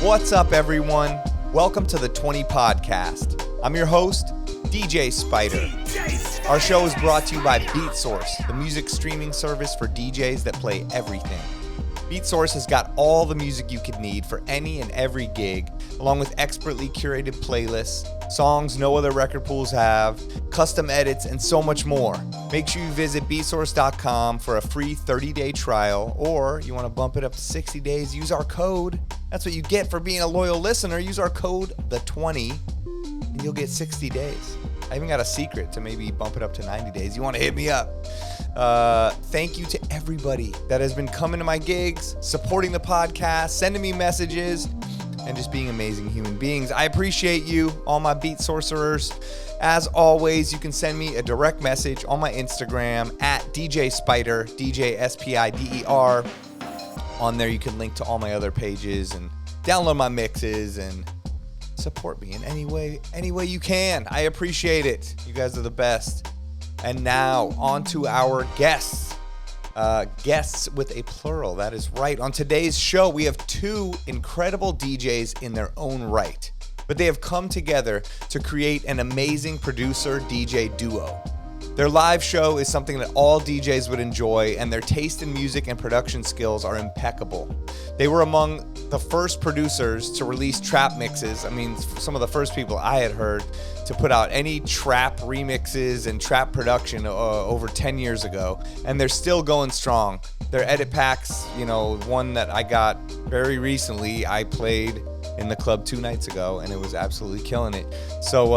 What's up, everyone? Welcome to the 20 Podcast. I'm your host, DJ Spider. Our show is brought to you by Beatsource, the music streaming service for DJs that play everything. Beatsource has got all the music you could need for any and every gig, along with expertly curated playlists, songs no other record pools have, custom edits, and so much more. Make sure you visit beatsource.com for a free 30-day trial, or you want to bump it up to 60 days, use our code. That's what you get for being a loyal listener. Use our code, the20, and you'll get 60 days. I even got a secret to maybe bump it up to 90 days. You want to hit me up. Thank you to everybody that has been coming to my gigs, supporting the podcast, sending me messages, and just being amazing human beings. I appreciate you, all my Beat Sorcerers. As always, you can send me a direct message on my Instagram at DJ Spider, DJ SPIDER. On there, you can link to all my other pages and download my mixes and support me in any way you can. I appreciate it. You guys are the best. And now, on to our guests. Guests with a plural, that is right. On today's show, we have two incredible DJs in their own right. But they have come together to create an amazing producer-DJ duo. Their live show is something that all DJs would enjoy, and their taste in music and production skills are impeccable. They were among the first producers to release trap mixes. I mean, some of the first people I had heard to put out any trap remixes and trap production over 10 years ago, and they're still going strong. Their edit packs, you know, one that I got very recently, I played in the club 2 nights ago, and it was absolutely killing it. So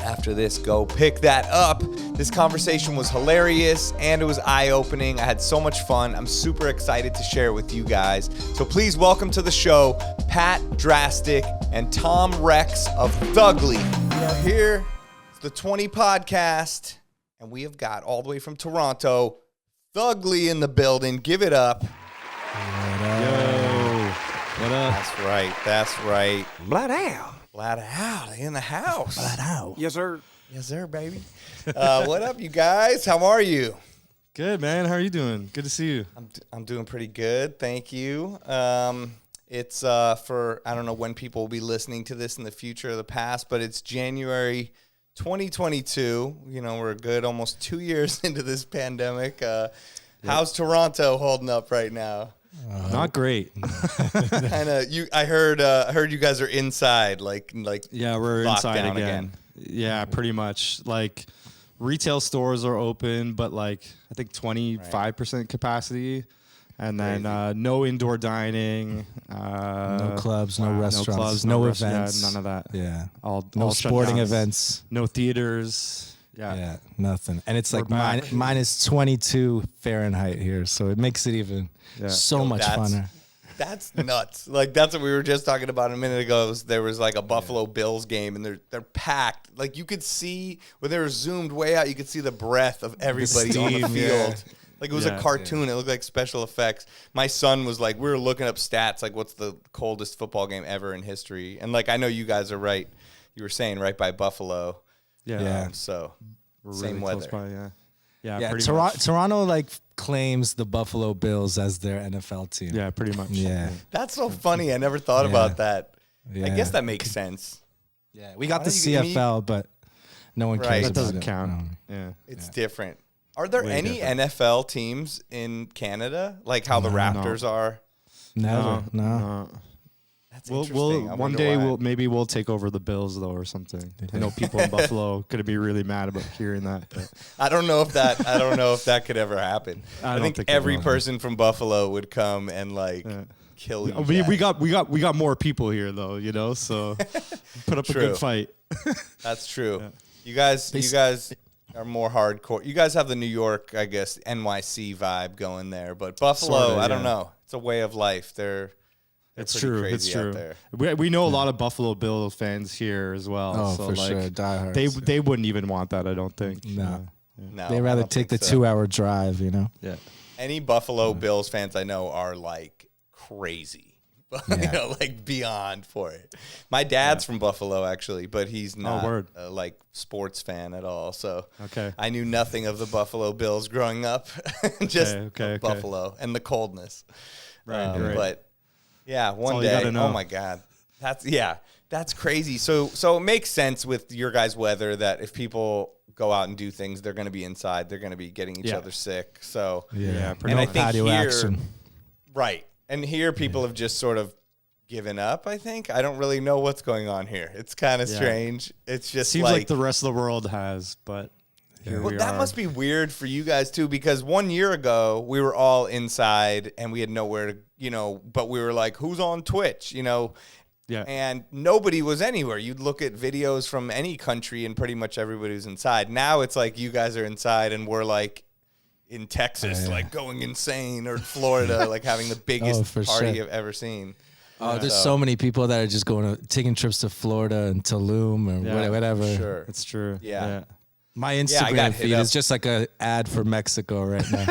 after this, go pick that up. This conversation was hilarious and it was eye-opening. I had so much fun. I'm super excited to share it with you guys. So please welcome to the show, Pat Drastic and Tom Rex of Thugli. We are here. It's the 20 Podcast, and we have got all the way from Toronto, Thugli in the building. Give it up. Yo. What up? That's right. Blood out. Flat out in the house. Flat out. Yes, sir. Yes, sir, baby. What up, you guys? How are you? Good, man. How are you doing? Good to see you. I'm doing pretty good. Thank you. It's for, I don't know when people will be listening to this in the future or the past, but it's January 2022. You know, we're a good almost 2 years into this pandemic. How's Toronto holding up right now? Not great. Kind of. I heard you guys are inside, like. Yeah, we're inside again. Yeah, pretty much. Like, retail stores are open, but like I think 25% capacity, and then no indoor dining, no clubs, no restaurants, no events, none of that. Yeah, all sporting events, no theaters. Yeah, nothing. And it's like minus 22 Fahrenheit here, so it makes it even so much funner. That's nuts. Like, that's what we were just talking about a minute ago. There was like a Buffalo Bills game, and they're packed. Like, you could see when they were zoomed way out, you could see the breath of everybody on the field. Yeah. Like, it was a cartoon. It looked like special effects. My son was like, we were looking up stats, like what's the coldest football game ever in history. And like, I know you guys are right. You were saying right by Buffalo. Yeah. So we're same really weather. Close by, yeah. Toronto like claims the Buffalo Bills as their NFL team. Yeah, pretty much. Yeah. That's so funny. I never thought about that. Yeah. I guess that makes sense. Yeah, we got the CFL, but no one cares that about doesn't it. count. It's different. Are there any NFL teams in Canada, like how the Raptors are? Never. No. That's interesting. One day we'll take over the Bills though or something. I know people in Buffalo could be really mad about hearing that. But. I don't know if that could ever happen. I think every person from Buffalo would come and kill you. We got more people here though, you know, so put up a good fight. That's true. Yeah. You guys are more hardcore. You guys have the New York, I guess, NYC vibe going there, but Buffalo, sort of, I don't know. It's a way of life. It's true. It's true. We know a lot of Buffalo Bills fans here as well. Oh, so for sure. Diehards. They wouldn't even want that, I don't think. No. They'd rather take the 2-hour drive, you know? Yeah. Any Buffalo Bills fans I know are like crazy. You know, like beyond for it. My dad's from Buffalo actually, but he's not a like sports fan at all. So I knew nothing of the Buffalo Bills growing up. Just Buffalo and the coldness. Right. But Yeah, one day. Oh my God. That's crazy. So it makes sense with your guys' weather that if people go out and do things, they're going to be inside. They're going to be getting each other sick. So and I think patio action. Right. And here people have just sort of given up, I think. I don't really know what's going on here. It's kind of strange. It's just seems like the rest of the world has, but here we are. That must be weird for you guys too, because 1 year ago we were all inside and we had nowhere to, but we were like, who's on Twitch, Yeah. And nobody was anywhere. You'd look at videos from any country and pretty much everybody was inside. Now it's like you guys are inside and we're like in Texas, like going insane, or Florida, like having the biggest party I've ever seen. Oh, there's so many people that are just taking trips to Florida and Tulum or whatever. Sure. It's true. Yeah. My Instagram feed is just like an ad for Mexico right now.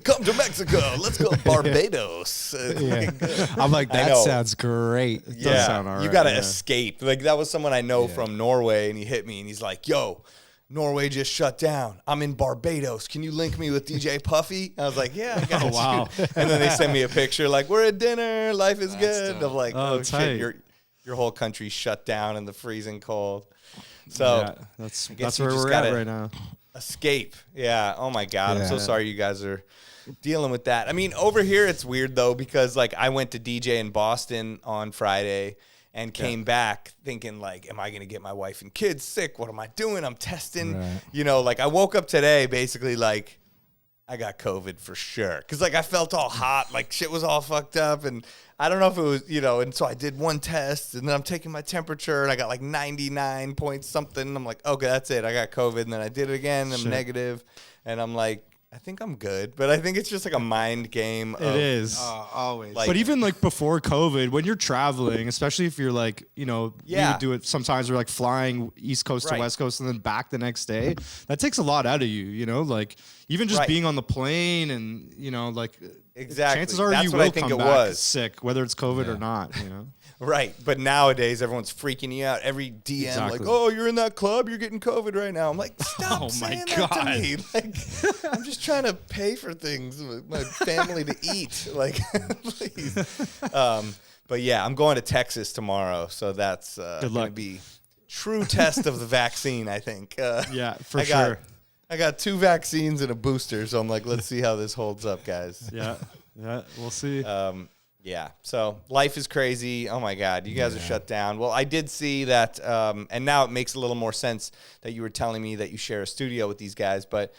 Come to Mexico. Let's go to Barbados. I'm like, that sounds great. It does sound all right. You got to escape. Like, that was someone I know from Norway, and he hit me, and he's like, yo, Norway just shut down. I'm in Barbados. Can you link me with DJ Puffy? I was like, yeah, I got you. Wow. And then they send me a picture like, we're at dinner. Life is good. I'm like, oh shit, your whole country's shut down in the freezing cold. So that's where we're at right now. Escape. Yeah. Oh my God. I'm so sorry you guys are dealing with that. I mean, over here it's weird though, because like I went to DJ in Boston on Friday and came back thinking like, am I going to get my wife and kids sick? What am I doing? I'm testing, like I woke up today basically like I got COVID for sure. Cause like I felt all hot, like shit was all fucked up. And I don't know if it was, and so I did one test and then I'm taking my temperature and I got like 99 point something. I'm like, okay, that's it. I got COVID. And then I did it again. I'm negative. And I'm like, I think I'm good, but I think it's just like a mind game. It is always. But even like before COVID, when you're traveling, especially if you're like, we would do it sometimes. We're like flying East Coast to West Coast and then back the next day. That takes a lot out of you, like even just being on the plane and like exactly. Chances are you will come back sick, whether it's COVID or not. Right, but nowadays everyone's freaking you out. Every DM like, "Oh, you're in that club, you're getting COVID right now." I'm like, "Stop saying that to me!" Like, I'm just trying to pay for things, my family to eat. Like, please. But yeah, I'm going to Texas tomorrow, so that's going to be true test of the vaccine. I think. For sure. I got 2 vaccines and a booster, so I'm like, let's see how this holds up, guys. Yeah, we'll see. Yeah, so life is crazy. Oh my God, you guys are shut down. Well, I did see that, and now it makes a little more sense that you were telling me that you share a studio with these guys, but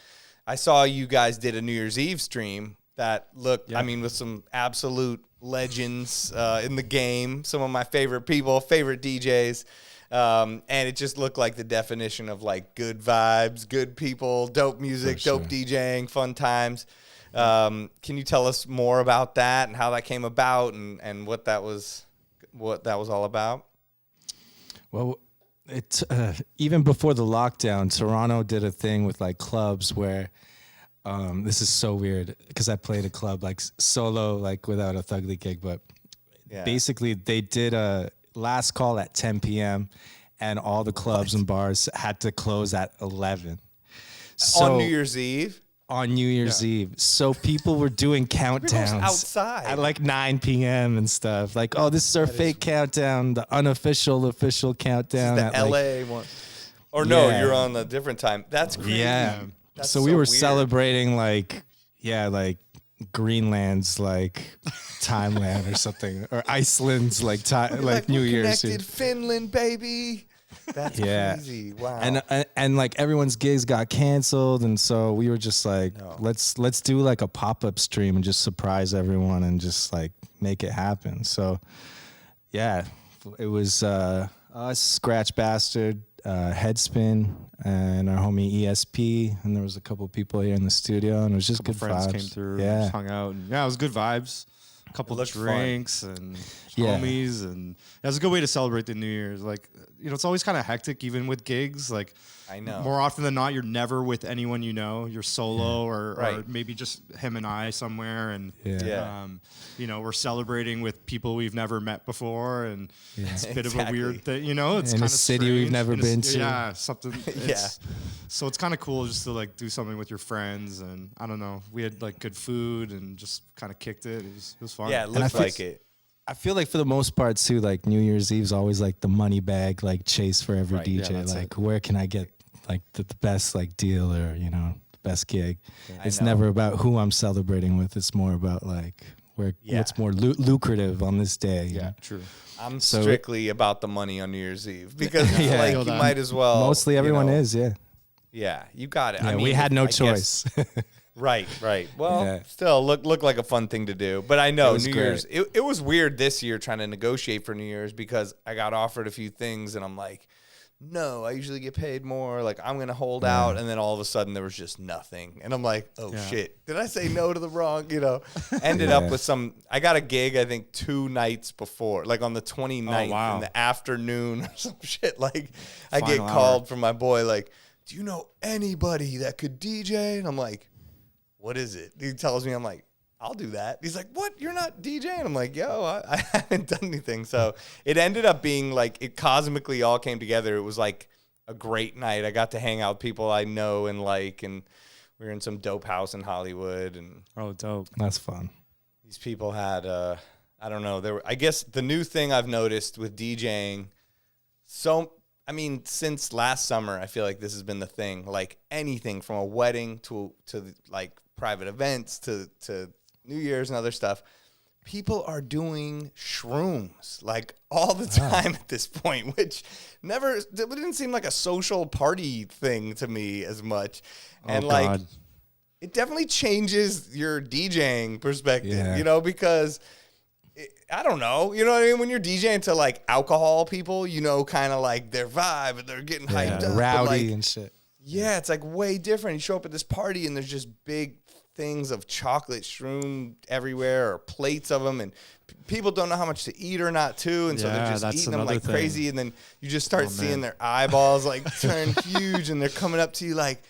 I saw you guys did a New Year's Eve stream that looked, I mean, with some absolute legends in the game, some of my favorite people, favorite DJs, and it just looked like the definition of like good vibes, good people, dope music, dope DJing, fun times. Can you tell us more about that and how that came about and what that was all about? Well, it's even before the lockdown, Toronto did a thing with like clubs where this is so weird because I played a club like solo, like without a Thugli gig, but basically they did a last call at 10 p.m. and all the clubs and bars had to close at 11. So, on New Year's Eve? On New Year's Eve. So people were doing countdowns outside at like 9 p.m. and stuff. Like, oh, this is our fake countdown, the official countdown. This is the LA one. Or no, you're on a different time. That's crazy. Yeah. So we were celebrating like Greenland's like timeline or something, or Iceland's like time, like New Year's. Connected Finland, baby. That's crazy. Wow. And like everyone's gigs got canceled, and so we were just like, let's do like a pop-up stream and just surprise everyone and just like make it happen. So yeah, it was us, Scratch Bastard, Headspin, and our homie ESP, and there was a couple people here in the studio, and it was just good friends vibes. Came through, just hung out, and it was good vibes. A couple of drinks and homies, and it was a good way to celebrate the New Year's. Like, it's always kind of hectic, even with gigs. Like, I know more often than not, you're never with anyone you know. You're solo, or maybe just him and I somewhere, and we're celebrating with people we've never met before, and it's a bit of a weird thing. It's in kind a of city we've never been to. Yeah, something. So it's kind of cool just to like do something with your friends, and I don't know. We had like good food and just kind of kicked it. It was fun. Yeah, it looked like it. I feel like for the most part too, like New Year's Eve's always like the money bag like chase for every Right. DJ. Yeah, Like where can I get like the best like deal or the best gig? It's know. never about who I'm celebrating with. It's more about like what's more lucrative on this day. Yeah, true. I'm strictly about the money on New Year's Eve because it's like you might as well. Mostly everyone is. Yeah. Yeah, you got it. Yeah, I mean, we had no I choice. guess- Right. Well, still look like a fun thing to do. But I know New Year's, it was weird this year trying to negotiate for New Year's because I got offered a few things and I'm like, no, I usually get paid more. Like I'm going to hold out. And then all of a sudden there was just nothing. And I'm like, oh shit, did I say no to the wrong, ended up with I got a gig, I think 2 nights before, like on the 29th in the afternoon or some shit. Like I get called from my boy, like, do you know anybody that could DJ? And I'm like, what is it? He tells me, I'm like, I'll do that. He's like, what? You're not DJing? I'm like, yo, I haven't done anything. So it ended up being like, it cosmically all came together. It was like a great night. I got to hang out with people I know and like, and we were in some dope house in Hollywood. And Oh, dope. That's fun. these people had, I don't know, I guess the new thing I've noticed with DJing, since last summer, I feel like this has been the thing. Like anything from a wedding to like private events to New Year's and other stuff, people are doing shrooms like all the time at this point, which it didn't seem like a social party thing to me as much. And like, it definitely changes your DJing perspective, because I don't know. You know what I mean? When you're DJing to like alcohol people, kind of like their vibe and they're getting hyped up. Rowdy and shit. Yeah, it's like way different. You show up at this party and there's just big things of chocolate shroom everywhere or plates of them. And people don't know how much to eat or not too. And so they're just eating them like crazy. And then you just start seeing their eyeballs like turn huge and they're coming up to you like,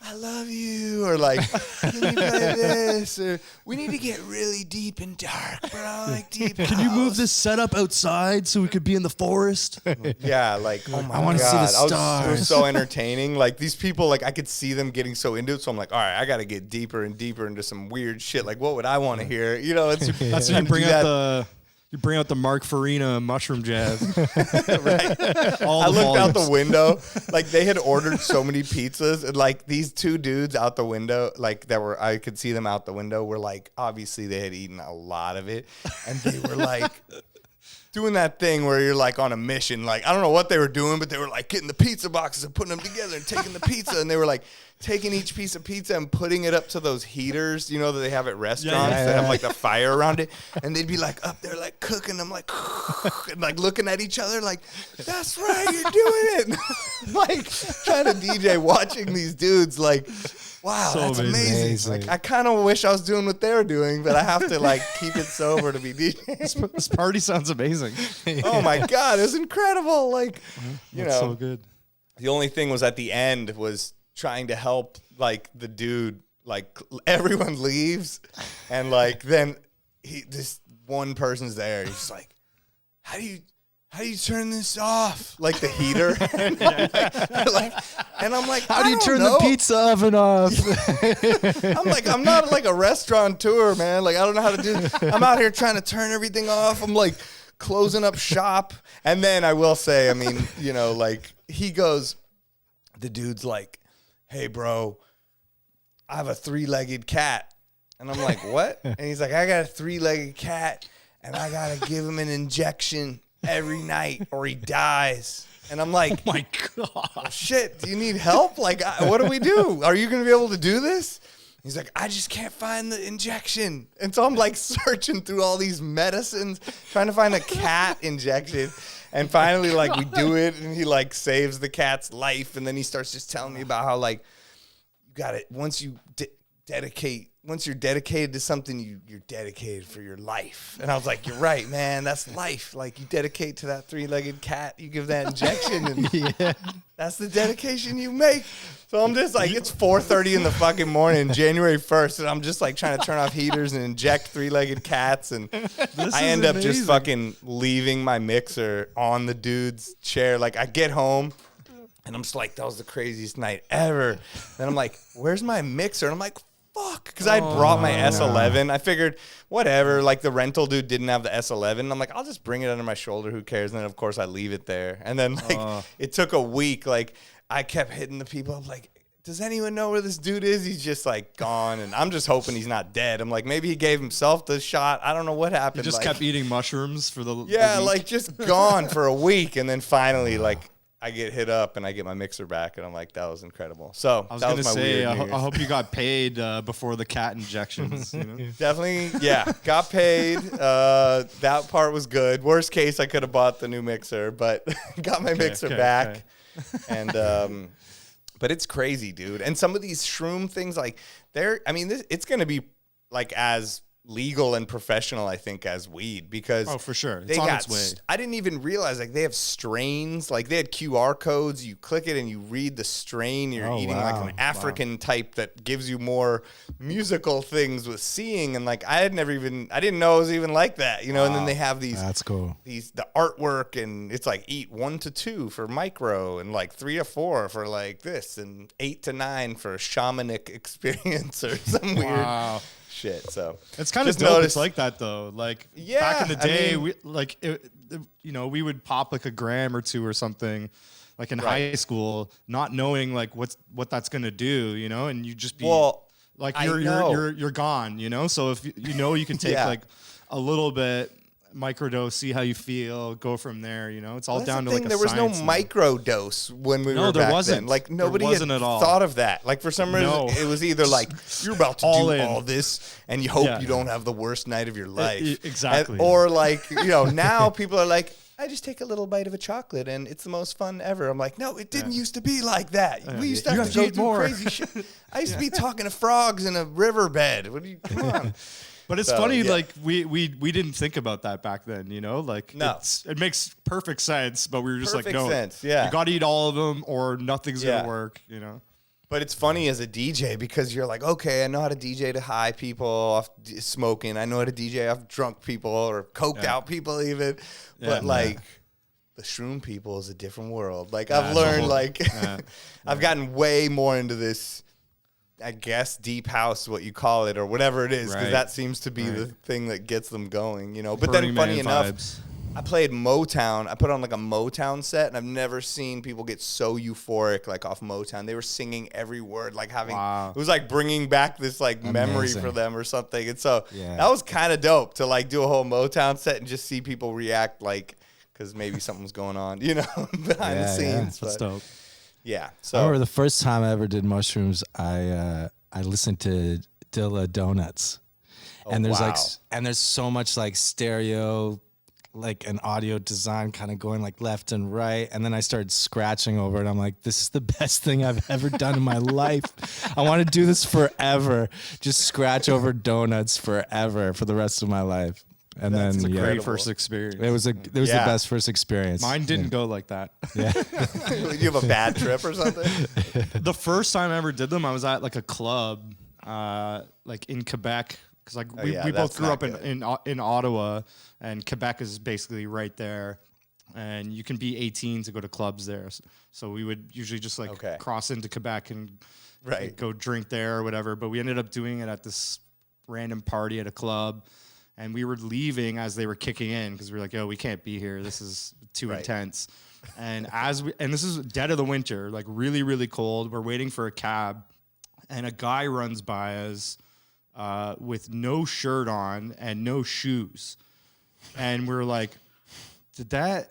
I love you, or like, can you play this? Or we need to get really deep and dark, bro. Like deep. Can you move this setup outside so we could be in the forest? Yeah, like, oh my God. I want to see the stars. It was so entertaining. Like these people, like I could see them getting so into it. So I'm like, all right, I got to get deeper and deeper into some weird shit. Like, what would I want to hear? That's when you bring out the Mark Farina mushroom jazz. Right. I looked out the window, like they had ordered so many pizzas, and like these 2 dudes out the window, like I could see them out the window, were like, obviously they had eaten a lot of it, and they were like doing that thing where you're like on a mission. Like I don't know what they were doing, but they were like getting the pizza boxes and putting them together and taking the pizza, and they were like taking each piece of pizza and putting it up to those heaters, that they have at restaurants that have like the fire around it, and they'd be like up there like cooking them like and like looking at each other like, that's right, you're doing it. Like trying to DJ, watching these dudes like, wow, so that's amazing. Like I kind of wish I was doing what they're doing, but I have to like keep it sober to be DJing. This party sounds amazing. Oh my God, it was incredible. Like, so good. The only thing was at the end was trying to help like the dude, like everyone leaves and like then this one person's there. He's like, how do you turn this off? Like the heater. And I'm like, how do you turn the pizza oven off? I'm like, I'm not like a restaurateur, man. Like I don't know how to do this. I'm out here trying to turn everything off. I'm like closing up shop. And then I will say, I mean, like he goes, the dude's like, hey, bro, I have a 3-legged cat. And I'm like, what? And he's like, I got a 3-legged cat, and I got to give him an injection every night or he dies. And I'm like, oh, my God. Shit, do you need help? Like, what do we do? Are you going to be able to do this? He's like, I just can't find the injection. And so I'm like searching through all these medicines, trying to find a cat injection. And finally, like, we do it, and he, like, saves the cat's life. And then he starts just telling me about how, like, you got it. Once you're dedicated to something, you're dedicated for your life. And I was like, you're right, man. That's life. Like, you dedicate to that 3-legged cat, you give that injection, and that's the dedication you make. So I'm just like, it's 4:30 in the fucking morning, January 1st, and I'm just like trying to turn off heaters and inject 3-legged cats. And I end up just fucking leaving my mixer on the dude's chair. Like, I get home, and I'm just like, that was the craziest night ever. Then I'm like, where's my mixer? And I'm like, fuck? Because I brought my S11. I figured, whatever. Like, the rental dude didn't have the S11. I'm like, I'll just bring it under my shoulder. Who cares? And then, of course, I leave it there. And then, like, it took a week. Like, I kept hitting the people. I'm like, does anyone know where this dude is? He's just, like, gone. And I'm just hoping he's not dead. I'm like, maybe he gave himself the shot. I don't know what happened. You just kept eating mushrooms for the week. like, just gone for a week. And then finally, like, I get hit up and I get my mixer back, and I'm like, that was incrable. So I was that gonna was my say, weird I hope you got paid before the cat injections. You know? Definitely, yeah, got paid. That part was good. Worst case, I could have bought the new mixer, but got my mixer back. And but it's crazy, dude. And some of these shroom things, like it's gonna be like as legal and professional, I think, as weed, because for sure it's on its way. I didn't even realize, like, they have strains, like they had QR codes. You click it and you read the strain. You're eating like an African type that gives you more musical things with seeing, and like I didn't know it was even like that, you know. And then they have these, that's cool, the artwork, and it's like eat 1 to 2 for micro, and like 3 to 4 for like this, and 8 to 9 for a shamanic experience or some weird shit. So it's kind of dope. It's like that though. Like back in the day, we would pop like a gram or two or something, like in high school, not knowing like what that's gonna do, you know, and you just be like you're gone, you know. So if you can take like a little bit, microdose, see how you feel, go from there, you know. It's all down to like a there was no microdose when we were back then. Like nobody had thought of that. Like for some reason it was either like you're about to do all this and you hope you don't have the worst night of your life. Exactly. Or like, now people are like, I just take a little bite of a chocolate and it's the most fun ever. I'm like, no, it didn't used to be like that. We used to have to go through crazy shit. I used to be talking to frogs in a riverbed. Come on. But it's funny, like we didn't think about that back then, you know. Like it makes perfect sense, but we were just like, no, you got to eat all of them, or nothing's gonna work, you know. But it's funny as a DJ because you're like, okay, I know how to DJ to high people off smoking. I know how to DJ off drunk people or coked out people even. But like the shroom people is a different world. Like I've learned, I've gotten way more into this. I guess deep house, what you call it, or whatever it is, because that seems to be the thing that gets them going, you know. But then, funny enough, I played Motown. I put on like a Motown set, and I've never seen people get so euphoric like off Motown. They were singing every word, like having it was like bringing back this like memory for them or something. And so that was kind of dope to like do a whole Motown set and just see people react, like because maybe something's going on, you know, behind the scenes. That's dope. Yeah. So I remember the first time I ever did mushrooms, I listened to Dilla Donuts. And there's so much like stereo, like an audio design kind of going like left and right. And then I started scratching over it. I'm like, this is the best thing I've ever done in my life. I want to do this forever. Just scratch over donuts forever for the rest of my life. And That's then a great first experience. It was the best first experience. Mine didn't go like that. Yeah. You have a bad trip or something? The first time I ever did them, I was at like a club, like in Quebec, because like we both grew up in Ottawa, and Quebec is basically right there, and you can be 18 to go to clubs there. So we would usually just like cross into Quebec and like, go drink there or whatever. But we ended up doing it at this random party at a club. And we were leaving as they were kicking in because we were like, "Yo, we can't be here. This is too intense." And this is dead of the winter, like really, really cold. We're waiting for a cab, and a guy runs by us with no shirt on and no shoes, and we're like, "Did that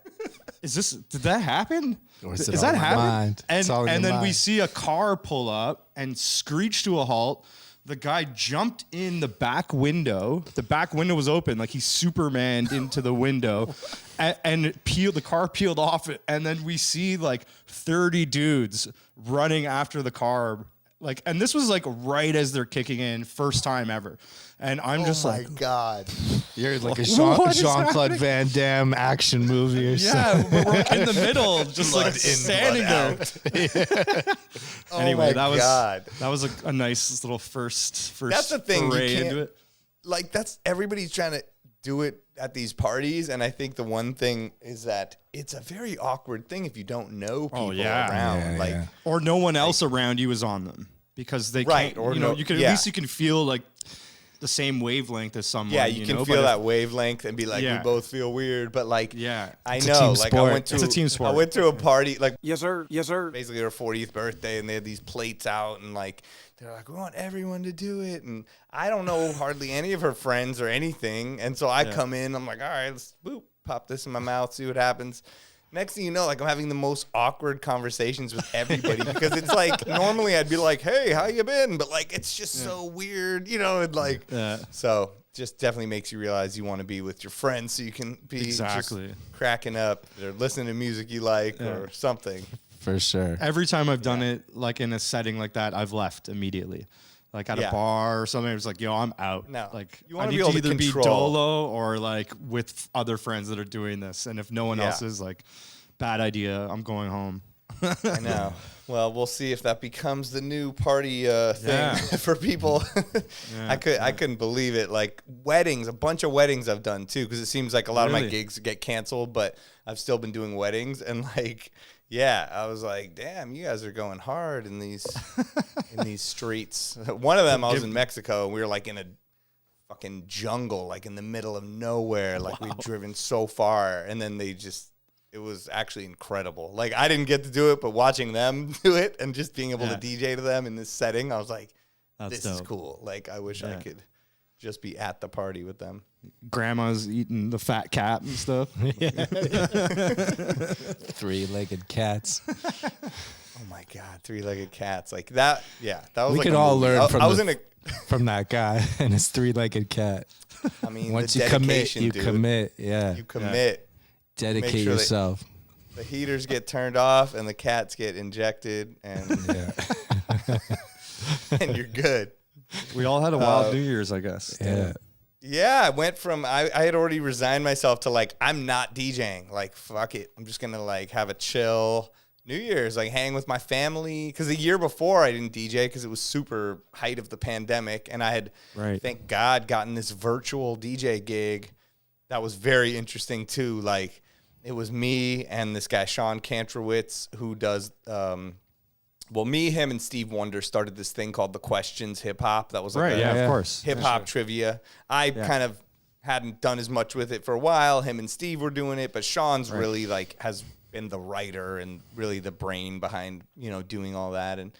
happen? Is that happen?" And then we see a car pull up and screech to a halt. The guy jumped in the back window. The back window was open, like he Supermaned into the window, and the car peeled off. And then we see like 30 dudes running after the car, like, and this was like right as they're kicking in, first time ever. And I'm just like, oh my God. You're like a Jean-Claude Van Damme action movie or something. Yeah, we're like in the middle, just like standing there. Anyway, that was a nice little first that's the thing, foray into it. Like everybody's trying to do it at these parties, and I think the one thing is that it's a very awkward thing if you don't know people around. Or no one else around you is on them. because they Right, can't, or you know, no- you can yeah. at least you can feel like the same wavelength as someone. Yeah, you can know? feel But that wavelength and be like, Yeah. we both feel weird, but like, Yeah. I It's a know, team like sport. I went to It's a team sport. I went to a party, like Yes, sir. Yes, sir. basically her 40th birthday, and they had these plates out, and like they're like, we want everyone to do it, and I don't know hardly any of her friends or anything, and so I come in, I'm like, all right, let's boop, pop this in my mouth, see what happens. Next thing you know, like I'm having the most awkward conversations with everybody because it's like normally I'd be like, hey, how you been? But like it's just so weird, you know, and like so just definitely makes you realize you want to be with your friends so you can be just cracking up or listening to music you like or something. For sure. Every time I've done it, like in a setting like that, I've left immediately. Like at a bar or something, it's like, yo, I'm out. No. Like You I wanna need be able to to either be control. dolo or like with other friends that are doing this. And if no one else is, like, bad idea, I'm going home. I know. Well, we'll see if that becomes the new party thing for people. I couldn't believe it. Like weddings, a bunch of weddings I've done too, because it seems like a lot of my gigs get canceled, but I've still been doing weddings, and like, yeah, I was like, damn, you guys are going hard in these streets. One of them, I was in Mexico, and we were like in a fucking jungle, like in the middle of nowhere, like we'd driven so far, and then it was actually incredible. Like I didn't get to do it, but watching them do it and just being able to DJ to them in this setting, I was like, this is cool. Like I wish I could just be at the party with them. Grandma's eating the fat cat and stuff. Three-legged cats. Oh my God, three-legged cats. Like that, that was We like could a all movie. learn I was in a from that guy and his three-legged cat. I mean, Once the you commit, dedication, you dude. commit. Yeah. You commit. Dedicate sure that- yourself. The heaters get turned off and the cats get injected, and and you're good. We all had a wild New Year's, I guess. Yeah. Yeah, I went from I had already resigned myself to like I'm not DJing. Like fuck it, I'm just gonna like have a chill New Year's, like hang with my family. Because the year before I didn't DJ because it was super height of the pandemic, and I had thank God gotten this virtual DJ gig that was very interesting too. Like it was me and this guy Sean Kantrowitz who does. Me, him, and Steve Wonder started this thing called the Questions Hip Hop. That was like of course. hip hop trivia. I kind of hadn't done as much with it for a while. Him and Steve were doing it, but Sean's really like has been the writer and really the brain behind, you know, doing all that. And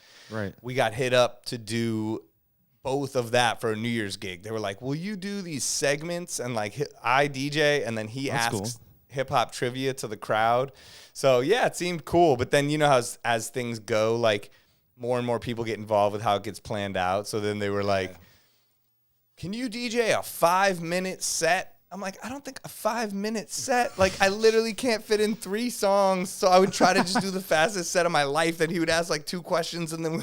we got hit up to do both of that for a New Year's gig. They were like, will you do these segments? And like I DJ and then he asks hip hop trivia to the crowd. So yeah, it seemed cool. But then you know how as things go, like more and more people get involved with how it gets planned out. So then they were like, can you DJ a 5-minute set? I'm like, I don't think a 5-minute set. Like I literally can't fit in 3 songs. So I would try to just do the fastest set of my life. That he would ask like 2 questions, and then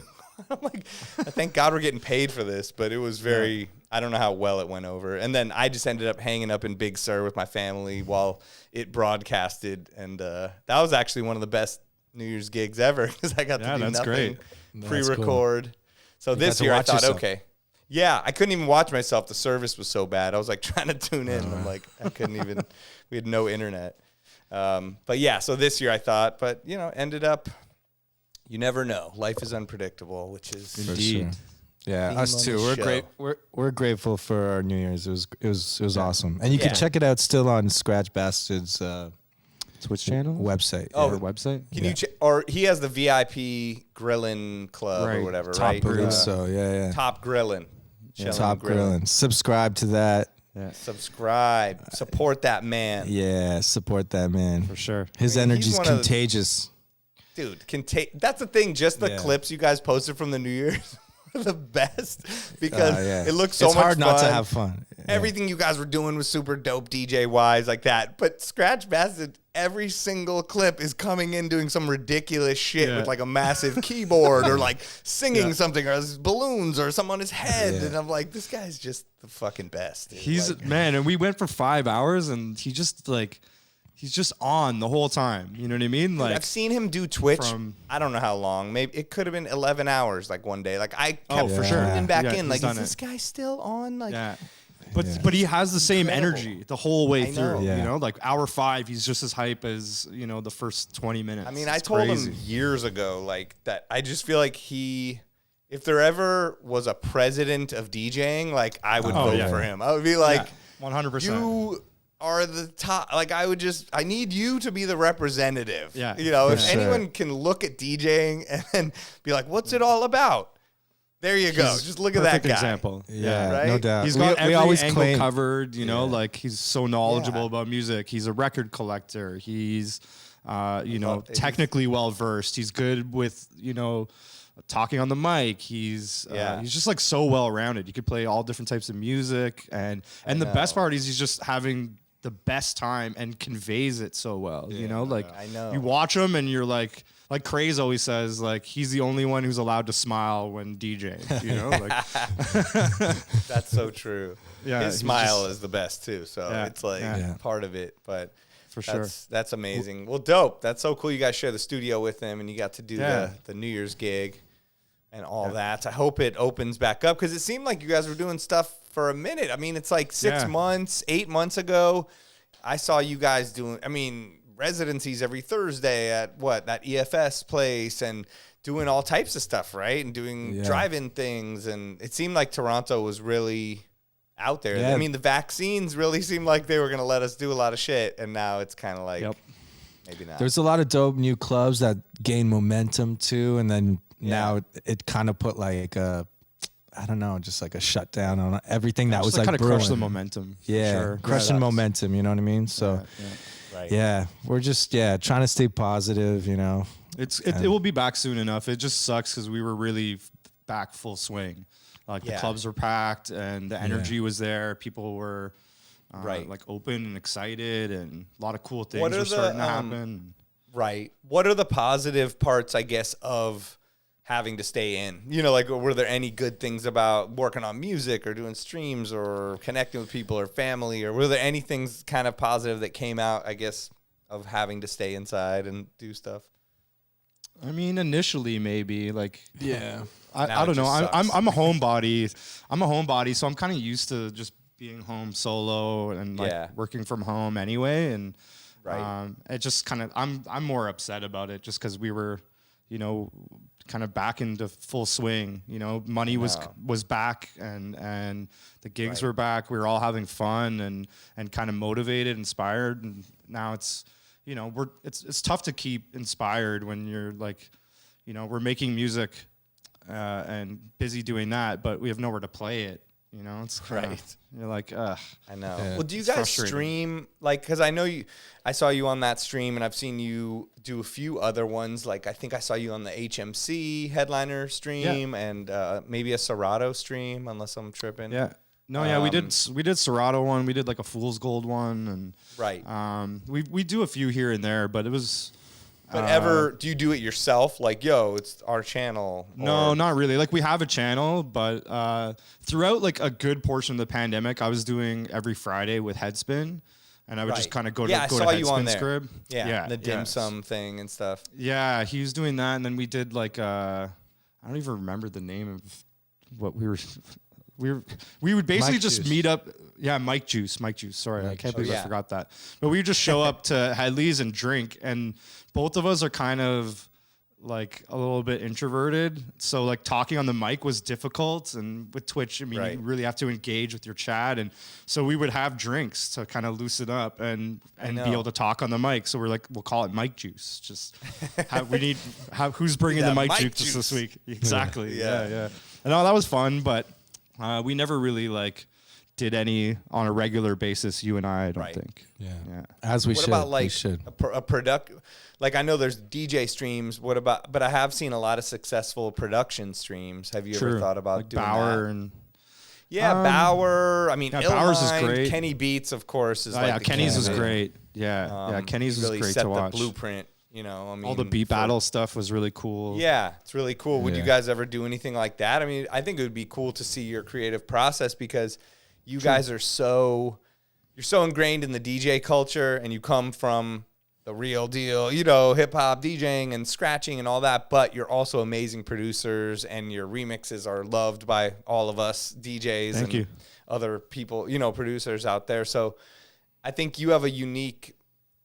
I'm like, thank God we're getting paid for this. But it was very, I don't know how well it went over. And then I just ended up hanging up in Big Sur with my family while it broadcasted. And that was actually one of the best New Year's gigs ever because I got to do nothing, pre-record. Cool. So this year I thought, okay. Yeah, I couldn't even watch myself. The service was so bad. I was like trying to tune in. I'm like, I couldn't even, we had no internet. But yeah, so this year I thought, but you know, ended up, you never know. Life is unpredictable, which is indeed. Yeah, us too. We're grateful for our New Year's. It was awesome, and you can check it out still on Scratch Bastard's Twitch channel website. Or website. Can you or he has the VIP Grillin' Club or whatever, right? So yeah. Top Grillin'. Yeah. Top Grillin'. Subscribe to that. Yeah. Subscribe. Support that man. Yeah, support that man for sure. His energy's contagious. Dude, that's the thing. Just the clips you guys posted from the New Year's were the best because it looks so much fun. It's hard not to have fun. Yeah. Everything you guys were doing was super dope DJ-wise like that. But Scratch Bastard, every single clip is coming in doing some ridiculous shit with like a massive keyboard or like singing something or balloons or something on his head. And I'm like, this guy's just the fucking best. Dude. He's like, man, and we went for 5 hours and he just like... He's just on the whole time. You know what I mean? Like I've seen him do Twitch. I don't know how long. Maybe it could have been 11 hours. Like one day. Like I kept tuning back in. Like is this guy still on? Like, but he has the same energy the whole way through. Yeah. You know, like hour 5, he's just as hype as the first 20 minutes. I mean, I told him years ago like that. I just feel like if if there ever was a president of DJing, like I would vote for him. I would be like, 100%. You are the top. Like I need you to be the representative. Yeah, you know, if anyone can look at DJing and be like, what's it all about? There you go. Just look at that guy. Example. Yeah, right? no doubt. He's got every always angle covered, you know, like he's so knowledgeable about music. He's a record collector. He's, technically well-versed. He's good with, talking on the mic. He's just like so well-rounded. You could play all different types of music. And the best part is he's just having the best time and conveys it so well, I know. You watch him and you're like Craze always says, like, he's the only one who's allowed to smile when DJing, like. That's so true. Yeah, his smile is the best too. So it's like part of it, but for sure. That's amazing. Well, dope. That's so cool. You guys share the studio with him and you got to do the New Year's gig and all that. I hope it opens back up because it seemed like you guys were doing stuff for a minute. I mean, it's like 6 months, 8 months ago. I saw you guys doing, residencies every Thursday at that EFS place and doing all types of stuff, right? And doing drive-in things. And it seemed like Toronto was really out there. Yeah. I mean, the vaccines really seemed like they were going to let us do a lot of shit. And now it's kind of like, maybe not. There's a lot of dope new clubs that gain momentum too. And then now it kind of put like just like a shutdown on everything that was like kind of brewing. crush the momentum. Yeah, crushing momentum, you know what I mean? So we're just trying to stay positive, It will be back soon enough. It just sucks because we were really back full swing. Like the clubs were packed and the energy was there. People were like open and excited and a lot of cool things were starting to happen. Right. What are the positive parts, I guess, of having to stay in? Like, were there any good things about working on music or doing streams or connecting with people or family? Or were there any things kind of positive that came out, I guess, of having to stay inside and do stuff? I mean, initially maybe like I don't know. I'm a homebody. So I'm kind of used to just being home solo and like working from home anyway. And it just kind of I'm more upset about it just because we were, kind of back into full swing. Money was back and the gigs were back. We were all having fun and kind of motivated, inspired. And now it's it's tough to keep inspired when you're like, we're making music and busy doing that, but we have nowhere to play it. It's kinda, you're like, ugh. I know. Well, do you guys stream? Like, because I saw you on that stream, and I've seen you do a few other ones. Like, I think I saw you on the HMC headliner stream and maybe a Serato stream, unless I'm tripping. Yeah. No, we did Serato one. We did like a Fool's Gold one, and we do a few here and there, but it was. But do you do it yourself? Like, it's our channel. No, not really. Like, we have a channel, but throughout like a good portion of the pandemic, I was doing every Friday with Headspin, and I would just kind of go to Headspin's crib. Yeah, the dim sum thing and stuff. Yeah, he was doing that, and then we did like I don't even remember the name of what we were. We would basically just meet up. Yeah, Mike Juice. Sorry, I can't believe I forgot that. But we would just show up to Headley's and drink, and both of us are kind of like a little bit introverted. So like talking on the mic was difficult, and with Twitch, you really have to engage with your chat, and so we would have drinks to kind of loosen up and be able to talk on the mic. So we're like, we'll call it Mike Juice. Just who's bringing the mic juice this week? Exactly. Yeah. And that was fun, but. We never really like did any on a regular basis. You and I don't think. Yeah. As we should. What about like we should. a product? Like, I know there's DJ streams. But I have seen a lot of successful production streams. Have you ever thought about like doing Bauer that? Bauer. I mean, Bauer's is great. Kenny Beats, of course, is Kenny's was great. Kenny's really was great set to watch. The blueprint. All the beat battle stuff was really cool. Yeah, it's really cool. Would you guys ever do anything like that? I mean, I think it would be cool to see your creative process because you guys are so ingrained in the DJ culture and you come from the real deal, hip hop DJing and scratching and all that, but you're also amazing producers and your remixes are loved by all of us DJs and other people, producers out there. So I think you have a unique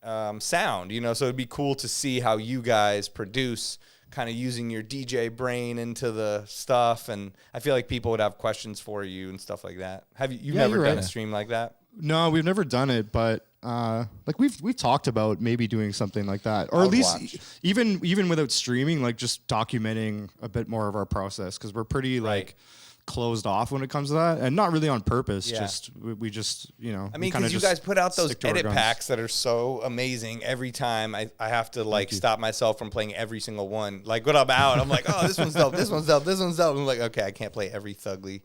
sound, so it'd be cool to see how you guys produce kind of using your DJ brain into the stuff. And I feel like people would have questions for you and stuff like that. Have you've never done a stream like that? No, we've never done it, but like we've talked about maybe doing something like that, or at least even without streaming, like just documenting a bit more of our process, because we're pretty like closed off when it comes to that, and not really on purpose. Just we just, you know. I mean, because you guys put out those edit packs that are so amazing. Every time I have to like stop myself from playing every single one. Like when I'm out, I'm like, oh, this one's dope, this one's dope, this one's dope. I'm like, okay, I can't play every Thugli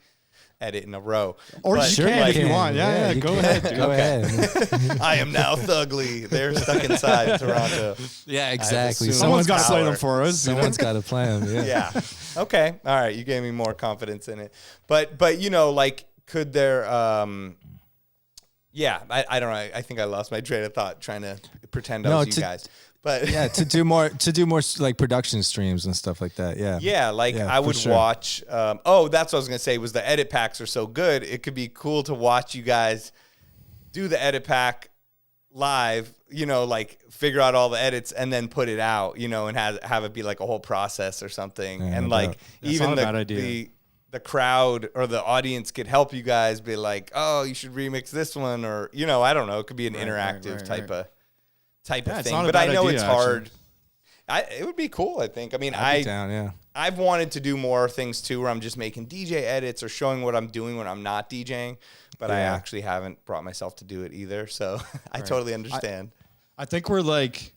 edit in a row. Or you can if you want. Yeah, go ahead. Dude. Go ahead. I am now Thugli. They're stuck inside Toronto. Yeah, exactly. Someone's got to play them for us. Someone's got to play them. Yeah. Okay. All right. You gave me more confidence in it. But you know, like, could there? I don't know. I think I lost my train of thought trying to pretend I was you guys. But yeah, to do more like production streams and stuff like that. Yeah. Yeah, like I would watch. That's what I was gonna say. Was the edit packs are so good? It could be cool to watch you guys do the edit pack live. You know, like figure out all the edits and then put it out. You know, and have it be like a whole process or something. Yeah, and like even the crowd or the audience could help you guys be like, oh, you should remix this one, or you know, I don't know. It could be an interactive type of thing, but I know it's hard. It would be cool, I think. I mean, I've wanted to do more things too, where I'm just making DJ edits or showing what I'm doing when I'm not DJing, but I actually haven't brought myself to do it either. So I totally understand. I think we're like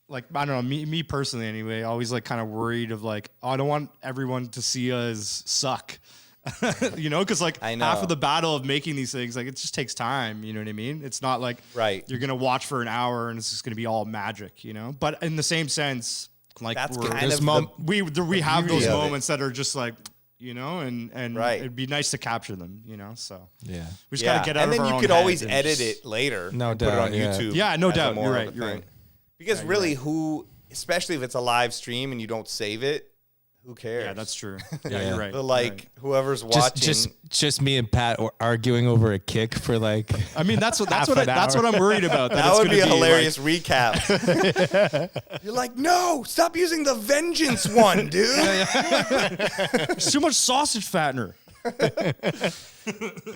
I don't know, me personally anyway, always like kind of worried of like, oh, I don't want everyone to see us suck. You know, because like half of the battle of making these things, like it just takes time. You know what I mean? It's not like you're gonna watch for an hour and it's just gonna be all magic. You know, but in the same sense, like that's we have those moments that are just like, you know, and it'd be nice to capture them. You know, so we just gotta get out of our own heads. And then you could always edit it later. No doubt. Put it on YouTube. Yeah, no doubt. You're right. Because really, especially if it's a live stream and you don't save it. Who cares? Yeah, that's true. Yeah, you're right. But whoever's watching, just me and Pat arguing over a kick for like. I mean, that's what I'm worried about. That would be a hilarious recap. You're like, no, stop using the vengeance one, dude. There's too much sausage fat in her.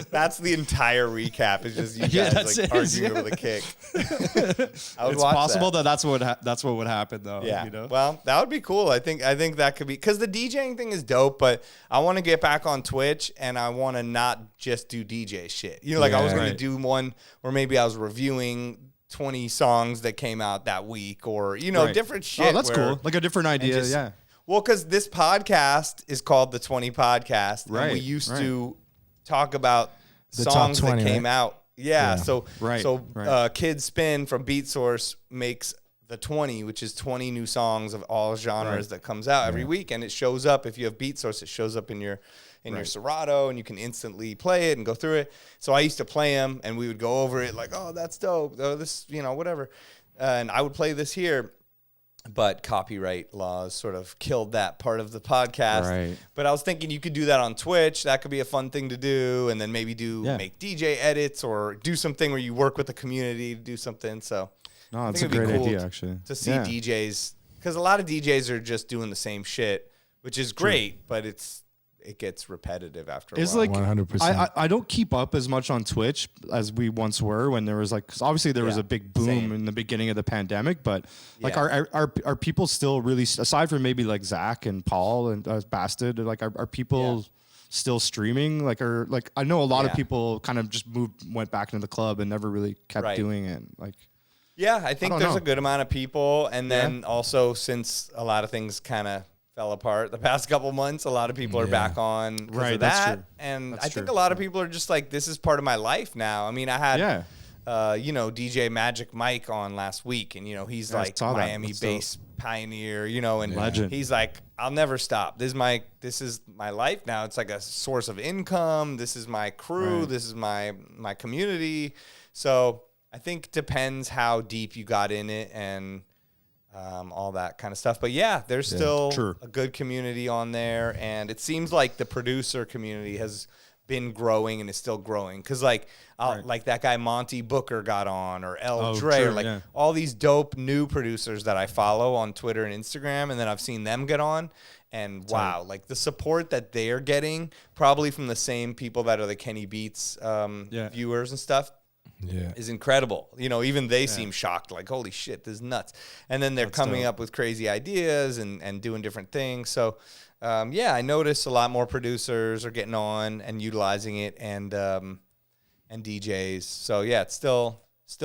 That's the entire recap. It's just you guys arguing over the kick. It's possible that's what would happen though. Yeah. You know? Well, that would be cool. I think that could be, because the DJing thing is dope, but I want to get back on Twitch and I want to not just do DJ shit. You know, like I was going to do one where maybe I was reviewing 20 songs that came out that week, or you know, different shit. Oh, that's cool. Like a different idea. Well, because this podcast is called the 20 Podcast, and we used to talk about the songs 20, that came out. Yeah. So Kid Spin from Beatsource makes the 20, which is 20 new songs of all genres that comes out every week, and it shows up. If you have Beatsource, it shows up in your Serato, and you can instantly play it and go through it. So I used to play them, and we would go over it like, oh, that's dope. Oh, this, you know, whatever. And I would play this here. But copyright laws sort of killed that part of the podcast. Right. But I was thinking you could do that on Twitch. That could be a fun thing to do. And then maybe make DJ edits or do something where you work with the community to do something. So no, it's a great idea, actually. To see DJs, because a lot of DJs are just doing the same shit, which is great, but it gets repetitive after a while. Like 100%. I don't keep up as much on Twitch as we once were, when there was like, cause obviously there was a big boom in the beginning of the pandemic, but like are people still really, aside from maybe like Zach and Paul and Bastard, like are people still streaming? Like I know a lot of people kind of just went back into the club and never really kept doing it. Like, yeah, I think there's a good amount of people. And then also, since a lot of things kind of fell apart the past couple months, a lot of people are back on because of that. That's true. And I think a lot of people are just like, this is part of my life now. I mean, I had you know, DJ Magic Mike on last week, and you know, he's like Miami bass pioneer, you know, and legend. He's like, I'll never stop. This is my life now. It's like a source of income. This is my crew. This is my community. So I think it depends how deep you got in it and all that kind of stuff. But yeah, there's still a good community on there. And it seems like the producer community has been growing and is still growing. Because like that guy Monty Booker got on, or El Dre, true, or like all these dope new producers that I follow on Twitter and Instagram, and then I've seen them get on. And wow, like the support that they're getting, probably from the same people that are the Kenny Beats viewers and stuff, is incredible. You know, even they seem shocked, like, holy shit, this is nuts. And then they're coming up with crazy ideas and doing different things. So, I noticed a lot more producers are getting on and utilizing it, and DJs. So, yeah, it's still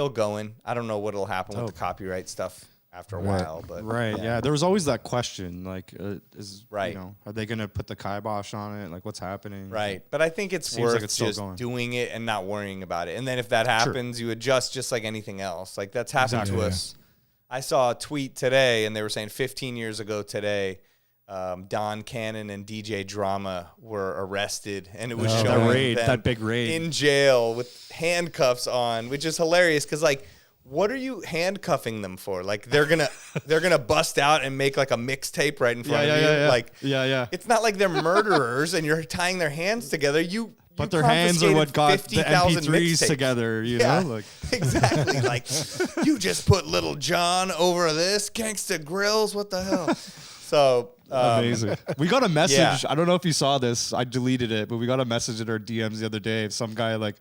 going. I don't know what'll happen with the copyright stuff after a while, but there was always that question, like, you right, know, are they going to put the kibosh on it? Like, what's happening? Right, but I think it's worth just doing it and not worrying about it. And then if that happens, you adjust just like anything else. Like that's happened to us. I saw a tweet today, and they were saying 15 years ago today, Don Cannon and DJ Drama were arrested, and it was showing them that big raid in jail with handcuffs on, which is hilarious because like, what are you handcuffing them for? Like they're gonna bust out and make like a mixtape right in front of you. Like it's not like they're murderers and you're tying their hands together. But their hands are what got the MP3s together, you know? Like. Exactly. Like, you just put Little John over this, Gangsta Grills, what the hell? So amazing. We got a message. I don't know if you saw this. I deleted it, but we got a message in our DMs the other day of some guy like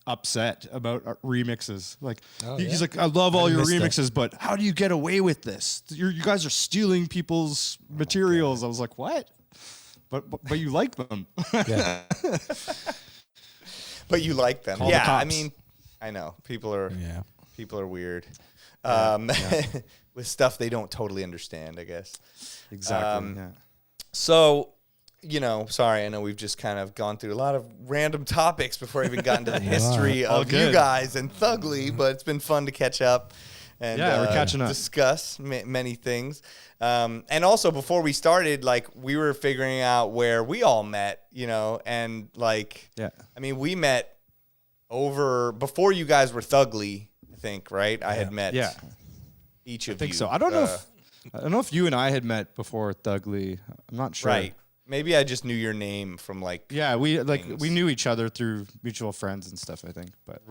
upset about our remixes. Like he's like, I love all your remixes, but how do you get away with this? You guys are stealing people's materials. I was like, what? But you like them. Yeah. But you like them. Call yeah, the cops. I mean, I know people are weird. With stuff they don't totally understand, I guess. Exactly. So, you know, sorry, I know we've just kind of gone through a lot of random topics before I even got into the history of you guys and Thugli, but it's been fun to catch up and we're catching up. Discuss many things. And also before we started, like we were figuring out where we all met, you know, and like, I mean, we met before you guys were Thugli, I think, right? I had met each of you. I think so. I don't know if you and I had met before Thugli. I'm not sure. Right. Maybe I just knew your name from like we knew each other through mutual friends and stuff, I think. But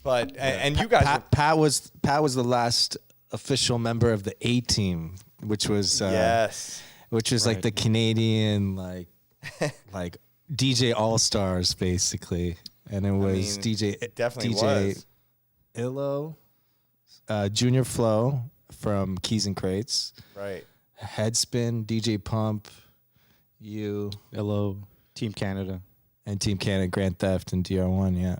But and you guys Pat was the last official member of the A team, which was like the Canadian like DJ All Stars basically, and it was DJ Illo, Junior Flow from Keys and Crates, right? Headspin, DJ Pump, you, Illo, Team Canada, and Team Canada, Grand Theft, and DR1. Yeah,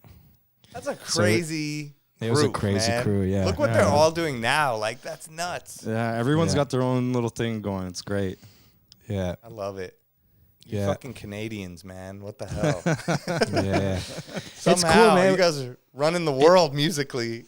that's a crazy. It was a crazy crew, yeah. Look what they're all doing now. Like, that's nuts. Yeah, everyone's got their own little thing going. It's great. Yeah. I love it. You fucking Canadians, man. What the hell? Yeah. Somehow, it's cool, man. You guys are running the world musically.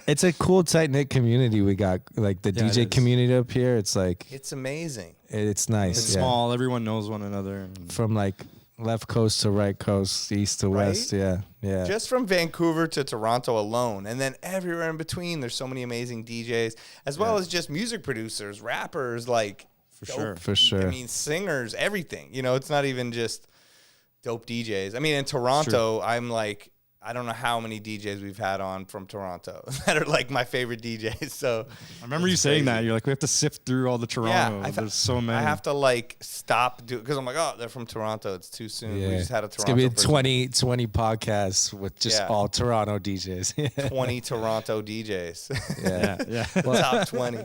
It's a cool, tight-knit community we got. Like, the DJ community up here, it's like... It's amazing. It's nice. It's small. Everyone knows one another. From, like... left coast to right coast, east to west, yeah. Just from Vancouver to Toronto alone, and then everywhere in between, there's so many amazing DJs, as well as just music producers, rappers, like for sure. I mean, singers, everything. You know, it's not even just dope DJs. I mean, in Toronto, I'm like, I don't know how many DJs we've had on from Toronto that are like my favorite DJs. So I remember you saying that. You're like, we have to sift through all the Toronto. Yeah, there's so many. I have to like stop because I'm like, oh, they're from Toronto. It's too soon. Yeah. We just had a Toronto. It's gonna be 20 podcasts with just all Toronto DJs. 20 Toronto DJs. Yeah. Well, top 20.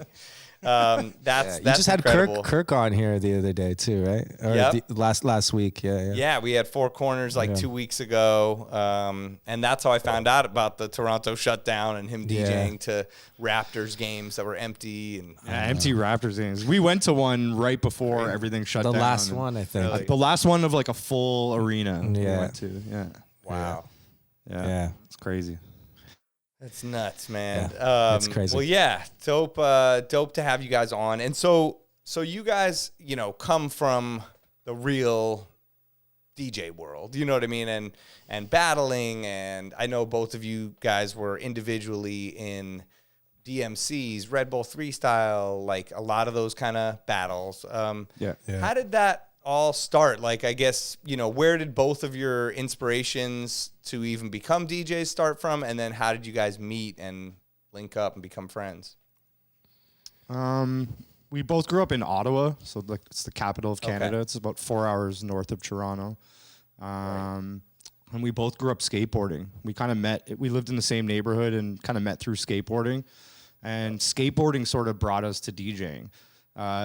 That's you just had incredible. Kirk on here the other day too, right? Or last week. Yeah, we had Four Corners 2 weeks ago, and that's how I found out about the Toronto shutdown and him DJing to Raptors games that were empty and empty Raptors games. We went to one right before everything shut down. The last one, I think. Really? The last one of like a full arena. We went to. Wow. Yeah. It's crazy. That's nuts, man. That's crazy. Well, dope to have you guys on. And so you guys, you know, come from the real DJ world, you know what I mean? And battling, and I know both of you guys were individually in DMCs, Red Bull 3 style, like a lot of those kind of battles. How did that all start? Like, I guess, where did both of your inspirations to even become DJs start from? And then how did you guys meet and link up and become friends? We both grew up in Ottawa, so like it's the capital of Canada. Okay. It's about 4 hours north of Toronto. And we both grew up skateboarding. We kind of met. We lived in the same neighborhood and kind of met through skateboarding. And skateboarding sort of brought us to DJing,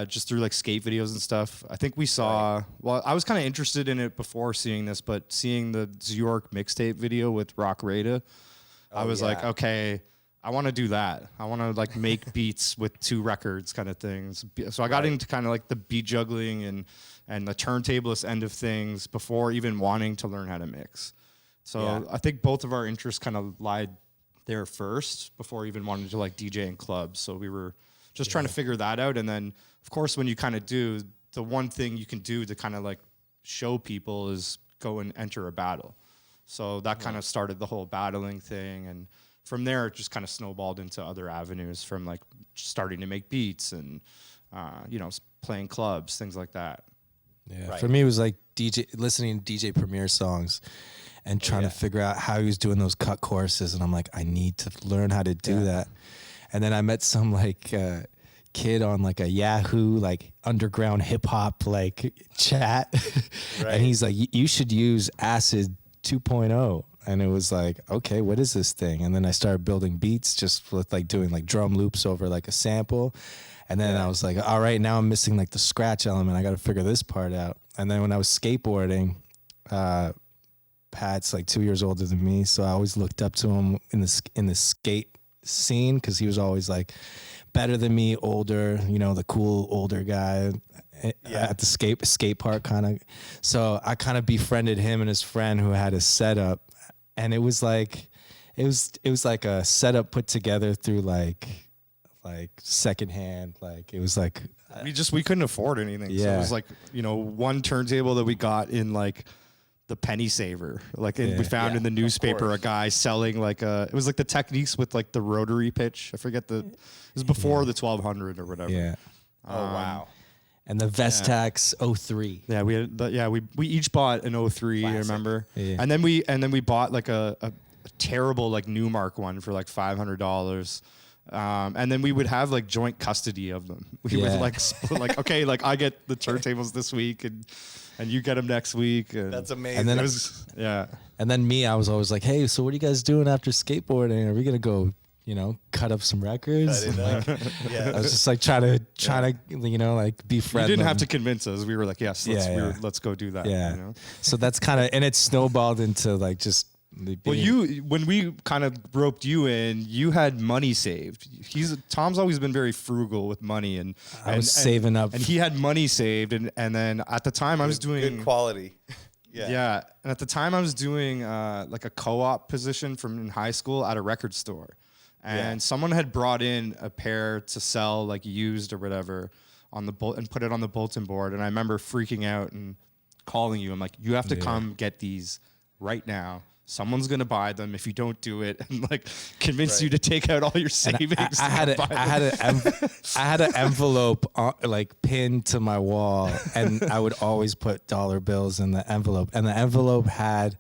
just through like skate videos and stuff. I think we saw. Well, I was kind of interested in it before seeing this, but seeing the York mixtape video with Rock Rada, I was like, okay, I want to do that. I want to like make beats with 2 records kind of things. So I got into kind of like the beat juggling and the turntablist end of things before even wanting to learn how to mix. So I think both of our interests kind of lied there first before even wanting to like DJ in clubs. So we were just trying to figure that out. And then of course, when you kind of do, the one thing you can do to kind of like show people is go and enter a battle. So that kind of started the whole battling thing. And from there, it just kind of snowballed into other avenues, from like starting to make beats and, playing clubs, things like that. Yeah. Right. For me, it was like listening to DJ Premier songs and trying to figure out how he was doing those cut choruses. And I'm like, I need to learn how to do that. And then I met some like kid on like a Yahoo, like underground hip hop, like chat. And he's like, you should use Acid 2.0. And it was like, okay, what is this thing? And then I started building beats just with like doing like drum loops over like a sample. And then I was like, all right, now I'm missing like the scratch element. I got to figure this part out. And then when I was skateboarding, Pat's like 2 years older than me. So I always looked up to him in the skate scene, because he was always like better than me, older, the cool older guy at the skate park kind of. So I kind of befriended him and his friend who had a setup. And it was like a setup put together through like secondhand. Like it was like we couldn't afford anything. Yeah. So it was like, one turntable that we got in like the penny saver. Like we found in the newspaper a guy selling like it was like the Techniques with like the rotary pitch. I forget it was before the 1200 or whatever. Yeah. Oh wow. And the Vestax 03. Yeah, we had we each bought an 03, Classic. I remember. Yeah. And then we bought like a terrible like Newmark one for like $500. And then we would have like joint custody of them. We would like split, like, okay, like I get the turntables this week and you get them next week. And that's amazing. And then it was And then I was always like, hey, so what are you guys doing after skateboarding? Are we gonna go, cut up some records? I was just like trying to, like be friendly. You didn't have to convince us. We were like, yes, let's go do that. Yeah. So that's kind of, and it snowballed into like just. Well, when we kind of roped you in, you had money saved. Tom's always been very frugal with money, and I was saving up, and he had money saved, and then at the time I was doing good quality. Yeah, and at the time I was doing like a co-op position from in high school at a record store, and someone had brought in a pair to sell like used or whatever on the and put it on the bulletin board, and I remember freaking out and calling you. I'm like, you have to come get these right now. Someone's gonna buy them if you don't do it, and like convince you to take out all your savings. I had an envelope like pinned to my wall, and I would always put dollar bills in the envelope, and the envelope had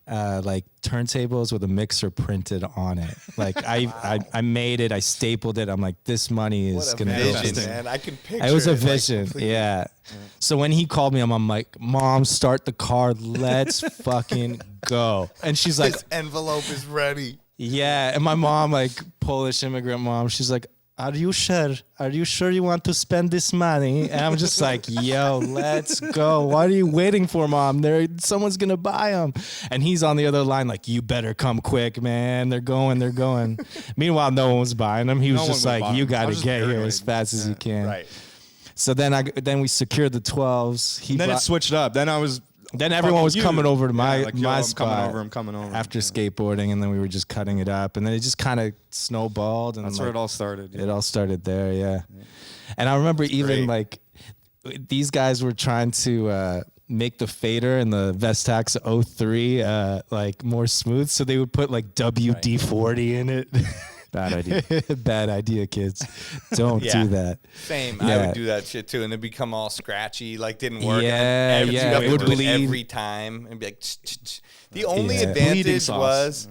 like turntables with a mixer printed on it. Like I made it, I stapled it. I'm like, this money is gonna go. Man, I can picture. It was a vision, yeah. So when he called me, I'm like, Mom, start the car, let's fucking go. And she's like, this envelope is ready. Yeah, and my mom, like Polish immigrant mom, she's like, Are you sure? Are you sure you want to spend this money? And I'm just like, yo, let's go. What are you waiting for, Mom? Someone's going to buy them. And he's on the other line like, you better come quick, man. They're going. Meanwhile, no one was buying them. He was just like, you got to get here as fast as you can. Right. So then we secured the 12s. Then it switched up. Then everyone was coming over to my spot. I'm coming over. After skateboarding, and then we were just cutting it up, and then it just kind of snowballed. And that's where it all started. It all started there, yeah. And I remember like these guys were trying to make the fader and the Vestax 03 like more smooth, so they would put like WD-40 in it. Bad idea. Bad idea, kids. Don't Yeah. do that. Same. I Yeah. would do that shit too, and it'd become all scratchy, like didn't work. Yeah, and then yeah, you have it to would do it bleed. every time, and be like. The only Yeah. Bleeding advantage sauce. was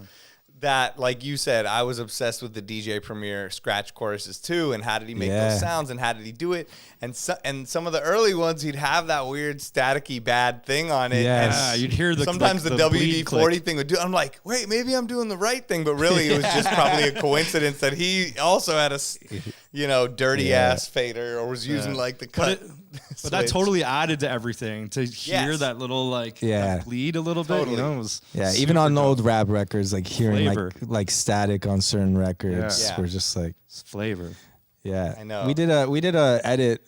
that, like you said, I was obsessed with the DJ Premier scratch choruses too, and how did he make Yeah. those sounds, and how did he do it, and some of the early ones, he'd have that weird staticky bad thing on it. Yes. And You'd hear the sometimes like, the bleed WD-40 click. thing would do. I'm like, wait, maybe I'm doing the right thing, but really it was just probably a coincidence that he also had a dirty ass fader, or was using like the cut. But that totally added to everything. To hear Yes. that little Yeah. that bleed a little bit, Totally. it was Even on super old dope. rap records, like hearing Flavor. like static on certain records, Yeah. we're just like, It's flavor. yeah. I know. We did a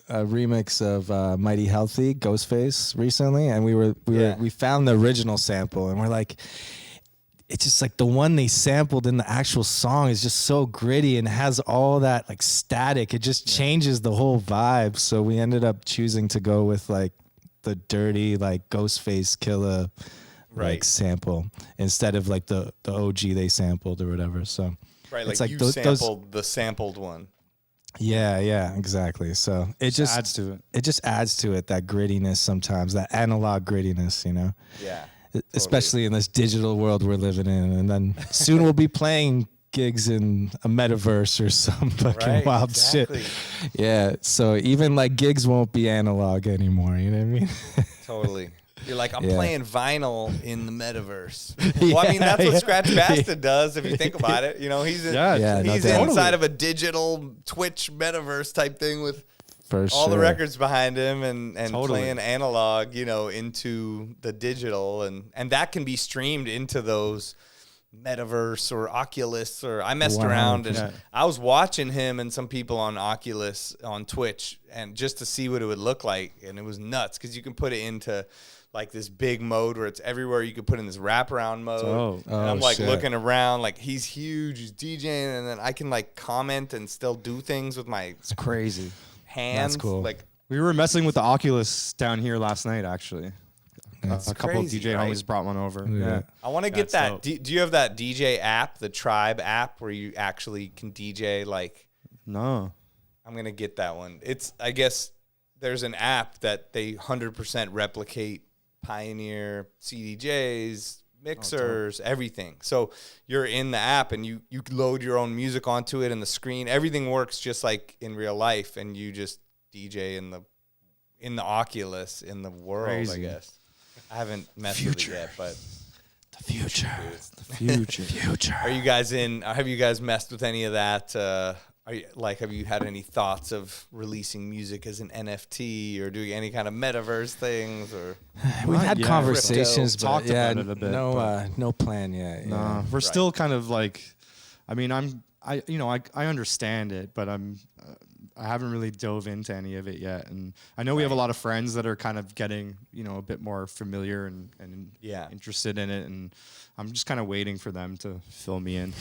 remix of Mighty Healthy Ghostface recently, and we found the original sample, and we're like, it's just like the one they sampled in the actual song is just so gritty and has all that like static. It just changes the whole vibe. So we ended up choosing to go with like the dirty like Ghostface Killer Right. like sample instead of like the OG they sampled or whatever. So Right, it's like you sampled the sampled one. yeah, exactly. So it just Adds to it. It just adds to it, that grittiness sometimes, that analog grittiness, Yeah. especially in this digital world we're living in. And then soon we'll be playing gigs in a metaverse or some fucking Right, wild exactly. shit. Yeah. So even like gigs won't be analog anymore. You know what I mean? Totally. You're like, I'm Yeah. playing vinyl in the metaverse. Well, I mean, that's what Yeah. Scratch Bastard does, if you think about it. He's Yeah, no he's doubt. inside of a digital Twitch metaverse type thing with For all the sure. records behind him and Totally. playing analog, into the digital. And that can be streamed into those Metaverse or Oculus, or I messed around and 100%. I was watching him and some people on Oculus on Twitch, and just to see what it would look like, and it was nuts because you can put it into like this big mode where it's everywhere. You could put in this wraparound mode, Oh. and I'm like shit. looking around, like he's huge, he's DJing, and then I can like comment and still do things with my It's crazy. hands. cool. Like We were messing with the Oculus down here last night, actually. A couple crazy, of DJ right? homies brought one over. Yeah. Yeah. I want to get That's that. dope. Do you have that DJ app, the Tribe app, where you actually can DJ? Like, No. I'm gonna get that one. I guess there's an app that they 100% replicate Pioneer CDJs, mixers, everything. So you're in the app and you load your own music onto it, and the screen, everything works just like in real life, and you just DJ in the Oculus in the world. Crazy. I guess I haven't messed with it yet, but The future. Future. are you guys in? Have you guys messed with any of that? Have you had any thoughts of releasing music as an NFT or doing any kind of metaverse things? Or We've had Yeah, conversations, crypto. but Talked yeah, about it a bit, no plan yet. No, we're still kind of like, I mean, I understand it, but I haven't really dove into any of it yet. And I know we have a lot of friends that are kind of getting, a bit more familiar and Yeah. interested in it. And I'm just kind of waiting for them to fill me in.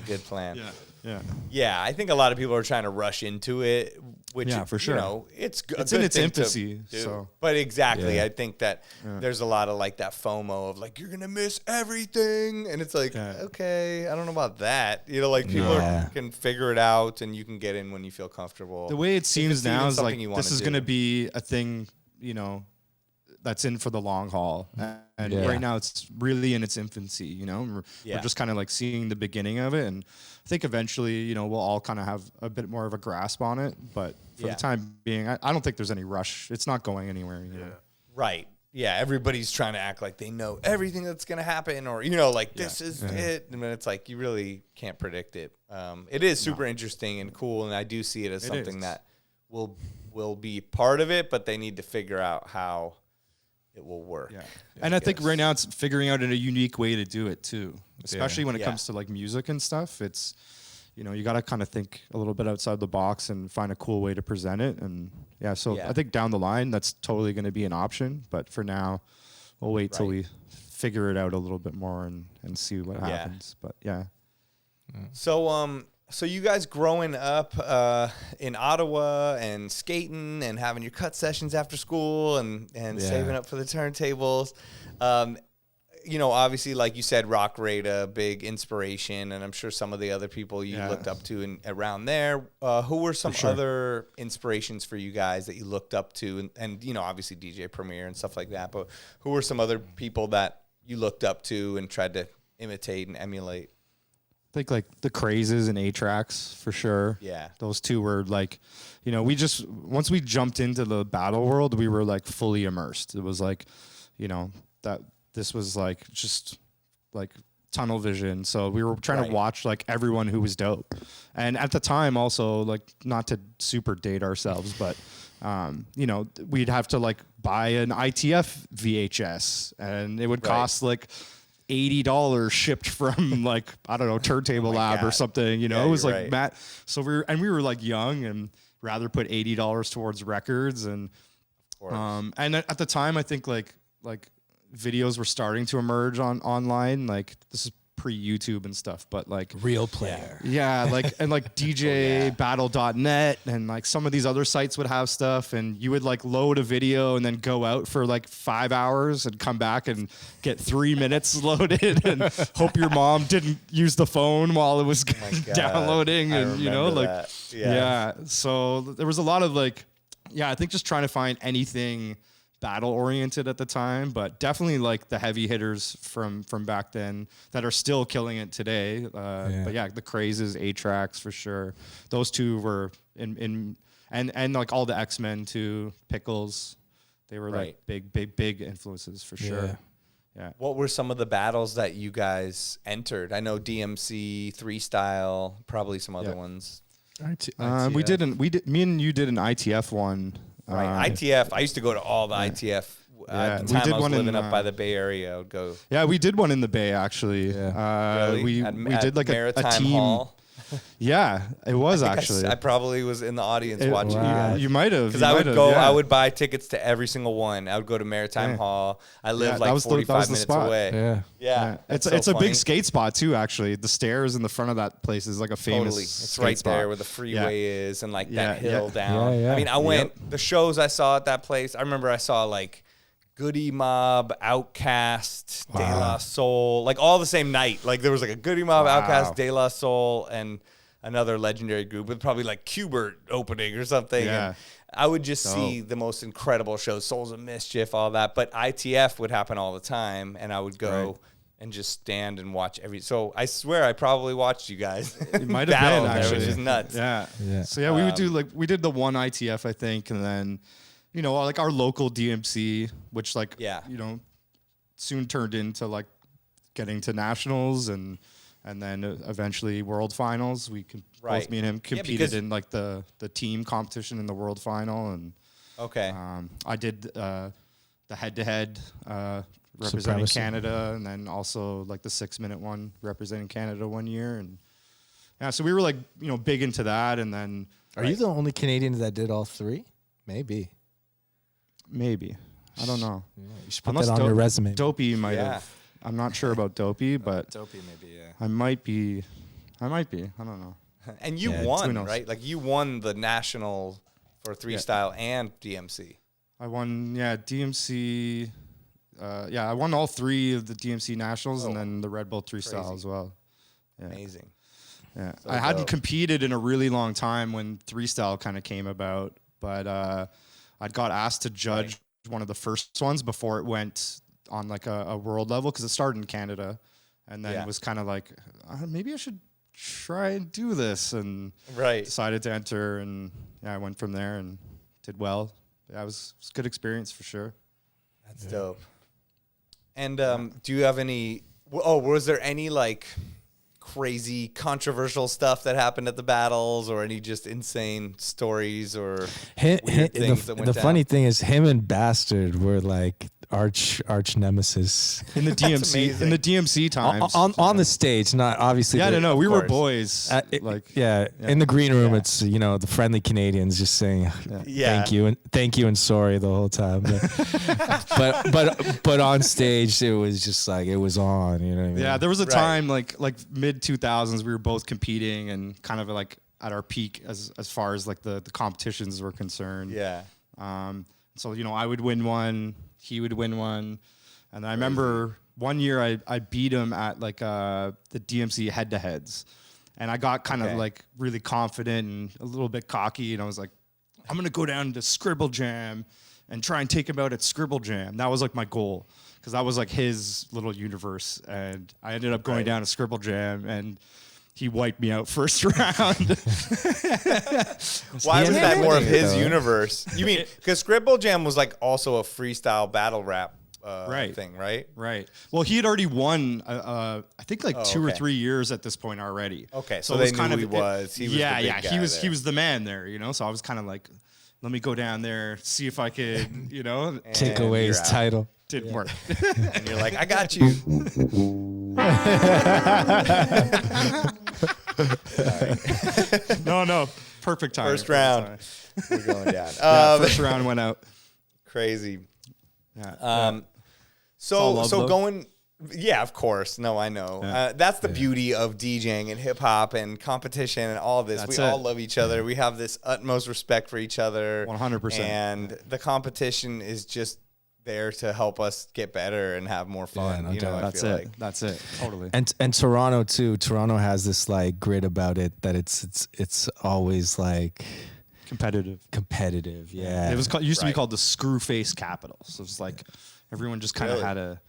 Good plan. Yeah. Yeah, I think a lot of people are trying to rush into it, which Yeah, for sure. It's a It's good in its thing to infancy, do. so. But exactly, Yeah. I think that there's a lot of like that FOMO of like you're gonna miss everything, and it's like Yeah. okay, I don't know about that. Like people Yeah. can figure it out, and you can get in when you feel comfortable. The way it If seems it's even now is something like you wanna this is do. going to be a thing, that's in for the long haul. And Yeah. right now it's really in its infancy, We're Yeah. just kind of like seeing the beginning of it. And I think eventually, we'll all kind of have a bit more of a grasp on it. But for Yeah. the time being, I don't think there's any rush. It's not going anywhere. Right. Yeah, everybody's trying to act like they know everything that's going to happen, or like this is it. And it's like you really can't predict it. It is super interesting and cool, and I do see it as something is. that will be part of it, but they need to figure out how it will work. Yeah. And I think right now it's figuring out a unique way to do it too, especially when it Yeah. comes to like music and stuff. It's, you got to kind of think a little bit outside the box and find a cool way to present it. And so Yeah. I think down the line, that's totally going to be an option. But for now, we'll wait till we figure it out a little bit more and see what Yeah. happens. But yeah. So you guys growing up in Ottawa and skating and having your cut sessions after school and saving up for the turntables, you know, obviously, like you said, Rock Raid, a big inspiration, and I'm sure some of the other people you looked up to around there. Who were some other inspirations for you guys that you looked up to? And, you know, obviously DJ Premier and stuff like that, but who were some other people that you looked up to and tried to imitate and emulate? I think like the Crazes and A-Tracks for sure. Yeah. Those two were like, you know, once we jumped into the battle world, we were like fully immersed. It was like, you know, that this was like just like tunnel vision. So we were trying to watch like everyone who was dope. And at the time also, like, not to super date ourselves, but you know, we'd have to like buy an ITF VHS and it would cost like $80 shipped from like, I don't know, Turntable Lab or something, you know. It was like so we were like young and rather put $80 towards records. And at the time I think like videos were starting to emerge online. Like this is pre-YouTube and stuff, but like Real Player. Yeah, like and like DJBattle.net and like some of these other sites would have stuff, and you would like load a video and then go out for like 5 hours and come back and get 3 minutes loaded and hope your mom didn't use the phone while it was downloading. And you know, like so there was a lot of like I think just trying to find anything battle oriented at the time, but definitely like the heavy hitters from back then that are still killing it today. But yeah, the Crazes, A-Tracks for sure. Those two were in and like all the X-Men too, Pickles. They were like big influences for sure. Yeah. What were some of the battles that you guys entered? I know DMC, Three Style, probably some other ones. Me and you did an ITF one. Right, ITF. I used to go to all the ITF. At the time I was living up by the Bay Area, I would go. Yeah, we did one in the Bay actually. Really? We did like Maritime a team. Hall. Yeah, it was actually. I probably was in the audience watching you guys. You might have. Because I would go. I would buy tickets to every single one. I would go to Maritime Hall. I lived like 45 minutes away. Yeah. It's a big skate spot too. Actually, the stairs in the front of that place is like a famous. It's right there where the freeway is and like that hill down. I mean, I went the shows I saw at that place. I remember I saw like Goody Mob, Outkast, De La Soul, like all the same night. Like there was like a Goody Mob, Outkast, De La Soul, and another legendary group with probably like Qbert opening or something. Yeah. And I would just see the most incredible shows, Souls of Mischief, all that. But ITF would happen all the time, and I would go and just stand and watch every. So I swear I probably watched you guys. It might have been actually, which is nuts. Yeah. So yeah, we would do like we did the one ITF I think, and then. You know, like our local DMC, which like, you know, soon turned into like getting to nationals and then eventually world finals. We both me and him competed in like the team competition in the world final. And I did the head-to-head representing Canada, and then also like the 6-minute one representing Canada one year. And yeah, so we were like, you know, big into that. And then are you the only Canadians that did all three? Maybe. I don't know. Yeah, you should put that on your resume. Dopey might have. I'm not sure about Dopey, but Dopey maybe, I might be. I don't know. And you won, right? Like you won the national for Three Style and DMC. I won, DMC. I won all three of the DMC nationals and then the Red Bull Three Style as well. Yeah. Amazing. Yeah, so I hadn't competed in a really long time when Three Style kind of came about, but. I got asked to judge one of the first ones before it went on like a world level because it started in Canada, and then it was kind of like maybe I should try and do this, and decided to enter, and I went from there and did well. Yeah, it was a good experience for sure. That's dope. And do you have any? Was there any like crazy controversial stuff that happened at the battles, or any just insane stories or weird things that went down? The funny thing is him and Bastard were like arch nemesis in the DMC times on the stage, not obviously. We were boys. In the green room, it's the friendly Canadians just saying thank you and sorry the whole time. But on stage it was just like it was on. You know what I mean? Yeah, there was a time like mid 2000s we were both competing and kind of like at our peak as far as like the competitions were concerned. Yeah. So I would win one. He would win one. And I remember one year I beat him at like the DMC head-to-heads. And I got kind of like really confident and a little bit cocky. And I was like, I'm going to go down to Scribble Jam and try and take him out at Scribble Jam. That was like my goal, because that was like his little universe. And I ended up going down to Scribble Jam, and he wiped me out first round. Why was that more of his universe? You mean, because Scribble Jam was like also a freestyle battle rap thing, right? Right. Well, he had already won, I think like 2 or 3 years at this point already. Okay, so they knew he was. He was the big guy he was the man there, you know. So I was kind of like, let me go down there, see if I could, you know, take away his title. Didn't work. And you're like, I got you. No, perfect time. First round, we're going down. First round went out. Crazy. Yeah. So going, yeah, of course. No, I know. Yeah. That's the beauty of DJing and hip hop and competition and all this. We all love each other. We have this utmost respect for each other. 100%. And the competition is just there to help us get better and have more fun. Yeah, no doubt. That's it. Totally. And Toronto too. Toronto has this like grit about it that it's always like competitive. Yeah. It was used to be called the Screw Face Capital. So it's like everyone just kind of had a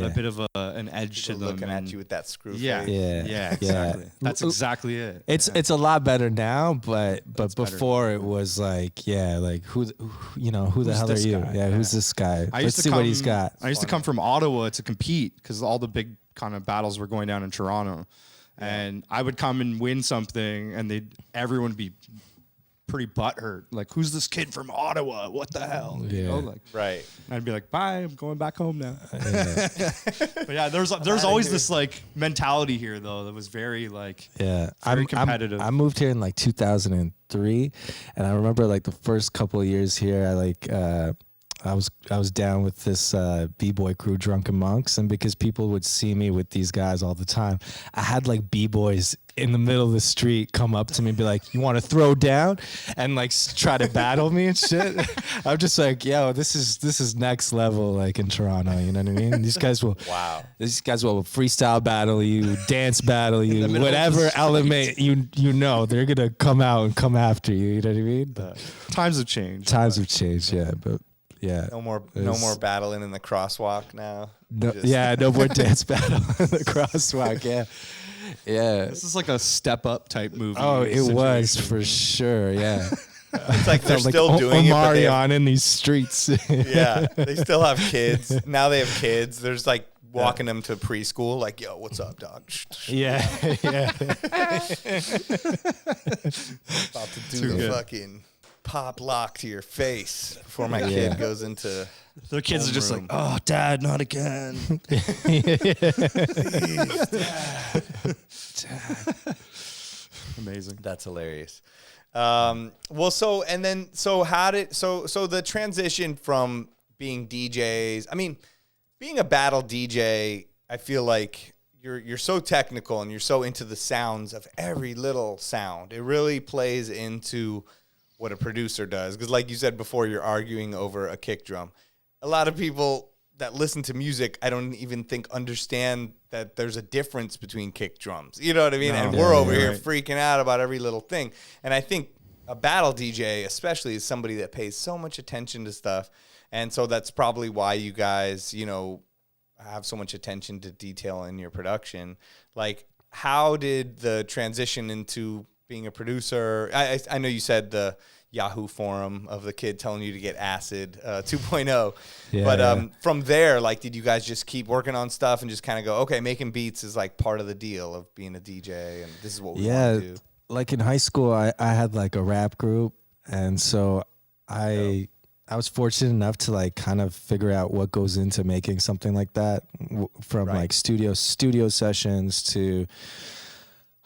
bit of an edge to them. Looking at you with that screw face. Yeah, exactly. That's exactly it. It's a lot better now, but before it was like, who the hell are you? Guy? Who's this guy? Let's see what he's got. I used to come from Ottawa to compete because all the big kind of battles were going down in Toronto, and I would come and win something, and everyone would be pretty butthurt. Like, who's this kid from Ottawa? What the hell? Yeah. You know, like, right. And I'd be like, bye, I'm going back home now. But yeah, there's always this like mentality here though that was very like very competitive. I moved here in like 2003, and I remember like the first couple of years here, I was down with this b-boy crew, Drunken Monks, and because people would see me with these guys all the time, I had like b-boys in the middle of the street come up to me and be like, "You want to throw down?" and like try to battle me and shit. I'm just like, yo, this is next level, like in Toronto, you know what I mean? These guys will freestyle battle you, dance battle you, whatever element you know, they're gonna come out and come after you. You know what I mean? Times have changed. Yeah, but. Yeah. No more battling in the crosswalk now. No more dance battle in the crosswalk. Yeah. This is like a step up type movie. Oh, it was for sure. Yeah. It's like they're still doing Omarion in these streets. Yeah, they still have kids. Now they have kids. There's like walking them to preschool, like, yo, what's up, dog? Yeah. About to do the fucking pop lock to your face before my kid goes into their kids are just like, oh, Dad, not again. Please, Dad. Amazing. That's hilarious. So the transition from being DJs, I mean, being a battle DJ, I feel like you're so technical and you're so into the sounds of every little sound. It really plays into what a producer does. Because like you said before, you're arguing over a kick drum. A lot of people that listen to music, I don't even think understand that there's a difference between kick drums. You know what I mean? And we're over here freaking out about every little thing. And I think a battle DJ especially is somebody that pays so much attention to stuff. And so that's probably why you guys, you know, have so much attention to detail in your production. Like, how did the transition into being a producer? I know you said the Yahoo forum of the kid telling you to get acid 2.0. But from there, like, did you guys just keep working on stuff and just kind of go, okay, making beats is like part of the deal of being a DJ and this is what we want to do? Like in high school, I had like a rap group. And so I was fortunate enough to like kind of figure out what goes into making something like that, from like studio sessions to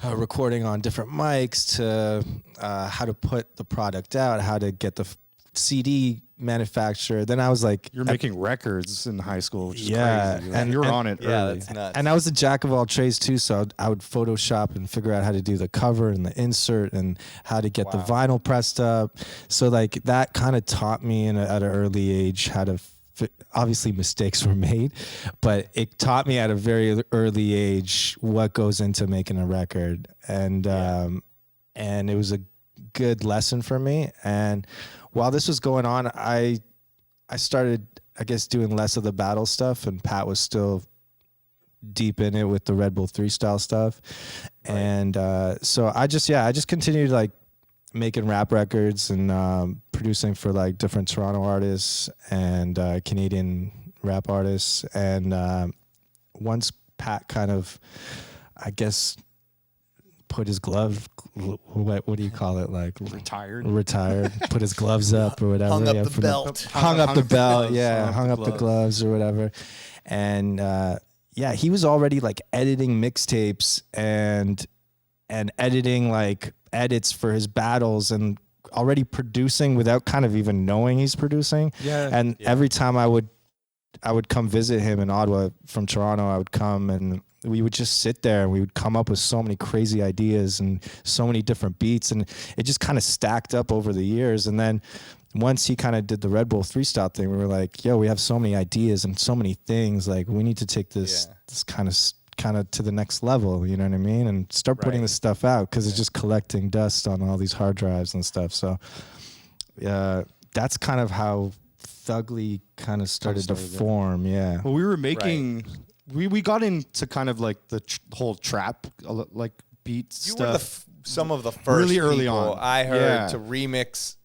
recording on different mics to how to put the product out, how to get the CD manufacturer. Then I was like, you're making records in high school, which is crazy. And you're on it early. That's nuts. And I was a jack of all trades too, so I would Photoshop and figure out how to do the cover and the insert and how to get the vinyl pressed up. So like that kind of taught me at an early age how to obviously mistakes were made, but it taught me at a very early age what goes into making a record. And it was a good lesson for me. And while this was going on, I started, I guess, doing less of the battle stuff, and Pat was still deep in it with the Red Bull 3 style stuff. Right. And so I just continued like making rap records and producing for like different Toronto artists and Canadian rap artists. And once Pat kind of, I guess, put his glove, what do you call it? Like retired, put his gloves up or whatever. Hung up the belt. Hung up the belt. Yeah. Hung up the gloves or whatever. And he was already like editing mixtapes and editing like edits for his battles and already producing without kind of even knowing he's producing. And every time I would come visit him in Ottawa from Toronto, I would come and we would just sit there and we would come up with so many crazy ideas and so many different beats, and it just kind of stacked up over the years. And then once he kind of did the Red Bull 3 style thing, we were like, yo, we have so many ideas and so many things, like we need to take this kind of to the next level, you know what I mean? And start putting this stuff out, because it's just collecting dust on all these hard drives and stuff. So that's kind of how Thugli kind of started to form. Yeah. Well, we were making, we got into kind of like the whole trap, like beat you stuff. Were some of the first really early people on I heard to remix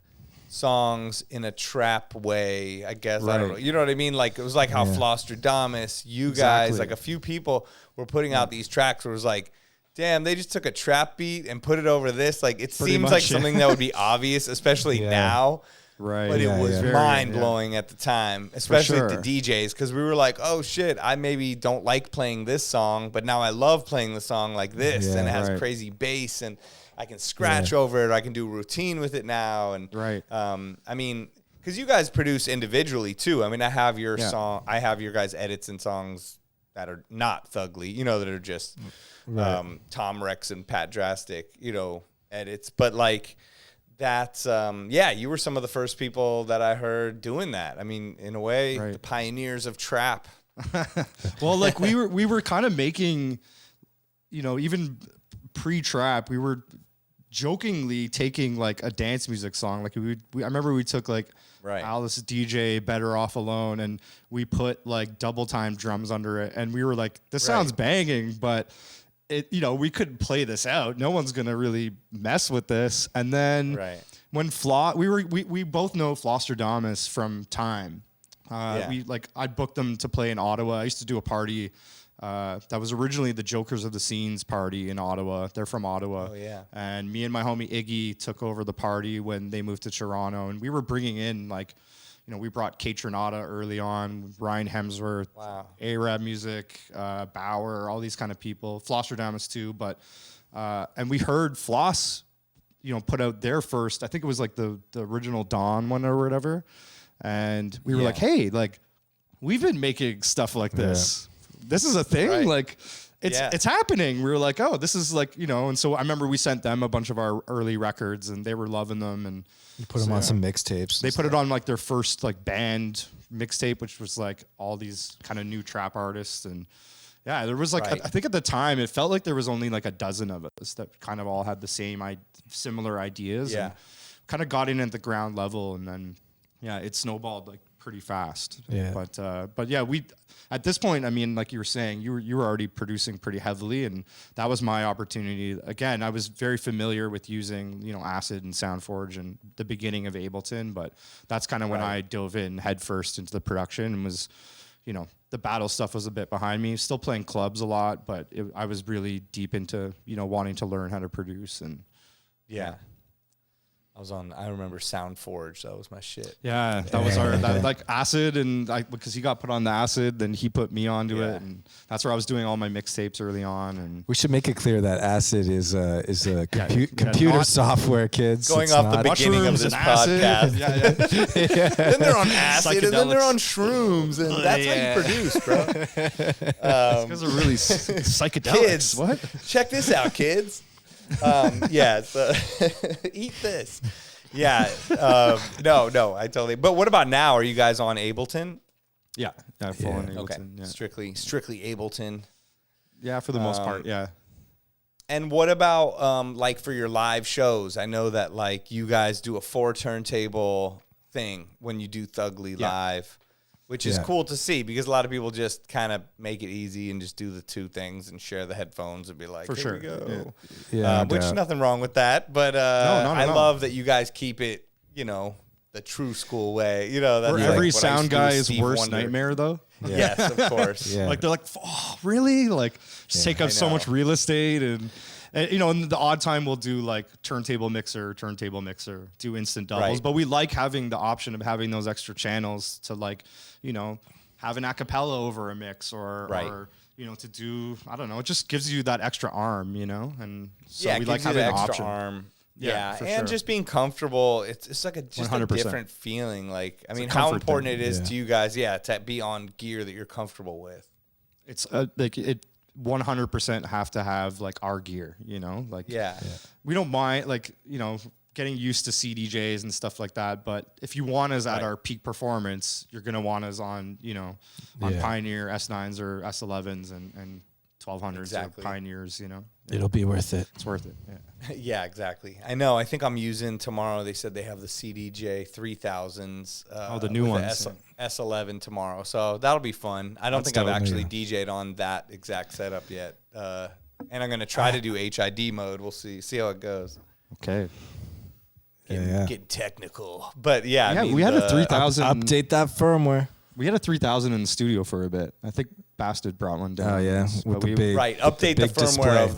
songs in a trap way, I guess. I don't know. You know what I mean? Like, it was like how Flostradamus, you guys, like a few people were putting out these tracks where it was like, damn, they just took a trap beat and put it over this. Like, it seems like something that would be obvious, especially now. Right. But it was mind-blowing at the time, especially the DJs, because we were like, oh, shit, I maybe don't like playing this song, but now I love playing the song like this, and it has crazy bass, and I can scratch over it, or I can do routine with it now. And I mean, because you guys produce individually, too. I mean, I have your song, I have your guys' edits and songs that are not Thugli, you know, that are just Tom Rex and Pat Drastic, you know, edits. But, like, that's, you were some of the first people that I heard doing that. I mean, in a way, the pioneers of trap. Well, like, we were kind of making, you know, even pre-trap, we were jokingly taking like a dance music song. Like I remember we took like Alice DJ Better Off Alone, and we put like double time drums under it, and we were like, this sounds banging, but it, you know, we couldn't play this out. No one's gonna really mess with this. And then when we both know Flostradamus from Time. I booked them to play in Ottawa. I used to do a party that was originally the Jokers of the Scenes party in Ottawa. They're from Ottawa. Oh, yeah. And me and my homie Iggy took over the party when they moved to Toronto. And we were bringing in, like, you know, we brought Kate Trinata early on, Ryan Hemsworth, A-Rab Music, Bauer, all these kind of people, Flostradamus too. But, and we heard Floss, you know, put out their first, I think it was like the original Dawn one or whatever. And we were like, hey, like, we've been making stuff like this. This is a thing. Like, it's happening. We were like, oh, this is like, you know. And so I remember we sent them a bunch of our early records, and they were loving them. And you put them on some mixtapes. They put it on like their first like band mixtape, which was like all these kind of new trap artists. And yeah, there was like, I think at the time it felt like there was only like a dozen of us that kind of all had the same similar ideas. Yeah. And kind of got in at the ground level, and then it snowballed like pretty fast. Yeah. But yeah, we at this point, I mean, like you were saying, you were already producing pretty heavily, and that was my opportunity. Again, I was very familiar with using, you know, Acid and SoundForge and the beginning of Ableton, but that's kind of when I dove in headfirst into the production and was, you know, the battle stuff was a bit behind me. Still playing clubs a lot, but I was really deep into, you know, wanting to learn how to produce. And I remember SoundForge. That was my shit. Yeah, that was like Acid, and because he got put on the Acid, then he put me onto it, and that's where I was doing all my mixtapes early on. And we should make it clear that Acid is a computer software, kids. Going off the beginning of this podcast. Then they're on Acid, and then they're on Shrooms, and that's how you produce, bro. These guys are really psychedelics. Kids, what? Check this out, kids. So eat this. No, I totally. But what about now? Are you guys on Ableton? Yeah, full on Ableton. Okay, Yeah. strictly Ableton. Yeah, for the most part, yeah. And what about like for your live shows? I know that like you guys do a 4 turntable thing when you do Thugli live, which is cool to see because a lot of people just kind of make it easy and just do the 2 things and share the headphones and be like, For here sure. we go. Yeah, Which nothing wrong with that, but I love that you guys keep it, you know, the true school way. You know, that's Where like every what I sound used to do guy with is Steve worst Wonder. nightmare, though. Yes, of course. Yeah. Like they're like, oh, really? Like just take up so much real estate and you know, in the odd time we'll do like turntable mixer, do instant doubles. Right. But we like having the option of having those extra channels to like, you know, have an a cappella over a mix or you know, to do, I don't know, it just gives you that extra arm, you know? And so we like having the extra option. arm. Yeah, for and sure. just being comfortable. It's like just 100%. A different feeling. Like, I mean, how important it is to you guys, to be on gear that you're comfortable with. It's like it 100% have to have like our gear, you know? Like, we don't mind, like, you know, getting used to CDJs and stuff like that. But if you want us at our peak performance, you're going to want us on, you know, on Pioneer S9s or S11s and 1200s or Pioneers, you know? It'll be worth it. It's worth it. Yeah. Yeah, exactly. I know. I think I'm using tomorrow. They said they have the CDJ 3000s. The new ones. S11 tomorrow. So that'll be fun. I don't think I've actually DJ'd on that exact setup yet. And I'm going to try to do HID mode. We'll see how it goes. Okay. Getting technical. But yeah, I mean, we had a 3000. Update that firmware. We had a 3000 in the studio for a bit. I think Bastard brought one down. Oh yeah, with the big update the firmware display. of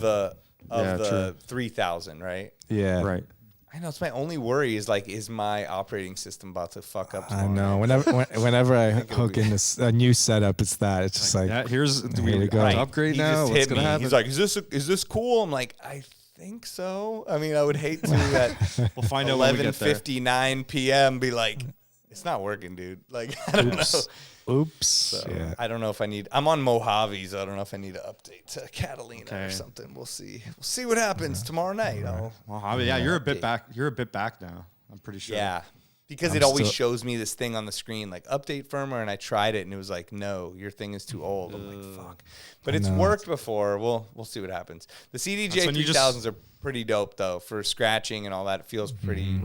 the 3000, right? Yeah, right. I know. It's my only worry is like, is my operating system about to fuck up tomorrow? I know. Whenever I hook in a new setup, it's that. It's just like here's do we go. Upgrade he now. Just What's hit gonna me. happen? He's like, is this cool? I'm like, I think so. I mean, I would hate to at We'll find out when we get there. 11:59 p.m. be like, it's not working, dude. Like, I don't know. Oops. So I don't know if I need. I'm on Mojave, so I don't know if I need to update to Catalina or something. We'll see. We'll see what happens tomorrow night. Mojave, you're a bit back. You're a bit back now. I'm pretty sure. Yeah, because it always shows me this thing on the screen like update firmware, and I tried it, and it was like, no, your thing is too old. I'm like, fuck. But it's worked before. We'll see what happens. The CDJ 3000s are pretty dope though for scratching and all that. It feels pretty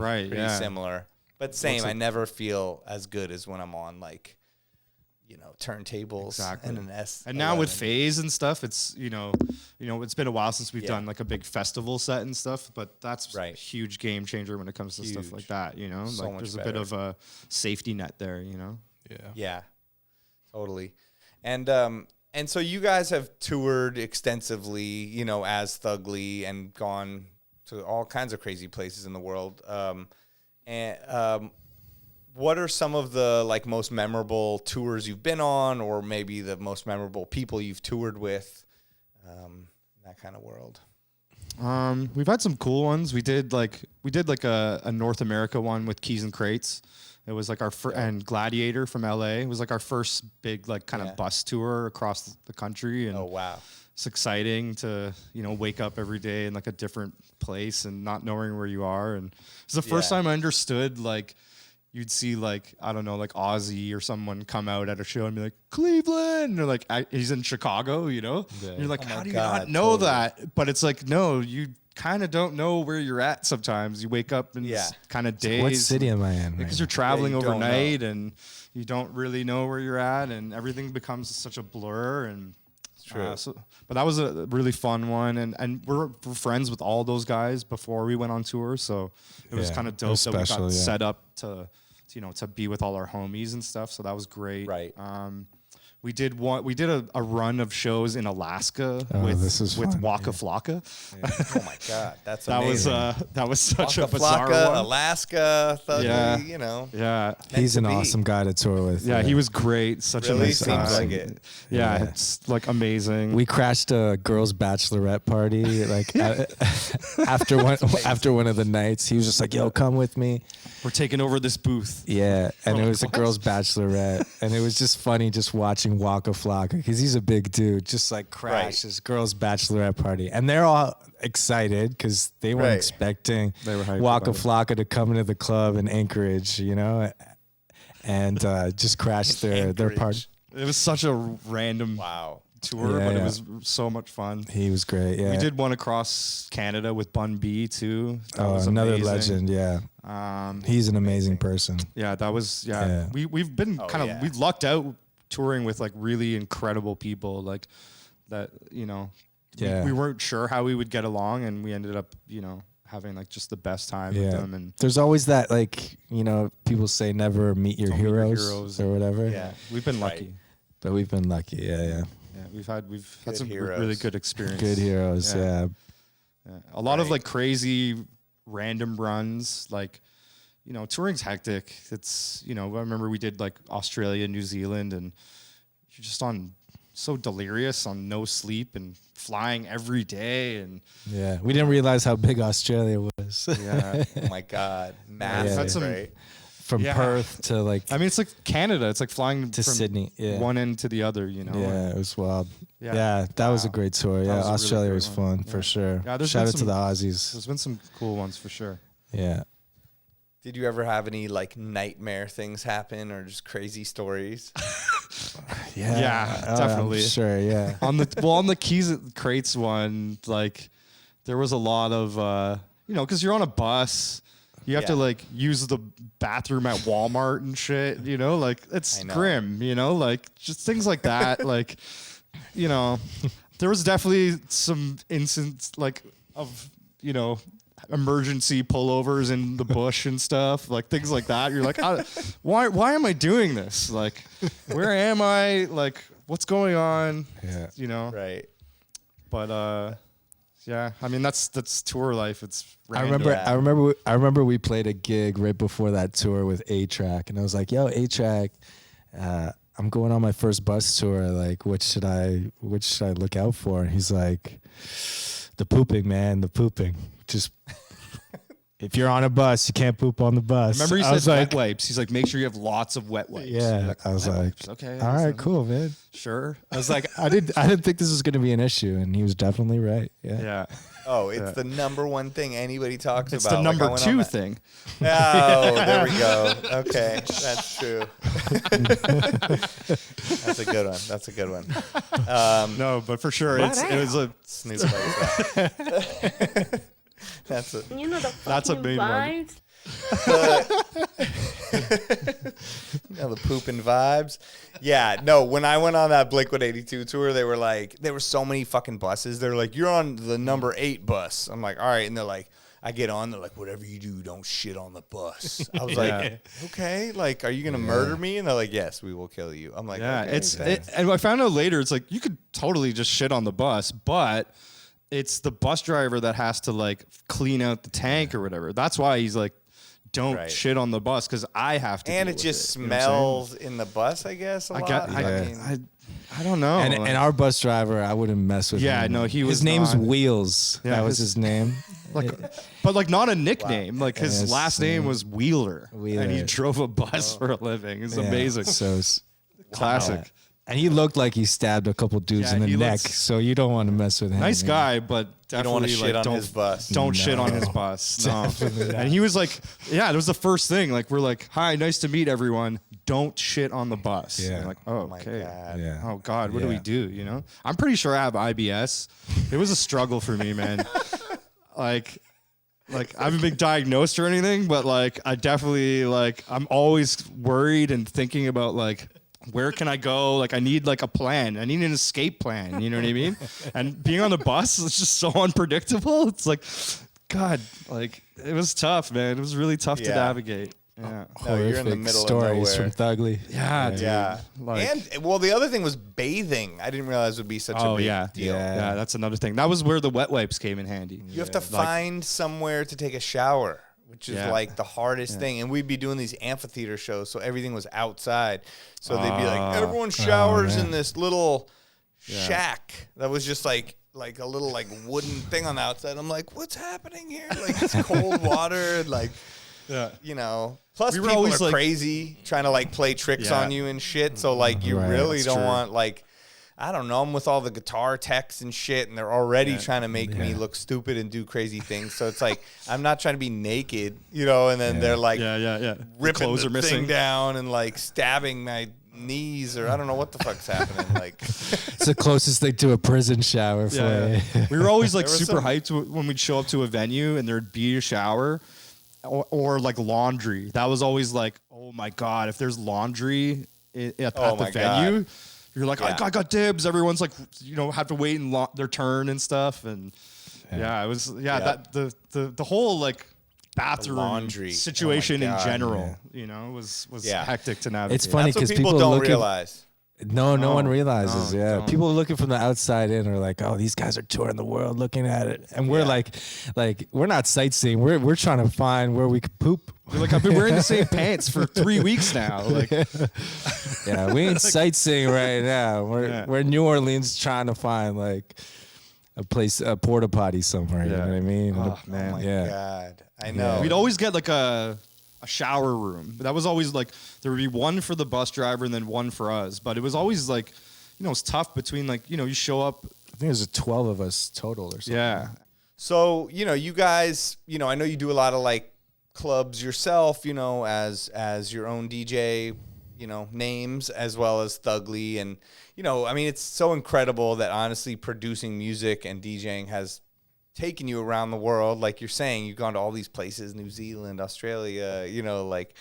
similar, but same. I never feel as good as when I'm on like, you know, turntables and an S. And now with phase and stuff, it's you know, it's been a while since we've done like a big festival set and stuff, but that's a huge game changer when it comes to stuff like that. You know, So like there's a bit of a safety net there. You know. Yeah, totally. And so you guys have toured extensively, you know, as Thugli and gone to all kinds of crazy places in the world. What are some of the like most memorable tours you've been on, or maybe the most memorable people you've toured with? That kind of world. We've had some cool ones. We did like a North America one with Keys and Crates. It was like our and Gladiator from LA. It was like our first big like kind of bus tour across the country. And oh wow, it's exciting to wake up every day in like a different place and not knowing where you are. And it's the first time I understood like. You'd see like, I don't know, like Ozzy or someone come out at a show and be like, Cleveland. And they're like, he's in Chicago, you know? Yeah. And you're like, how do you not know that? But it's like, no, you kind of don't know where you're at sometimes. You wake up and kind of days. What city am I in? Because you're traveling overnight and you don't really know where you're at and everything becomes such a blur. And true. But that was a really fun one. And we're friends with all those guys before we went on tour. So it was kind of dope that we got set up to be with all our homies and stuff. So that was great. Right. We did a run of shows in Alaska with Waka Flocka. Oh my God, that's amazing. That was such Waka a bizarre Flocka, one. Alaska, Thugli, you know. Yeah, he's an awesome guy to tour with. Yeah, he was great. Such really a nice seems guy. like it. Yeah, it's like amazing. We crashed a girls' bachelorette party like after one of the nights. He was just like, "Yo, come with me. We're taking over this booth." Yeah, and it was a girls' bachelorette, and it was just funny just watching Waka Flocka because he's a big dude, just like crash his girls' bachelorette party, and they're all excited because they weren't expecting Waka Flocka to come into the club in Anchorage, you know, and just crash their party. It was such a random tour, but it was so much fun. He was great. Yeah, we did one across Canada with Bun B too. That was another amazing. legend. Yeah, he's an amazing person. Yeah, that was we've been we lucked out touring with like really incredible people like that. We weren't sure how we would get along, and we ended up having like just the best time with them. And there's always that people say never meet your heroes or whatever. Yeah, we've been lucky. But we've been lucky. Yeah. We've had some really good experience. Good heroes, yeah. A lot of like crazy random runs, like touring's hectic. It's I remember we did like Australia, New Zealand, and you're just so delirious on no sleep and flying every day. And we didn't realize how big Australia was. Oh my God, massive, right? From Perth to it's like Canada. It's like flying to from Sydney, one end to the other. Yeah, it was wild. Yeah, that was a great tour. Yeah, Australia was fun for sure. Yeah, shout out to the Aussies. There's been some cool ones for sure. Yeah. Did you ever have any like nightmare things happen or just crazy stories? Definitely. Sure, yeah. on the Keys Crates one, like there was a lot of because you're on a bus. You have to like use the bathroom at Walmart and shit, like it's grim, like just things like that. Like, there was definitely some instances like of, emergency pullovers in the bush and stuff, like things like that. You're like, why am I doing this? Like, where am I? Like, what's going on? Yeah. Right. But, yeah, I mean that's tour life. It's random. I remember we played a gig right before that tour with A-Track, and I was like, "Yo, A-Track, I'm going on my first bus tour. Like, what should I look out for?" And he's like, "The pooping, man, the pooping. Just if you're on a bus, you can't poop on the bus." Remember he said wet wipes. He's like, make sure you have lots of wet wipes. Yeah, I was like, okay, all right, cool, man. Sure. I was like, I didn't think this was going to be an issue, and he was definitely right. Yeah. Oh, it's the number one thing anybody talks about. It's the number two thing. Oh, there we go. Okay, that's true. That's a good one. No, but for sure, it was a Snoop like that. That's a main one. The pooping vibes. Yeah, no, when I went on that Blink-182 tour, they were like, there were so many fucking buses. They're like, you're on the number 8 bus. I'm like, all right. And they're like, I get on, they're like, whatever you do, don't shit on the bus. I was like, okay, like, are you going to murder me? And they're like, yes, we will kill you. I'm like, okay, and I found out later, it's like, you could totally just shit on the bus, but it's the bus driver that has to like clean out the tank or whatever. That's why he's like, don't shit on the bus, because I have to. And it just smells in the bus, I guess. I don't know. And our bus driver, I wouldn't mess with him. Yeah, no, his name's Wheels. Yeah, that was his name. But like not a nickname. Like his last name was Wheeler, and he drove a bus for a living. It's amazing. So classic. Wow. And he looked like he stabbed a couple dudes in the neck, so you don't want to mess with him. Nice guy, but definitely you don't want to shit on his bus. Don't shit on his bus. No. And he was like, that was the first thing. Like, we're like, hi, nice to meet everyone. Don't shit on the bus. Yeah. I'm like, oh, my okay. God. Yeah. Oh God, what do we do? I'm pretty sure I have IBS. It was a struggle for me, man. Like I haven't been diagnosed or anything, but like I definitely I'm always worried and thinking about like, where can I go? Like, I need like a plan. I need an escape plan. You know what I mean? And being on the bus is just so unpredictable. It's like, God, like it was tough, man. It was really tough to navigate. Yeah. No, you're in the middle stories of nowhere. from Thugli. Yeah, dude. Yeah. Like, And the other thing was bathing. I didn't realize it would be such a big deal. Yeah, that's another thing. That was where the wet wipes came in handy. You have to find somewhere to take a shower, which is like the hardest thing. And we'd be doing these amphitheater shows, so everything was outside. So they'd be like, everyone showers in this little shack that was just like a little like wooden thing on the outside. I'm like, what's happening here? Like it's cold water, like Plus, we people are crazy trying to like play tricks on you and shit. So like, you really don't want like, I don't know. I'm with all the guitar techs and shit, and they're already trying to make me look stupid and do crazy things. So it's like, I'm not trying to be naked, and then they're like, ripping the thing down and like stabbing my knees, or I don't know what the fuck's happening. Like, It's the closest thing to a prison shower for you. We were always like There was super some- hyped when we'd show up to a venue and there'd be a shower or like laundry. That was always like, oh my God, if there's laundry at Oh the my venue, God. you're like, Yeah. I got dibs. Everyone's like, have to wait in their turn and stuff. And it was, that the whole like bathroom laundry. situation Oh my in God, general, was Yeah. hectic to navigate. It's funny that's what because people don't look realize. No one No, realizes. no, Yeah, don't. people looking from the outside in are like, "Oh, these guys are touring the world, looking at it," and we're like, we're not sightseeing. We're trying to find where we could poop. You're like, I've been wearing the same pants for 3 weeks now. Like, Yeah, we ain't sightseeing right now. We're in New Orleans trying to find like a place, a porta potty somewhere. You know what I mean? Oh, man. Oh my Yeah. God, I know. we'd always get like a shower room. That was always like, there would be one for the bus driver and then one for us. But it was always like, it's tough between like, you show up. I think there's 12 of us total or something. Yeah. So, you guys, I know you do a lot of like clubs yourself, as your own DJ, names, as well as Thugli. And, I mean, it's so incredible that honestly producing music and DJing has taken you around the world. Like you're saying, you've gone to all these places, New Zealand, Australia, like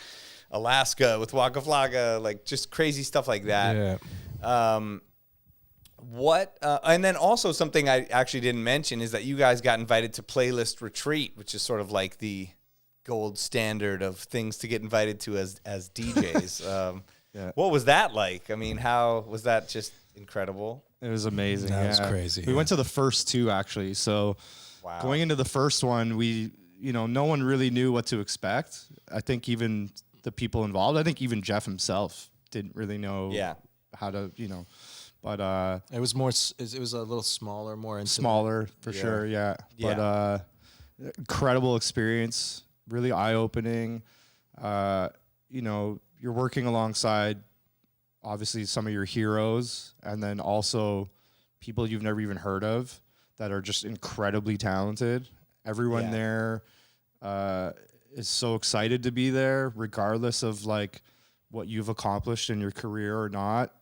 Alaska with Waka Flocka, like just crazy stuff like that. Yeah. And then also something I actually didn't mention is that you guys got invited to Playlist Retreat, which is sort of like the gold standard of things to get invited to as DJs. What was that like? I mean, how was that? Just incredible. It was amazing. That was crazy, We yeah. went to the first two actually. So Wow. going into the first one, we, no one really knew what to expect. I think even the people involved, I think even Jeff himself didn't really know how to, but It was more. It was a little smaller, more intimate. smaller for sure. Yeah. But incredible experience, really eye-opening. You're working alongside obviously some of your heroes and then also people you've never even heard of that are just incredibly talented. Everyone there is so excited to be there, regardless of like what you've accomplished in your career or not.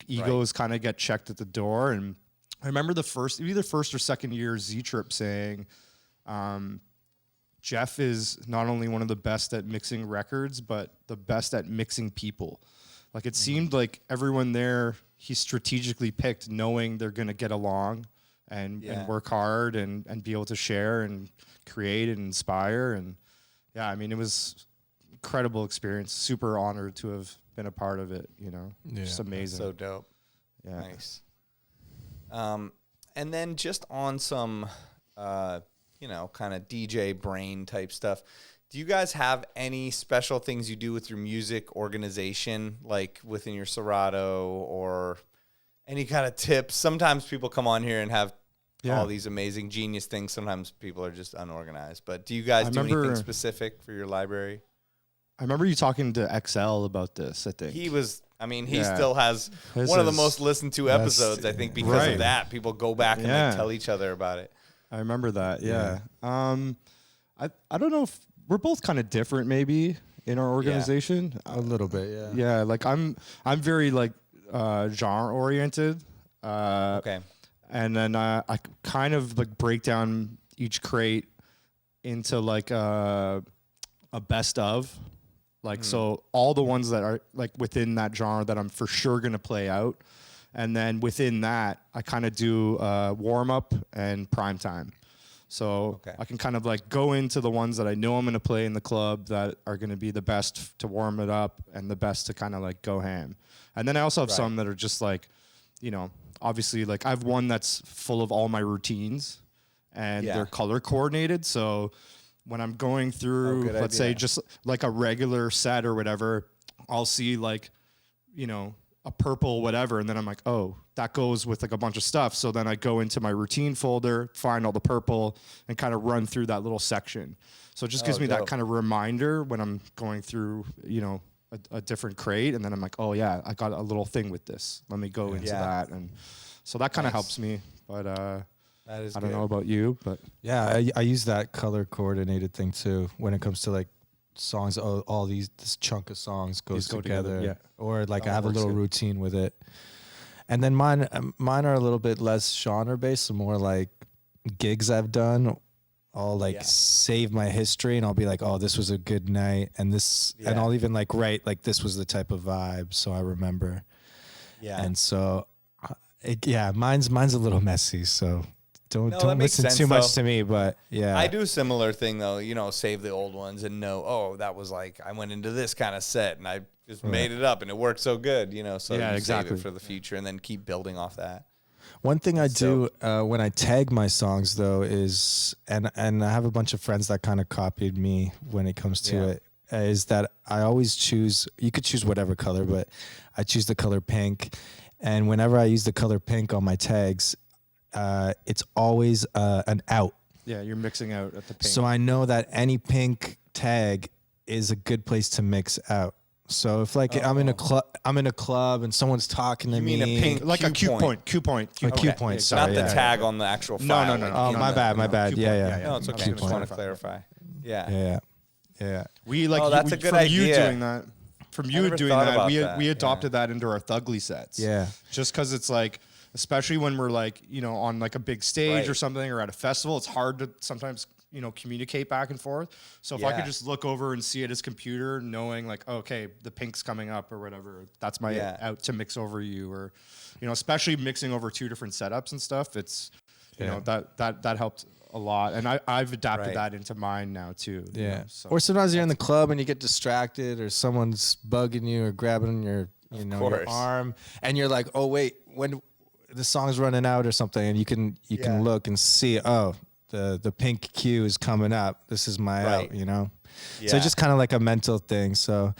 Egos kind of get checked at the door. And I remember either first or second year Z-Trip saying, Jeff is not only one of the best at mixing records, but the best at mixing people. Like it seemed like everyone there, he strategically picked knowing they're going to get along and work hard and be able to share and create and inspire. And I mean, it was incredible experience. Super honored to have been a part of it, just amazing. So dope. Yeah. Nice. And then just on some, kind of DJ brain type stuff. Do you guys have any special things you do with your music organization, like within your Serato, or any kind of tips? Sometimes people come on here and have all these amazing genius things. Sometimes people are just unorganized. But do you guys do anything specific for your library? I remember you talking to XL about this, I think. He still has one of the most listened to episodes, I think, because of that. People go back and like, tell each other about it. I remember that, I don't know if we're both kind of different maybe in our organization. A little bit, yeah. Yeah, like I'm very like genre oriented. Okay. And then I kind of like break down each crate into like a best of. Like, so all the ones that are like within that genre that I'm for sure going to play out. And then within that, I kind of do warm up and prime time. So I can kind of like go into the ones that I know I'm going to play in the club that are going to be the best to warm it up and the best to kind of like go ham. And then I also have some that are just like, obviously like I have one that's full of all my routines and they're color coordinated. So when I'm going through, let's say just like a regular set or whatever, I'll see like, a purple whatever, and then I'm like, oh, that goes with like a bunch of stuff. So then I go into my routine folder, find all the purple, and kind of run through that little section. So it just gives me that kind of reminder when I'm going through, a different crate, and then I'm like, oh yeah, I got a little thing with this. Let me go into that, and so that kind of helps me. But that is I don't know about you, but yeah, I use that color coordinated thing too when it comes to like songs, all this chunk of songs goes together. Yeah. Or like I That have a works little good. routine with it. And then mine are a little bit less genre based, so more like gigs I've done. I'll like save my history and I'll be like, oh, this was a good night, and this, and I'll even like write like this was the type of vibe, so I remember. Yeah. And so, mine's a little messy, so don't listen too much to me. But yeah, I do a similar thing though. You know, save the old ones and know, oh, that was like I went into this kind of set and I just made it up and it worked so good. You know, so you save it for the future and then keep building off that. One thing I do when I tag my songs though is, and I have a bunch of friends that kind of copied me when it comes to it, is that I always choose, you could choose whatever color, but I choose the color pink. And whenever I use the color pink on my tags, it's always an out. Yeah, you're mixing out at the pink. So I know that any pink tag is a good place to mix out. So if like I'm in a club and someone's talking to me, You mean a pink like a cue point? Cue point. A cue point. Sorry, Not the tag on the actual No, file. no. Oh, my bad. Yeah. No, it's okay. I just want to clarify. Yeah. We like that's a good from idea. you doing that. From you never doing thought that, about we that. we adopted that into our Thugli sets. Yeah. Just because it's like, especially when we're like, you know, on like a big stage Right. or something or at a festival, it's hard to sometimes, you know, communicate back and forth. So if I could just look over and see at his computer, knowing like, okay, the pink's coming up or whatever, that's my out to mix over you, or, you know, especially mixing over two different setups and stuff. It's, you know, that helped a lot, and I've adapted that into mine now too. Yeah. You know, so. Or sometimes you're in the club and you get distracted, or someone's bugging you or grabbing your, your arm, and you're like, oh wait, when the song's running out or something, and you can look and see, oh, the pink cue is coming up. This is my out, you know? Yeah. So it's just kind of like a mental thing. So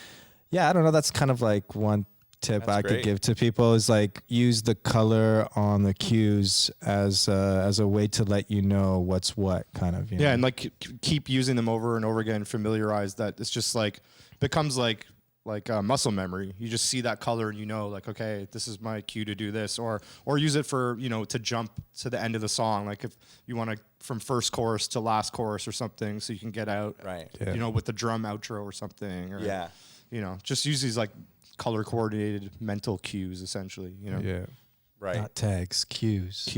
yeah, I don't know. That's kind of like one tip I could give to people, is like use the color on the cues as a way to let you know what's what, kind of. You know? And like keep using them over and over again. Familiarize that. It's just like becomes like muscle memory. You just see that color and you know, like, okay, this is my cue to do this, or use it for, you know, to jump to the end of the song. Like if you want to from first chorus to last chorus or something, so you can get out, you know, with the drum outro or something. Or, you know, just use these like color coordinated mental cues, essentially. You know. Yeah. Right. Not tags, cues.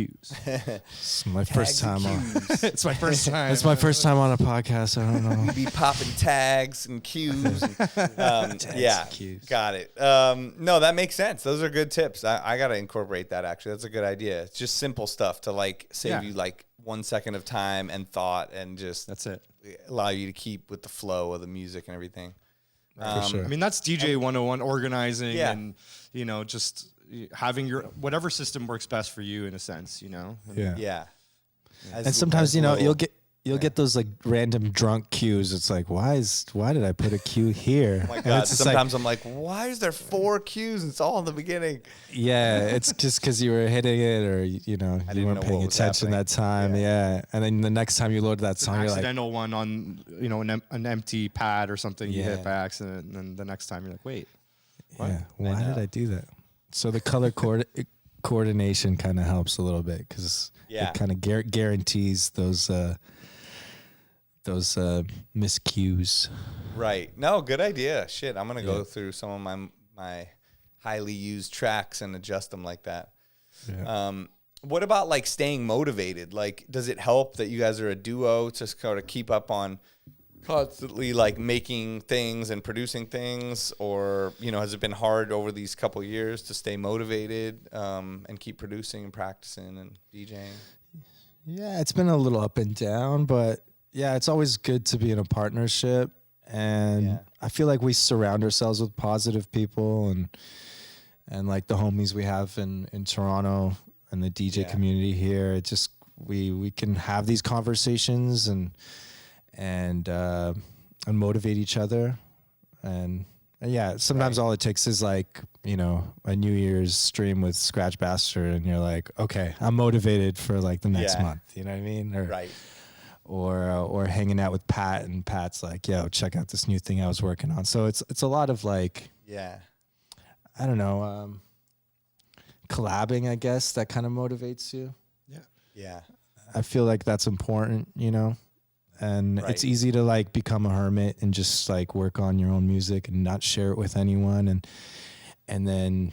It's my Tags first and time on. cues. It's my first time. It's my first time on a podcast. I don't know. Be popping tags and cues. And, cues. Got it. No, that makes sense. Those are good tips. I got to incorporate that, actually. That's a good idea. It's just simple stuff to like save you like 1 second of time and thought, and just That's it. allow you to keep with the flow of the music and everything. For sure. I mean, that's DJ 101, organizing and, you know, just having your whatever system works best for you, in a sense, you know. Yeah. And sometimes, you know, you'll get those like random drunk cues. It's like, why did I put a cue here? Oh my God. Sometimes I'm like, why is there 4 cues? It's all in the beginning. Yeah, it's just because you were hitting it, or you know, you weren't paying attention that time. Yeah. And then the next time you load that song, you're like, accidental one on, you know, an empty pad or something you hit by accident, and then the next time you're like, wait, what? yeah, why did I do that? So the color coordination kind of helps a little bit, because it kind of guarantees those miscues. Right. No, good idea. Shit, I'm going to go through some of my highly used tracks and adjust them like that. Yeah. What about like staying motivated? Like, does it help that you guys are a duo to kind of keep up on constantly like making things and producing things? Or, you know, has it been hard over these couple years to stay motivated and keep producing and practicing and DJing? Yeah, it's been a little up and down, but yeah, it's always good to be in a partnership. And I feel like we surround ourselves with positive people, and like the homies we have in Toronto and the DJ community here. It just, we can have these conversations and motivate each other. And yeah, sometimes all it takes is like, you know, a New Year's stream with Scratch Bastard, and you're like, okay, I'm motivated for like the next month. You know what I mean? Or hanging out with Pat, and Pat's like, yo, check out this new thing I was working on. So it's a lot of like, I don't know, collabing, I guess, that kind of motivates you. Yeah. I feel like that's important, you know. and Right. it's easy to like become a hermit and just like work on your own music and not share it with anyone, and then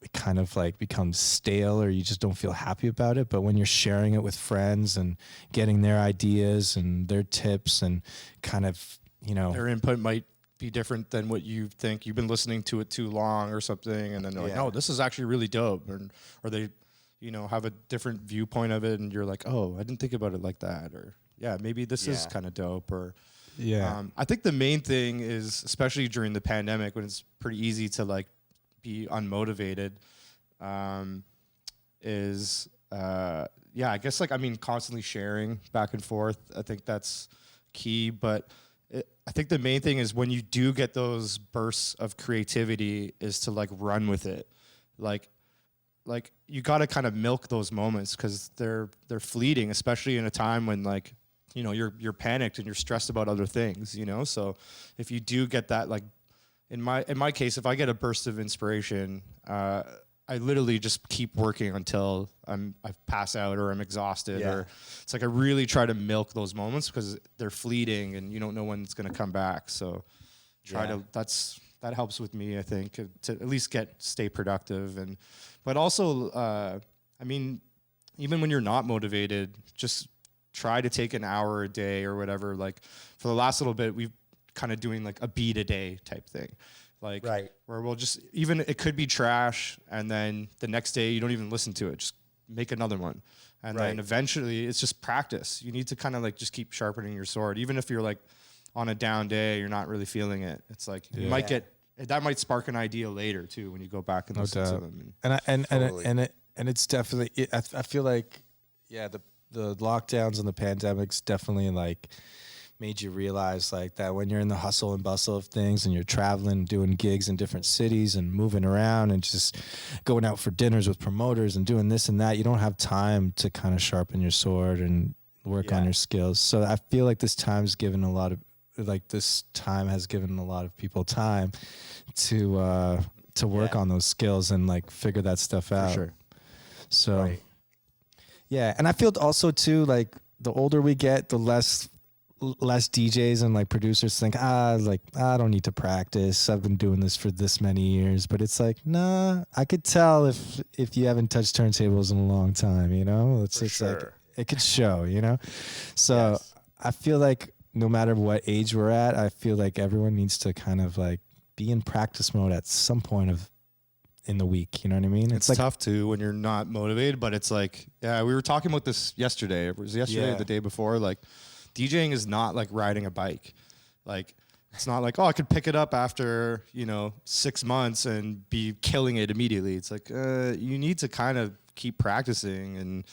it kind of like becomes stale, or you just don't feel happy about it. But when you're sharing it with friends and getting their ideas and their tips and kind of, you know, Their input might be different than what you think. You've been listening to it too long or something, and then they're like, Yeah. no, this is actually really dope. Or they, you know, have a different viewpoint of it, and you're like, oh, I didn't think about it like that. Or, yeah, maybe this is Yeah. kind of dope. Or, yeah, I think the main thing is, especially during the pandemic, when it's pretty easy to like be unmotivated, I guess like, I mean, constantly sharing back and forth. I think that's key. But I think the main thing is when you do get those bursts of creativity is to like run with it. Like you got to kind of milk those moments, because they're fleeting, especially in a time when like, you know, you're panicked and you're stressed about other things, you know? So if you do get that, like in my case, if I get a burst of inspiration, I literally just keep working until I pass out or I'm exhausted. Yeah. Or it's like I really try to milk those moments, because they're fleeting and you don't know when it's going to come back. So that helps with me, I think, to at least stay productive. But also, I mean, even when you're not motivated, just try to take an hour a day or whatever. Like for the last little bit, we've kind of doing like a beat a day type thing. Like Right. where we'll just, even it could be trash, and then the next day you don't even listen to it, just make another one. And Right. then eventually it's just practice. You need to kind of like just keep sharpening your sword. Even if you're like on a down day, you're not really feeling it. It's like you might that might spark an idea later too when you go back and listen to them. Totally. And it's definitely, I feel like, yeah, the lockdowns and the pandemics definitely like made you realize like that when you're in the hustle and bustle of things and you're traveling, doing gigs in different cities and moving around and just going out for dinners with promoters and doing this and that, you don't have time to kind of sharpen your sword and work on your skills. So I feel like this time has given a lot of people time to work on those skills and like figure that stuff out. sure. So yeah, and I feel also too like the older we get, the less DJs and like producers think, I don't need to practice. I've been doing this for this many years. But it's like, nah, I could tell if you haven't touched turntables in a long time, you know? It's like it could show, you know? So I feel like no matter what age we're at, I feel like everyone needs to kind of like be in practice mode at some point in the week, you know what I mean? It's like tough too when you're not motivated, but it's like, yeah, we were talking about this yesterday. It was yesterday or the day before, like DJing is not like riding a bike. Like it's not like, oh, I could pick it up after, 6 months and be killing it immediately. It's like, you need to kind of keep practicing and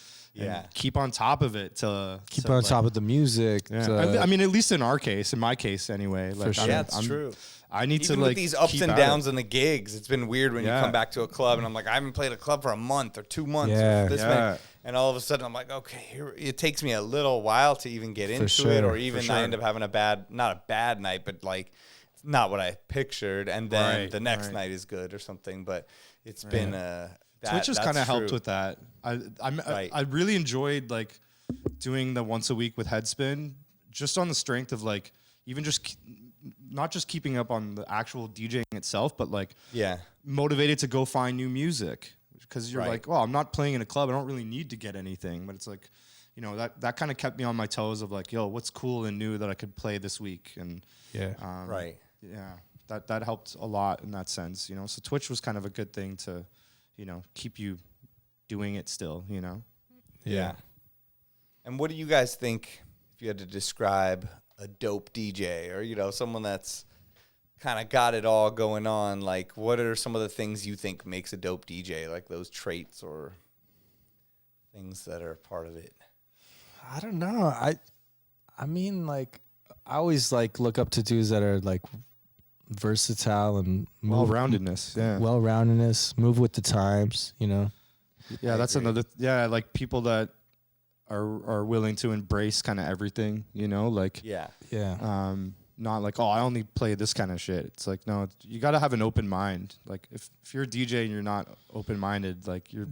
keep on top of it to keep on top of the music. Yeah. I mean, at least in my case anyway. Like, sure. It's true. I need Even to like with these ups keep and at downs it. in the gigs. It's been weird when you come back to a club and I'm like, I haven't played a club for a month or 2 months. Or this many. And all of a sudden I'm like, okay, it takes me a little while to even get into it, or even I end up having not a bad night, but like not what I pictured. And then the next night is good or something. But it's been Twitch has kind of helped with that. I really enjoyed like doing the once a week with Headspin, just on the strength of like even just not just keeping up on the actual DJing itself, but like motivated to go find new music, because you're like, well, I'm not playing in a club, I don't really need to get anything, but it's like, that kind of kept me on my toes of like, yo, what's cool and new that I could play this week? And that helped a lot in that sense, so Twitch was kind of a good thing to keep you doing it still, And what do you guys think, if you had to describe a dope DJ, or someone that's kind of got it all going on? Like, what are some of the things you think makes a dope DJ, like those traits or things that are part of it? I don't know. I mean, like, I always like look up to dudes that are like versatile and well-roundedness, move with the times, Yeah, that's another. Like people that are willing to embrace kind of everything, like not like, oh, I only play this kind of shit. It's like, no, you got to have an open mind. Like if you're a DJ and you're not open-minded, like you're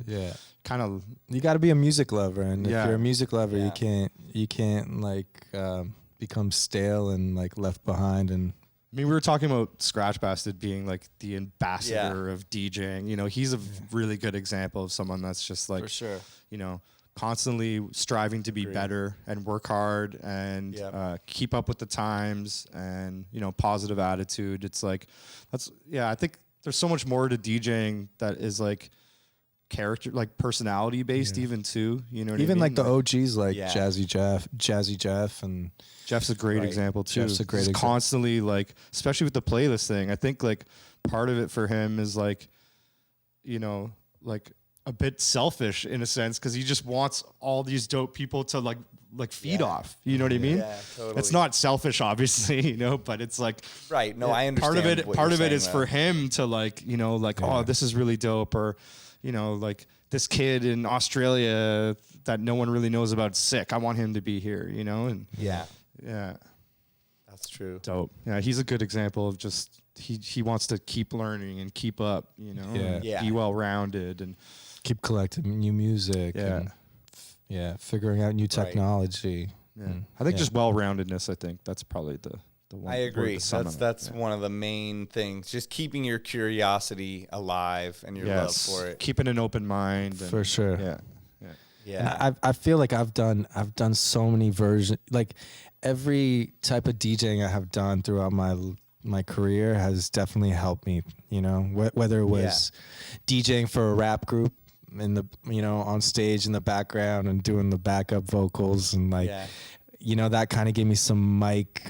kind of, you got to be a music lover, and if you're a music lover, you can't like become stale and like left behind. And I mean, we were talking about Scratch Bastard being like the ambassador of DJing. You know, he's a really good example of someone that's just like, For sure. you know, constantly striving to be better and work hard and keep up with the times and, you know, positive attitude. It's like, I think there's so much more to DJing that is like character, like personality based even too. You know what even I mean? like the OGs like Jazzy Jeff, and Jeff's a great example too. Jeff's a great He's example. constantly like, especially with the playlist thing. I think like part of it for him is like, you know, like a bit selfish in a sense because he just wants all these dope people to like feed off. You know what I mean? Yeah, totally. It's not selfish, obviously, you know, but it's like right. No, I understand. Part of it is for him to like, you know, like oh, this is really dope, or you know, like this kid in Australia that no one really knows about is sick. I want him to be here, you know, and yeah, that's true. Dope. Yeah, he's a good example of just he wants to keep learning and keep up, you know, and be well rounded and keep collecting new music. And, figuring out new technology. Yeah. I think just well-roundedness. I think that's probably the one. I agree. That's one of the main things. Just keeping your curiosity alive and your love for it. Keeping an open mind. And, for sure. Yeah. And I feel like I've done so many versions. Like every type of DJing I have done throughout my career has definitely helped me. You know, whether it was DJing for a rap group in the, you know, on stage in the background and doing the backup vocals and like, you know, that kind of gave me some mic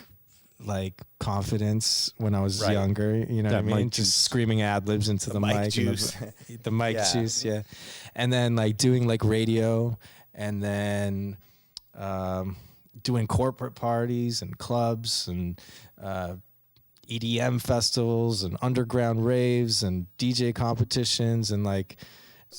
like confidence when I was younger, you know what I mean? Just screaming ad libs into the mic juice. The mic juice, and then like doing like radio, and then doing corporate parties and clubs and EDM festivals and underground raves and DJ competitions and like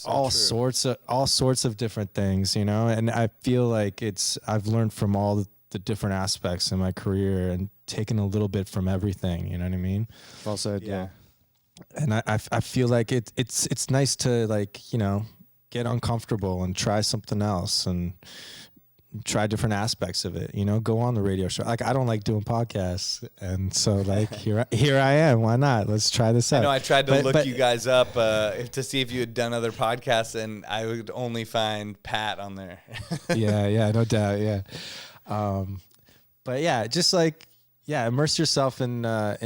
all sorts of different things, you know. And I feel like I've learned from all the different aspects in my career and taken a little bit from everything, you know what I mean? Well said. Yeah. And I feel like it's nice to like, you know, get uncomfortable and try something else and try different aspects of it, you know, go on the radio show. Like I don't like doing podcasts, and so like here I am. Why not? Let's try this out. I know I tried to look you guys up to see if you had done other podcasts, and I would only find Pat on there. yeah, no doubt, yeah. But yeah, just like immerse yourself in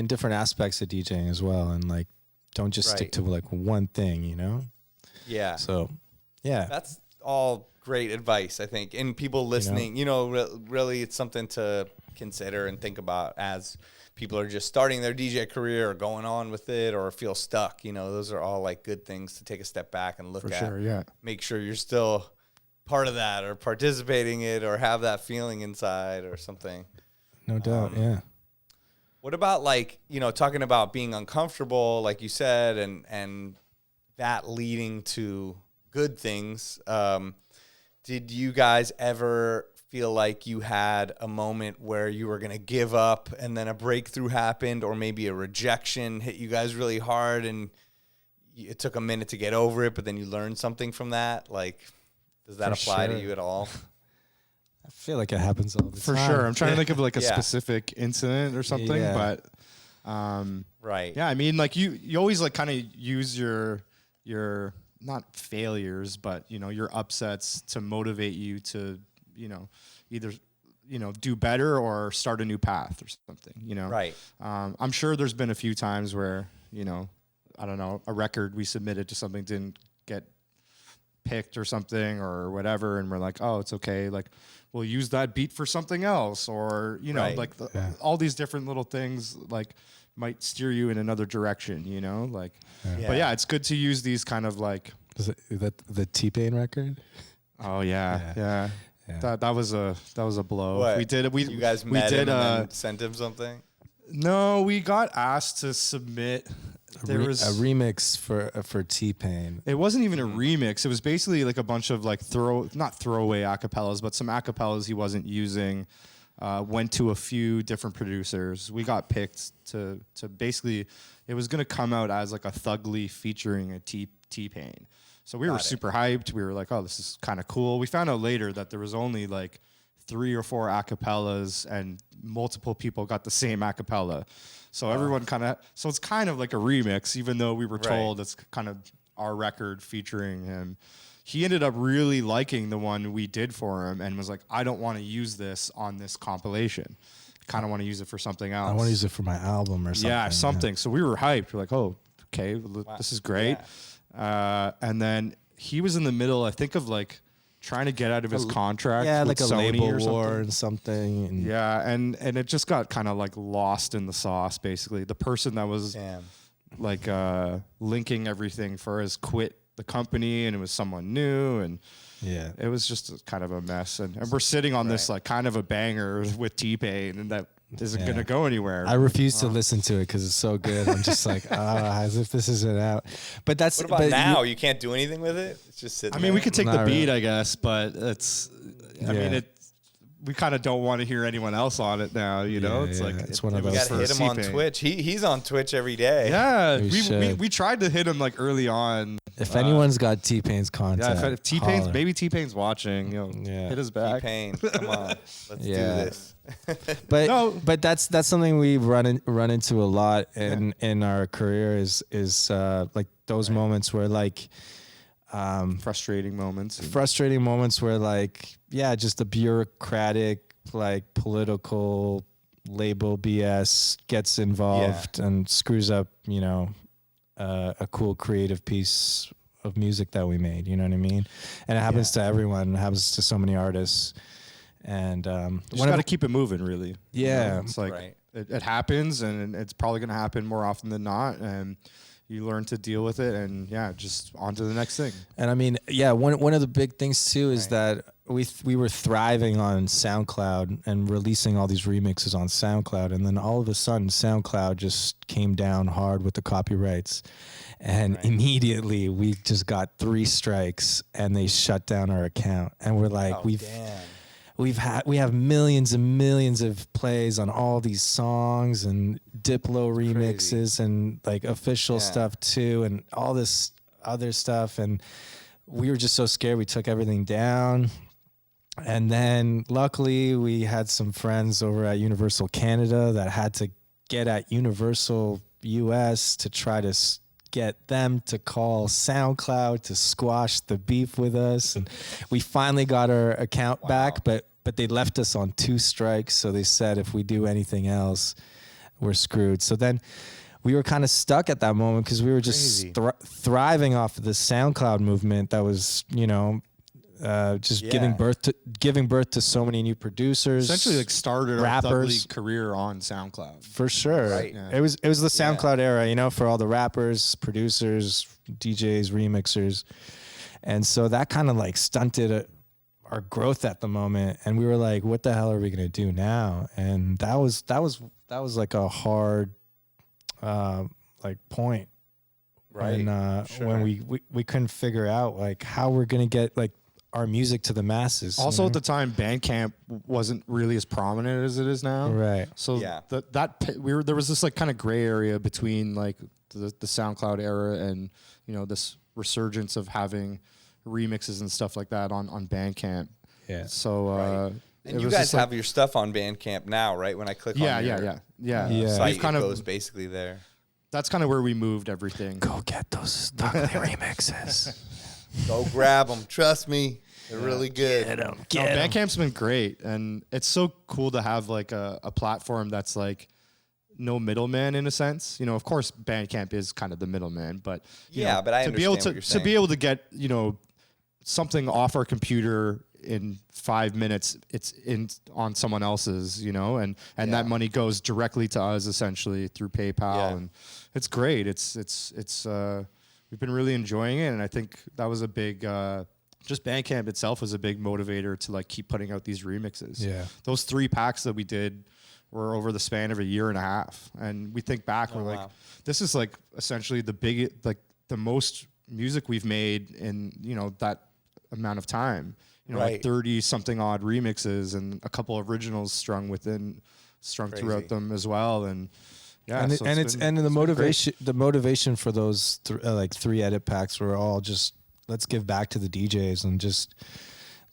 different aspects of DJing as well, and like don't just stick to like one thing, you know. Yeah. So that's all great advice, I think, and people listening, you know, really it's something to consider and think about as people are just starting their DJ career or going on with it or feel stuck. You know, those are all like good things to take a step back and look at. For sure, Make sure you're still part of that or participating in it or have that feeling inside or something. No doubt, yeah. What about like, you know, talking about being uncomfortable, like you said, and that leading to good things. Did you guys ever feel like you had a moment where you were going to give up and then a breakthrough happened, or maybe a rejection hit you guys really hard and it took a minute to get over it, but then you learned something from that? Like, does that apply to you at all? I feel like it happens all the time. For sure. I'm trying to think of like a specific incident or something, but yeah, I mean, like you always like kind of use your not failures, but you know, your upsets to motivate you to, you know, either, you know, do better or start a new path or something, you know? Right. I'm sure there's been a few times where, you know, I don't know, a record we submitted to something didn't get picked or something or whatever, and we're like, oh, it's okay, like we'll use that beat for something else, or you know, like all these different little things like might steer you in another direction, you know, like. But yeah, it's good to use these kind of like. Is that the T-Pain record? Oh yeah. That was a blow. What? We did it. You guys met him and then sent him something? No, we got asked to submit. There was a remix for T-Pain. It wasn't even a remix. It was basically like a bunch of like not throwaway acapellas, but some acapellas he wasn't using. Went to a few different producers. We got picked to basically, it was going to come out as like a Thugli featuring a T-Pain. So we were super hyped. We were like, oh, this is kind of cool. We found out later that there was only like 3 or 4 acapellas, and multiple people got the same a cappella. So everyone so it's kind of like a remix, even though we were told it's kind of our record featuring him. He ended up really liking the one we did for him and was like, I don't want to use this on this compilation. I kind of want to use it for something else. I want to use it for my album or something. Yeah, something. So we were hyped. We're like, oh, okay, this is great. Yeah. And then he was in the middle, I think, of like trying to get out of his contract. Yeah, with like a Sony label or war and something. And yeah, and it just got kind of like lost in the sauce, basically. The person that was like linking everything for us quit the company, and it was someone new, and it was just kind of a mess. And we're sitting on this like kind of a banger with T-Pain, and that isn't going to go anywhere. I refuse to listen to it because it's so good. I'm just like, as if this isn't out. But that's what about now? You can't do anything with it. It's just sitting. I mean, we could take the beat, really. I guess, but I mean, we kind of don't want to hear anyone else on it now. You know, it's like it's one of we those. got to hit him on Twitch. He's on Twitch every day. Yeah, we tried to hit him like early on. If anyone's got T-Pain's content, if T-Pain's maybe T-Pain's watching, hit his back. T-Pain, come on, let's do this. But that's something we run into a lot in our career is like those moments where like frustrating moments where like just the bureaucratic like political label BS gets involved and screws up a cool creative piece of music that we made, you know what I mean? And it happens to everyone. It happens to so many artists. And you just got to keep it moving, really. Yeah, it's like it happens, and it's probably going to happen more often than not. And you learn to deal with it, and just on to the next thing. And I mean, one of the big things too is that we were thriving on SoundCloud and releasing all these remixes on SoundCloud, and then all of a sudden SoundCloud just came down hard with the copyrights, and immediately we just got 3 strikes, and they shut down our account, and we're like, we have millions and millions of plays on all these songs and Diplo remixes and like official stuff too, and all this other stuff. And we were just so scared. We took everything down. And then luckily we had some friends over at Universal Canada that had to get at Universal US to try to get them to call SoundCloud to squash the beef with us, and we finally got our account back, but they left us on 2 strikes, so they said if we do anything else, we're screwed. So then we were kind of stuck at that moment because we were just thriving off of the SoundCloud movement that was, just giving birth to so many new producers. Essentially, like started rappers. Our Thugli career on SoundCloud. For sure. Right. Yeah. It was the SoundCloud era, for all the rappers, producers, DJs, remixers. And so that kind of like stunted our growth at the moment, and we were like, what the hell are we going to do now? And that was like a hard like point. Right. When we couldn't figure out like how we're going to get like our music to the masses. Also, at the time, Bandcamp wasn't really as prominent as it is now. Right. So there was this like kind of gray area between like the SoundCloud era and this resurgence of having remixes and stuff like that on Bandcamp. Yeah. So and you guys have your stuff on Bandcamp now, right? When I click on your site, it goes basically there. That's kind of where we moved everything. Go get those Thugli remixes. Go grab them. Trust me, they're really good. Get 'em. Bandcamp's been great, and it's so cool to have like a platform that's like no middleman in a sense. Of course, Bandcamp is kind of the middleman, but but I understand to be able to get something off our computer in 5 minutes, it's on someone else's, and that money goes directly to us essentially through PayPal, and it's great. It's we've been really enjoying it, and I think that was a big just Bandcamp itself was a big motivator to like keep putting out these remixes. Yeah, those 3 packs that we did were over the span of a year and a half, and we think back, we're like, this is like essentially the most music we've made in that amount of time. Like 30 something odd remixes and a couple originals strung throughout them as well. And the motivation for those 3 edit packs were all just, let's give back to the DJs and just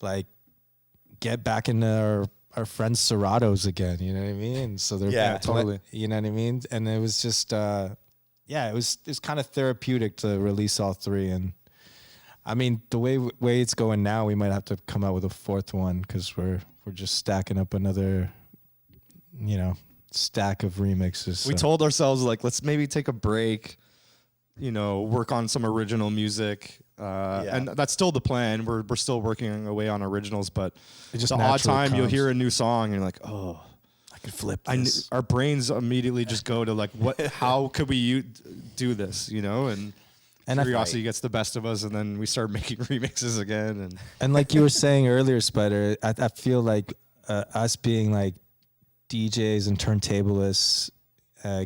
like get back into our friends Seratos again. You know what I mean? And so they're totally. You know what I mean? And it was just it was kind of therapeutic to release all three. And I mean, the way it's going now, we might have to come out with a fourth one because we're just stacking up another, stack of remixes. We told ourselves like, let's maybe take a break, work on some original music. And that's still the plan. We're still working away on originals, but just the odd time you'll hear a new song and you're like, oh, I could flip this. Our brains immediately just go to like, how could we do this, and curiosity gets the best of us, and then we start making remixes again. And like you were saying earlier, Spider, I feel like us being like DJs and turntablists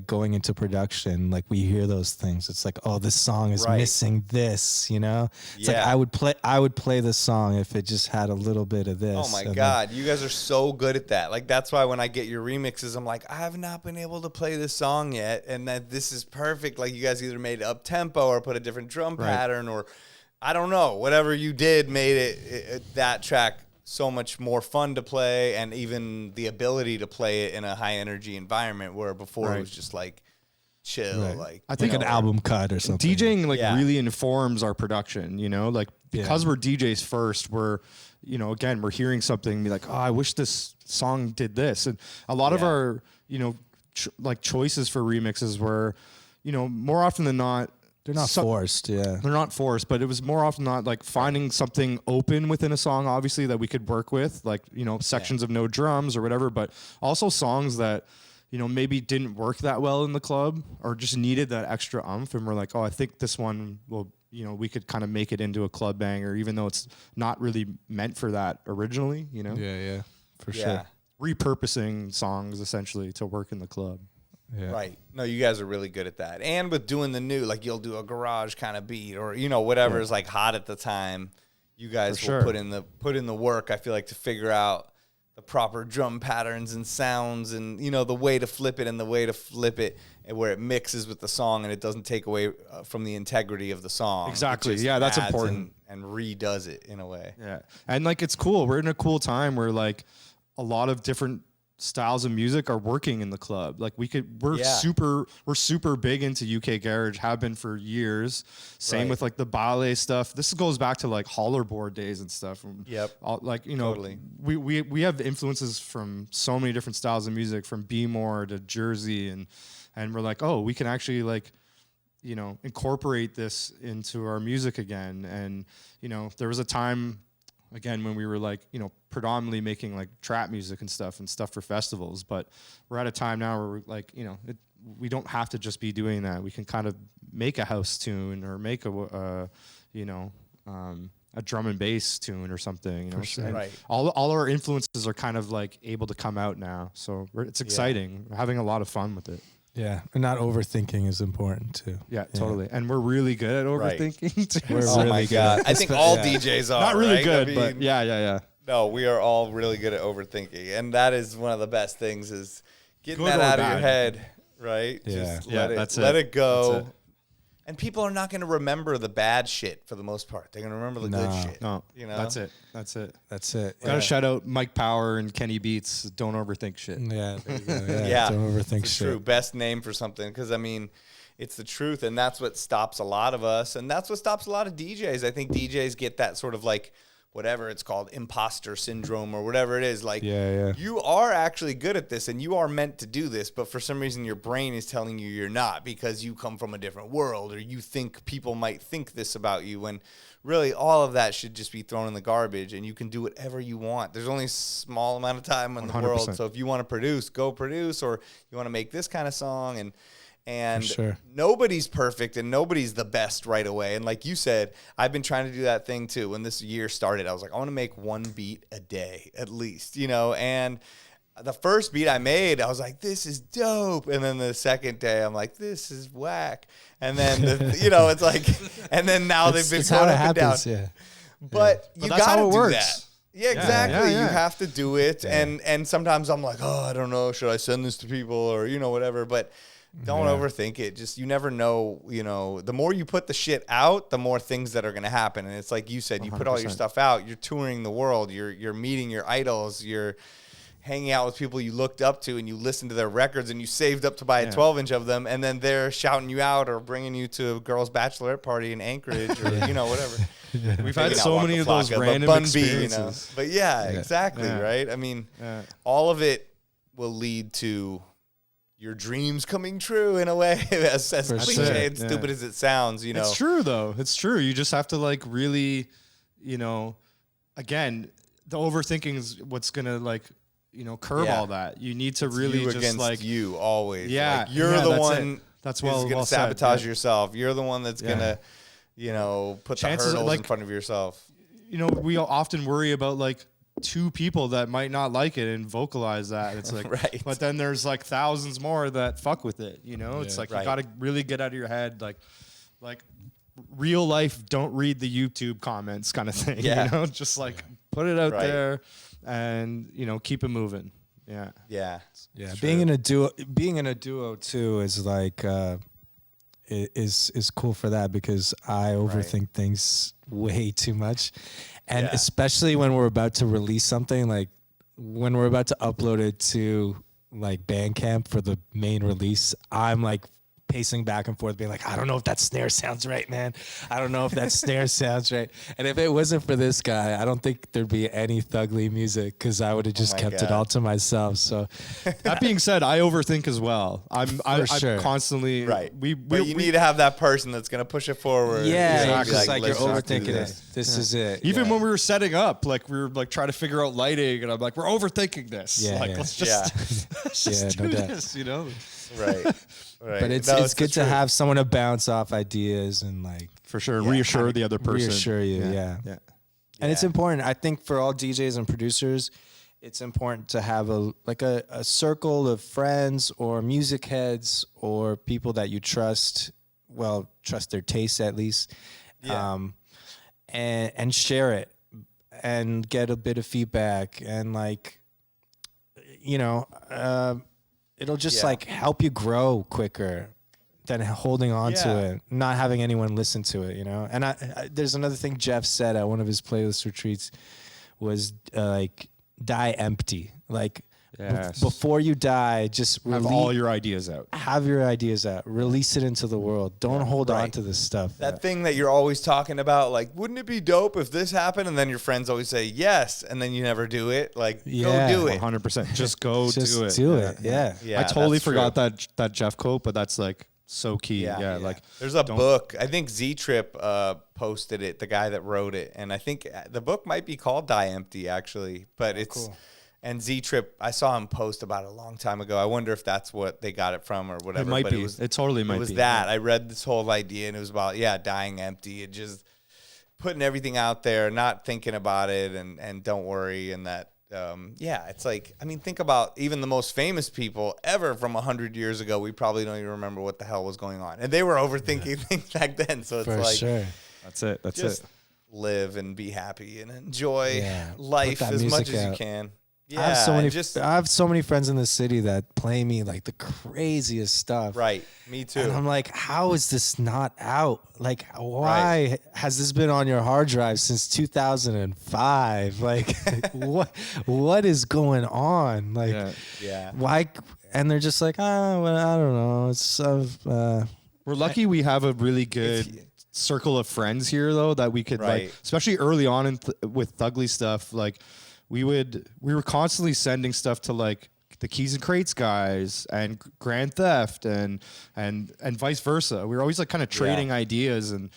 going into production, like we hear those things. It's like, oh, this song is missing this, It's like I would play this song if it just had a little bit of this. Oh my God, you guys are so good at that. Like that's why when I get your remixes, I'm like, I have not been able to play this song yet, and that this is perfect. Like you guys either made it up tempo or put a different drum pattern, or I don't know, whatever you did made it that track so much more fun to play, and even the ability to play it in a high energy environment where before it was just like chill. Like I think an album cut or something. DJing really informs our production, like because we're DJs first, we're, again, we're hearing something and be like, oh, I wish this song did this. And a lot of our, choices for remixes were, more often than not, they're not forced, They're not forced, but it was more often not like finding something open within a song, obviously, that we could work with, like, sections of no drums or whatever, but also songs that, maybe didn't work that well in the club or just needed that extra oomph. And we're like, oh, I think this one will, we could kind of make it into a club banger, even though it's not really meant for that originally, Yeah, for sure. Repurposing songs essentially to work in the club. Yeah. Right. No, you guys are really good at that. And with doing the new, like you'll do a garage kind of beat or, whatever is like hot at the time, you guys will put in the work, I feel like, to figure out the proper drum patterns and sounds and, the way to flip it and the way to flip it and where it mixes with the song and it doesn't take away from the integrity of the song. Exactly. Yeah, that's important. And redoes it in a way. Yeah. And like, it's cool. We're in a cool time where like a lot of different styles of music are working in the club. Like we're super big into UK garage, have been for years. Same with like the ballet stuff. This goes back to like hollerboard days and stuff. Totally. We have influences from so many different styles of music, from B-more to Jersey, and we're like, oh, we can actually like, incorporate this into our music again. And there was a time, again, when we were like, predominantly making like trap music and stuff for festivals, but we're at a time now where we're like, we don't have to just be doing that. We can kind of make a house tune or make a drum and bass tune or something. For sure. Right. All our influences are kind of like able to come out now, so it's exciting. We're having a lot of fun with it. Yeah, and not overthinking is important too. Yeah, totally. And we're really good at overthinking too. We're really good. I think all DJs are. Not really good, I mean, but yeah. No, we are all really good at overthinking, and that is one of the best things is getting Good that or out of bad. your head, right? Yeah. Just That's let it go. That's it. And people are not going to remember the bad shit for the most part. They're going to remember the good shit. No, That's it. Gotta shout out Mike Power and Kenny Beats. Don't overthink shit. Yeah, there you go. Yeah, don't overthink it's shit. True. Best name for something, because I mean, it's the truth, and that's what stops a lot of us, and that's what stops a lot of DJs. I think DJs get that sort of like, whatever it's called, imposter syndrome or whatever it is. Like, you are actually good at this and you are meant to do this, but for some reason your brain is telling you you're not because you come from a different world or you think people might think this about you, when really all of that should just be thrown in the garbage and you can do whatever you want. There's only a small amount of time in the 100%. world. So if you want to produce, go produce, or you want to make this kind of song, and nobody's perfect and nobody's the best right away. And like you said, I've been trying to do that thing too. When this year started, I was like, I want to make one beat a day at least, and the first beat I made, I was like, this is dope. And then the second day, I'm like, this is whack. And then, it's like, and then now they've been going up and down. Yeah. But you got to do that. Yeah, exactly. Yeah. You have to do it. Yeah. And sometimes I'm like, oh, I don't know. Should I send this to people or, whatever. But don't overthink it. Just, you never know, the more you put the shit out, the more things that are going to happen. And it's like you said, you 100%. put all your stuff out, you're touring the world, you're meeting your idols, you're hanging out with people you looked up to and you listened to their records and you saved up to buy a 12-inch of them, and then they're shouting you out or bringing you to a girl's bachelorette party in Anchorage or whatever. We've had so many of those random experiences. But exactly, right? I mean, all of it will lead to your dreams coming true in a way, as cliche and stupid as it sounds, It's true, though. It's true. You just have to, like, really, again, the overthinking is what's going to, like, curb all that. You need to really you just, against like... you, always. Yeah. Like, you're the one that's who's going to sabotage yourself. You're the one that's going to, put the hurdles in front of yourself. We often worry about, like, two people that might not like it and vocalize that. It's like, right. But then there's like thousands more that fuck with it. It's like, you got to really get out of your head. Like real life, don't read the YouTube comments kind of thing, just like put it out there and, keep it moving. Yeah. Yeah. Yeah. Being in a duo too is like, is cool for that because I overthink things way too much. And especially when we're about to release something, like when we're about to upload it to like Bandcamp for the main release, I'm like pacing back and forth being like, I don't know if that snare sounds right, man. I don't know if that snare sounds right. And if it wasn't for this guy, I don't think there'd be any Thugli music because I would have just kept it all to myself. So that being said, I overthink as well. I'm constantly But you need to have that person that's gonna push it forward. Yeah, exactly. Like you're overthinking it. This is it. Even when we were setting up, like we were like trying to figure out lighting, and I'm like, we're overthinking this. Let's just do this. Right. But it's good to have someone to bounce off ideas and like for sure reassure the other person. Reassure you, And it's important. I think for all DJs and producers, it's important to have a circle of friends or music heads or people that you trust. Well, trust their tastes at least, and share it and get a bit of feedback and like, it'll just like help you grow quicker than holding on to it, not having anyone listen to it, And I there's another thing Jeff said at one of his playlist retreats was like die empty. Like before you die, just have all your ideas out. Have your ideas out. Release it into the world. Don't hold on to this stuff. That thing that you're always talking about, like, wouldn't it be dope if this happened? And then your friends always say yes, and then you never do it. Like, go do it. 100%. Just go do it. Do it. Yeah. I totally forgot that Jeff quote, but that's like so key. Like there's a book. I think Z-Trip posted it. The guy that wrote it, and I think the book might be called Die Empty actually, but it's. Cool. And Z-Trip, I saw him post about it a long time ago. I wonder if that's what they got it from or whatever. It might be. It totally might be. It was that. I read this whole idea, and it was about, dying empty and just putting everything out there, not thinking about it, and don't worry. And that, it's like, I mean, think about even the most famous people ever from 100 years ago. We probably don't even remember what the hell was going on. And they were overthinking things back then. So it's That's it. That's it. Live and be happy and enjoy life as much as you can. Yeah, I have so many friends in the city that play me like the craziest stuff. Right, me too. And I'm like, how is this not out? Like, why has this been on your hard drive since 2005? Like, what is going on? Like, why? And they're just like, well, I don't know. It's we're lucky we have a really good circle of friends here, though, that we could like, especially early on with Thugli stuff, like. We were constantly sending stuff to like the Keys and Crates guys and Grand Theft and vice versa. We were always like kind of trading ideas and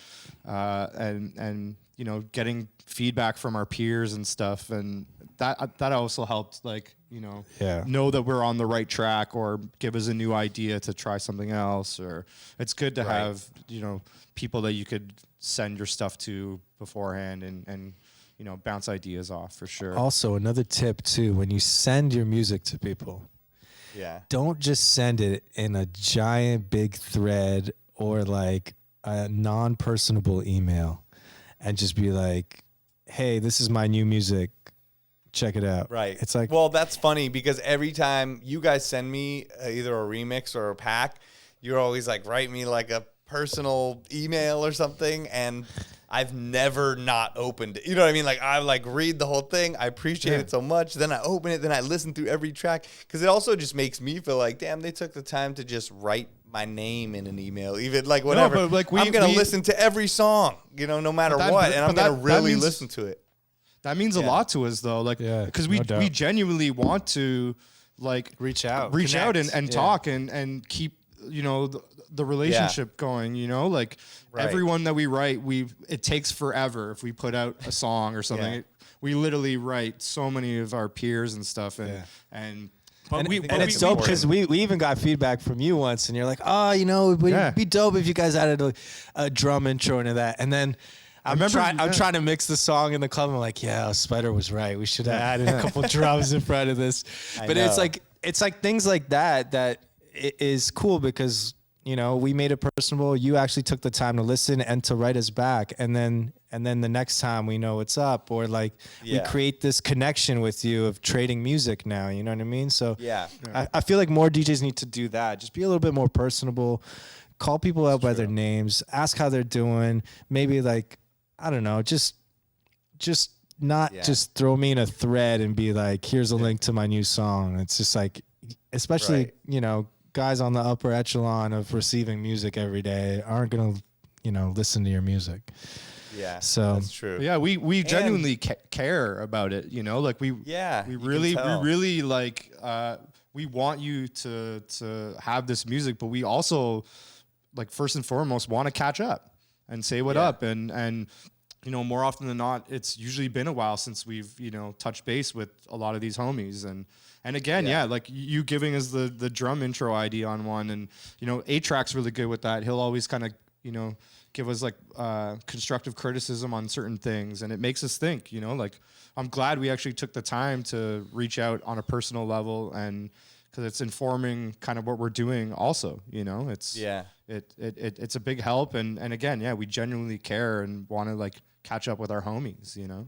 getting feedback from our peers and stuff, and that also helped like know that we're on the right track or give us a new idea to try something else. Or it's good to have people that you could send your stuff to beforehand and bounce ideas off for sure. Also, another tip too, when you send your music to people, don't just send it in a giant big thread or like a non-personable email and just be like, hey, this is my new music. Check it out. Right. It's like, well, that's funny because every time you guys send me either a remix or a pack, you're always like, write me like a personal email or something, and I've never not opened it. You know what I mean? Like, I like read the whole thing. I appreciate it so much. Then I open it. Then I listen through every track, because it also just makes me feel like, damn, they took the time to just write my name in an email, even like whatever. No, but like I'm gonna listen to every song, you know, no matter what, and I'm gonna really listen to it. That means a lot to us, though, like, because we genuinely want to like reach out and talk and keep, you know, the relationship going, you know, like everyone that we write, it takes forever if we put out a song or something. We literally write so many of our peers and stuff, and it's dope because we even got feedback from you once, and you're like, oh, you know, it'd be dope if you guys added a drum intro into that, and then I'm trying to mix the song in the club. I'm like, yeah, Spider was right. We should have added a couple drums in front of this. But it's like things like that is cool, because, you know, we made it personable. You actually took the time to listen and to write us back, and then the next time we know what's up, or like we create this connection with you of trading music now. You know what I mean? So I feel like more DJs need to do that. Just be a little bit more personable. Call people out by their names. Ask how they're doing. Maybe like, I don't know, just not just throw me in a thread and be like, here's a link to my new song. It's just like, especially, you know, guys on the upper echelon of receiving music every day aren't going to, you know, listen to your music. Yeah, so that's true. Yeah, we genuinely care about it, you know, like we really like, we want you to have this music, but we also, like, first and foremost, want to catch up and say what up, and you know, more often than not, it's usually been a while since we've, you know, touched base with a lot of these homies, and again, like you giving us the drum intro ID on one, and, you know, A-Track's really good with that. He'll always kind of, you know, give us like constructive criticism on certain things, and it makes us think, you know, like, I'm glad we actually took the time to reach out on a personal level, and because it's informing kind of what we're doing also, you know, it's it's a big help, and again, we genuinely care and want to like catch up with our homies, you know,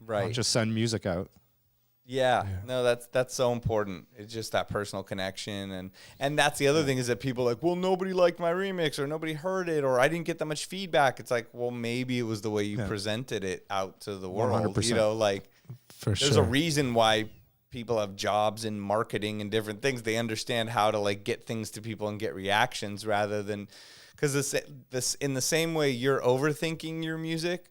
not just send music out. No, that's so important. It's just that personal connection, and that's the other thing, is that people are like, well, nobody liked my remix, or nobody heard it, or I didn't get that much feedback. It's like, well, maybe it was the way you presented it out to the world. 100%. You know, like, there's a reason why people have jobs in marketing and different things. They understand how to like get things to people and get reactions, rather than, because this in the same way you're overthinking your music,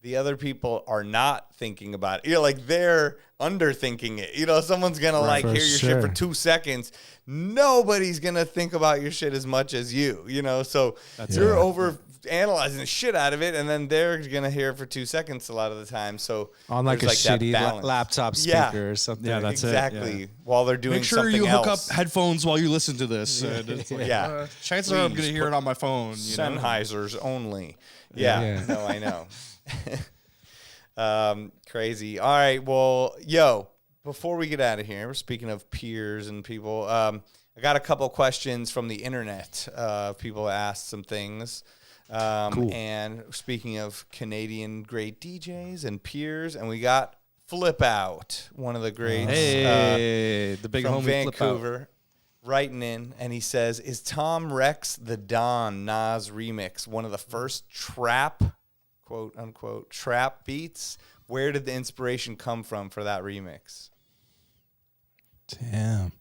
the other people are not thinking about it. You know, like, they're underthinking it. You know, someone's going to like hear your shit for 2 seconds. Nobody's going to think about your shit as much as you, you know? So you're over analyzing the shit out of it, and then they're going to hear it for 2 seconds a lot of the time. So on like a shitty laptop speaker or something. Yeah, that's exactly. While they're doing something else. Make sure you hook up headphones while you listen to this. Chances are I'm going to hear it on my phone. Sennheisers only. No, I know. Crazy. All right. Well, before we get out of here, we're speaking of peers and people. I got a couple questions from the internet. People asked some things. Cool. And speaking of Canadian great DJs and peers, and we got Flip Out, one of the greats. The big from homie Vancouver, writing in, and he says, "Is Tom Rex the Don Nas remix one of the first trap, quote unquote, trap beats? Where did the inspiration come from for that remix?" Damn.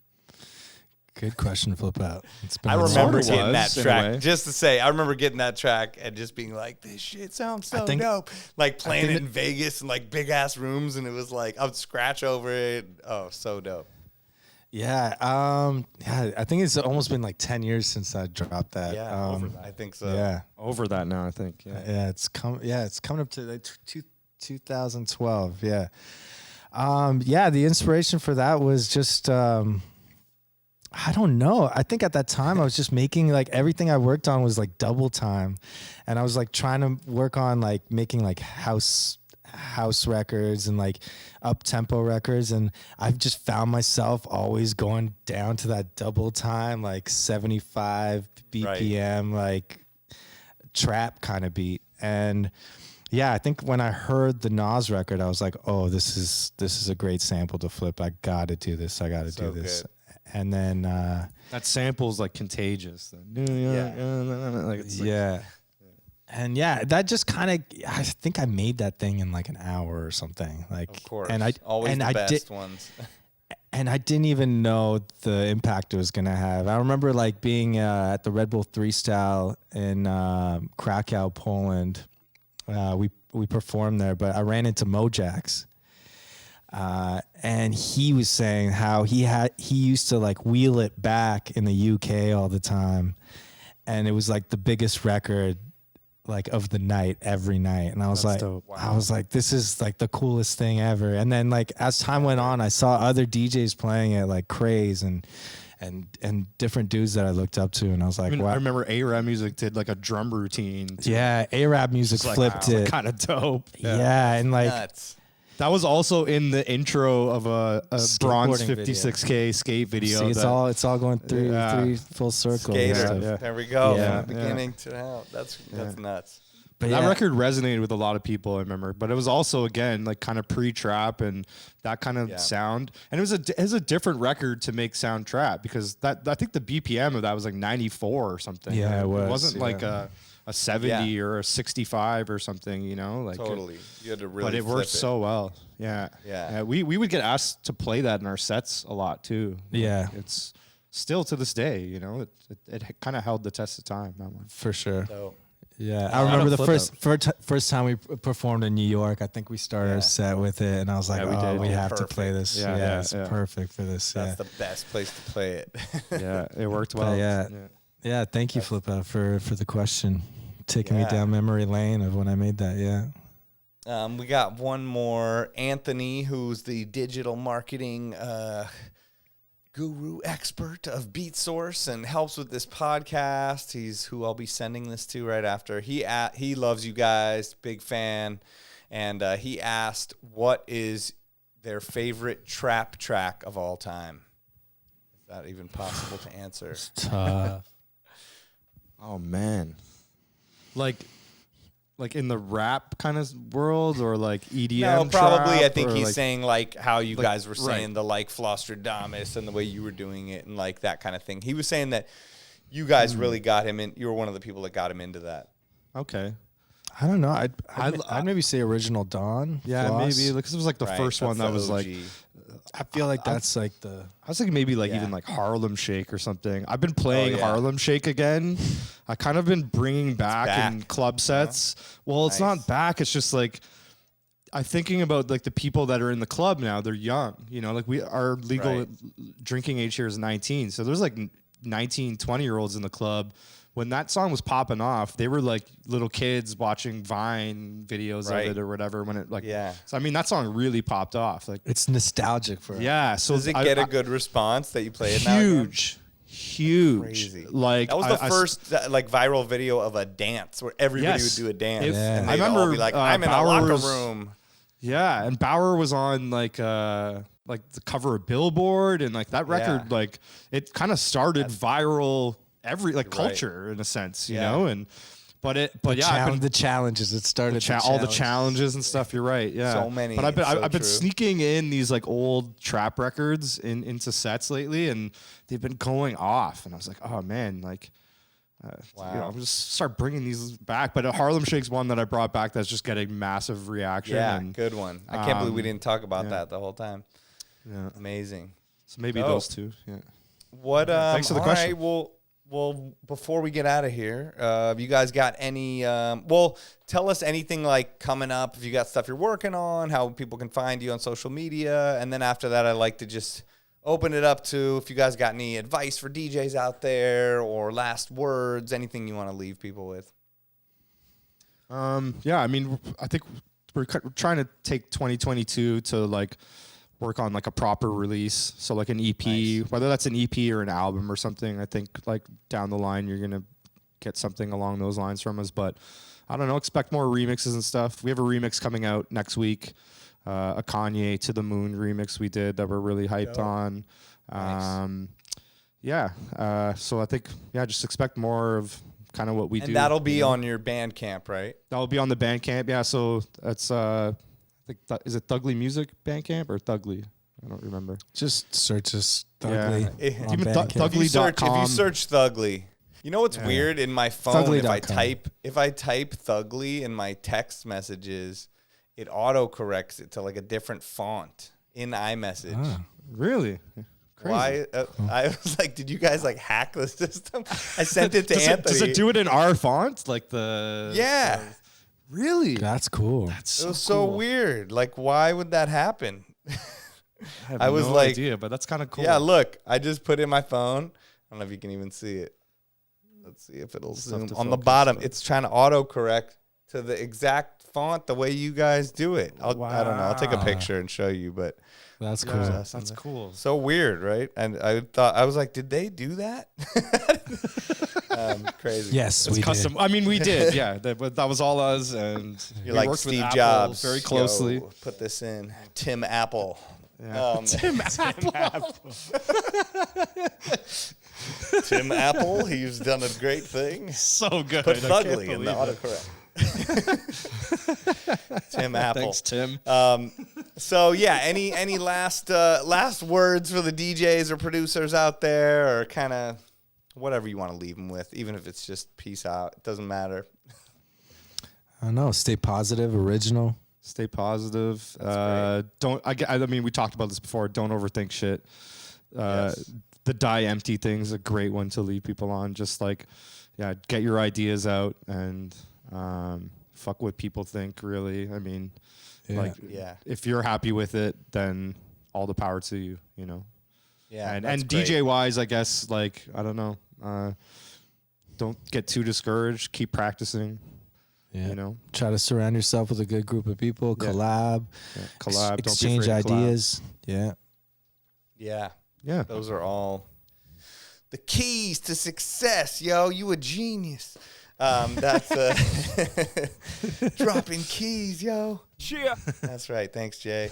Good question, Flip Out. I remember getting that track. Just to say, I remember getting that track and just being like, this shit sounds so dope. Like, playing it in Vegas in like big ass rooms, and it was like, I would scratch over it. Oh, so dope. Yeah. I think it's almost been like 10 years since I dropped that. Yeah, over that. I think so. Yeah. Over that now, I think. Yeah, it's coming up to like 2012. Yeah. The inspiration for that was just I don't know. I think at that time I was just making like everything I worked on was like double time, and I was like trying to work on like making like house records and like up tempo records, and I've just found myself always going down to that double time, like 75 BPM, like trap kind of beat. And yeah, I think when I heard the Nas record, I was like, oh, this is a great sample to flip. I gotta do this. I gotta do this. Good. and then that sample's like contagious. Like it's like, yeah. And yeah, that just kind of, I think I made that thing in like an hour or something. Like, Of course. and I Always and the I best did, ones. and I didn't even know the impact it was gonna have. I remember like being at the Red Bull 3 Style in Krakow, Poland. We performed there, but I ran into Mojax. And he was saying how he used to like wheel it back in the UK all the time, and it was like the biggest record like of the night every night. And I was like, dope. I was like, this is like the coolest thing ever. And then like as time went on, I saw other DJs playing it like Craze and different dudes that I looked up to, and I was like, wow. I remember A-Rap Music did like a drum routine. Yeah, A-Rap Music flipped it. Kind of dope. Yeah, and like Nuts. That was also in the intro of a bronze Skateboarding video. 56K skate video. see, it's all going through three full circle. and Skater. stuff. Yeah. There we go. Yeah. From the beginning to now. That's nuts. But that yeah, record resonated with a lot of people, I remember. But it was also, again, like kind of pre-trap and that kind of sound. And it was a different record to make sound trap, because I think the BPM of that was like 94 or something. Yeah, it was. It wasn't like a 70 or a 65 or something, you know? Like Totally. You had to really but it flip worked so well. Yeah. Yeah. We would get asked to play that in our sets a lot too. Yeah. It's still to this day, you know, it kind of held the test of time, that one. for sure. Dope. Yeah, I remember the flip first time we performed in New York. I think we started our set with it, and I was like, Yeah, we we did. have Perfect. to play this. Yeah, Yeah, yeah, it's yeah. perfect for this. That's the best place to play it. Yeah, it worked But well. yeah. Thank you, Flippa, for the question, taking me Yeah. down memory lane of when I made that. Yeah. We got one more. Anthony, who's the digital marketing guru expert of Beatsource and helps with this podcast. He's who I'll be sending this to right after. He loves you guys, big fan, and he asked, what is their favorite trap track of all time? Is that even possible to answer? Tough. Oh man. Like in the rap kind of world, or like EDM? No, probably. trap, I think or he's like, saying like how you guys were right. saying the like Flostradamus and the way you were doing it and like that kind of thing. He was saying that you guys really got him in. You were one of the people that got him into that. Okay. I don't know. I'd maybe say Original Dawn. Yeah, Floss. maybe because it was like the Right, first one that's that was the like. OG. I feel like that's like the. I was thinking maybe like Yeah. even like Harlem Shake or something. I've been playing yeah. Harlem Shake again. I kind of been bringing back in back. club sets. Well, it's Nice. not back. It's just like I'm thinking about like the people that are in the club now. They're young, you know, like our legal Right. drinking age here is 19. So there's like 19, 20-year-olds in the club. When that song was popping off, they were like little kids watching Vine videos Right. of it or whatever. When it like, Yeah. So I mean, that song really popped off. Like, It's nostalgic for. yeah. So Does it get a good response that you play it now? huge. Crazy. Like That was the first like viral video of a dance where everybody Yes. would do a dance. If- And I they'd all remember, be like, uh, I'm in a locker Bauer's- room. Yeah, and Bauer was on like the cover of Billboard, and like that record, Yeah. like it kind of started viral You're right. culture in a sense, you Yeah. know. And but yeah, I've been the challenges. It started all the challenges and stuff. You're right. Yeah, So many, But I've been so I've been true. sneaking in these like old trap records into sets lately, and they've been going off. And I was like, oh man, like. Wow. You know, I'm just start bringing these back, but Harlem Shake's one that I brought back that's just getting massive reaction. Yeah, and, good one. I can't believe we didn't talk about that the whole time. yeah. Amazing. So maybe Dope. those two. Yeah. What? Thanks for the all question. right, well, before we get out of here, have you guys got any? Well, tell us anything like coming up. If you got stuff you're working on, how people can find you on social media, and then after that, I'd like to just open it up to if you guys got any advice for DJs out there or last words, anything you want to leave people with. Yeah, I mean, I think we're trying to take 2022 to like work on like a proper release. So like an EP, Nice. whether that's an EP or an album or something. I think like down the line you're gonna get something along those lines from us. But I don't know, expect more remixes and stuff. We have a remix coming out next week. A Kanye to the Moon remix we did that we're really hyped on. Nice. So I think, just expect more of kind of what we do. And that'll be you know? on your Bandcamp, right? That'll be on the Bandcamp. Yeah, so that's, I think, is it Thugli Music Bandcamp or Thugli? I don't remember. Just search us Thugli. Yeah. on Even Bandcamp. If you search Thugli, you know what's weird in my phone? Thugli.com. If I type Thugli in my text messages, it autocorrects it to like a different font in iMessage. Ah. Really? Why? I was like, did you guys like hack the system? I sent it to Anthony. Does it do it in our font? Like the Yeah. Really? That's cool. That's It was so weird. Like, why would that happen? I was no like- idea, but that's kind of cool. Yeah, look, I just put in my phone. I don't know if you can even see it. Let's see if it'll zoom. to On the focus, bottom, but- it's trying to autocorrect to the exact font the way you guys do it. I don't know. I'll take a Wow. picture and show you, but That's cool. Yeah, that's cool. so weird, right? And I was like, did they do that? Crazy. Yes, It's we custom. did. I mean, we did. Yeah, that was all us, and You're we like worked with Steve Apple Jobs. very closely. Yo, put this in. Tim Apple. Yeah. Tim Apple. He's done a great thing. So good. Put I can't Thugli in the believe it. autocorrect. Tim Apple. Thanks, Tim. So yeah, any last words for the DJs or producers out there, or kind of whatever you want to leave them with, even if it's just peace out. It doesn't matter. I don't know. Stay positive, original. Stay positive. Don't. I mean, we talked about this before. Don't overthink shit. Yes. The Die Empty thing's a great one to leave people on. Just like, yeah, get your ideas out and fuck what people think. Really, I mean, Yeah. like, Yeah. if you're happy with it, then all the power to you. You know. Yeah. And that's great. DJ wise, I guess, like, I don't know. Don't get too discouraged. Keep practicing. Yeah. You know, Try to surround yourself with a good group of people. Yeah. Collab. collab. Don't be Exchange afraid to collab. ideas. Yeah. Yeah. Yeah. Those are all the keys to success, yo. You a genius. That's dropping keys, yo. Yeah. That's right. Thanks, Jay.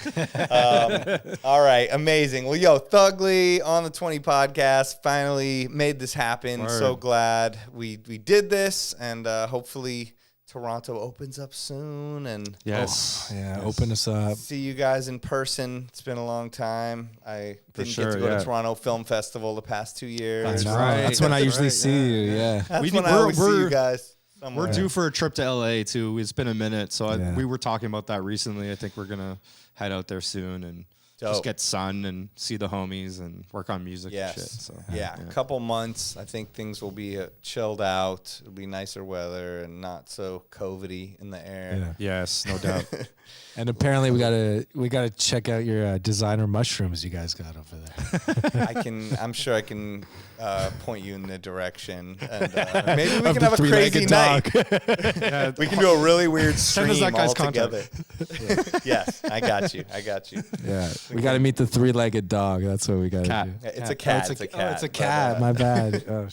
All right. Amazing. Well, yo, Thugli on the 20 podcast finally made this happen. Word. So glad we did this, and hopefully Toronto opens up soon, and Yes. Yeah. Yes. Open us up. see you guys in person. It's been a long time. I For didn't sure, get to go yeah. to Toronto Film Festival the past 2 years. That's I know. right. That's when I That's usually right, see you. Yeah. That's We when need- I always see we're- you guys. Somewhere. We're due for a trip to LA too. It's been a minute, so Yeah. we were talking about that recently. I think we're gonna head out there soon and Dope. just get sun and see the homies and work on music Yes. and shit. So Yeah, a couple months. I think things will be chilled out. It'll be nicer weather and not so COVID-y in the air. Yeah. Yes, no doubt. And apparently we gotta check out your designer mushrooms you guys got over there. I'm sure I can point you in the direction. And, maybe we Of can the have a crazy three-legged night. Yeah, We can do a really weird Send us stream that guy's all contact. together. Yes, I got you. Yeah. We gotta meet the three-legged dog. That's what we gotta Cat. do. It's a cat. It's a cat. Oh, it's a but, cat. My bad. Oh.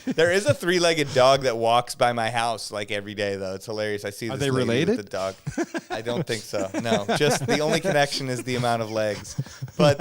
There is a three-legged dog that walks by my house like every day, though. It's hilarious. I see Are this they lady related? with the dog. I don't think so. No, just the only connection is the amount of legs. But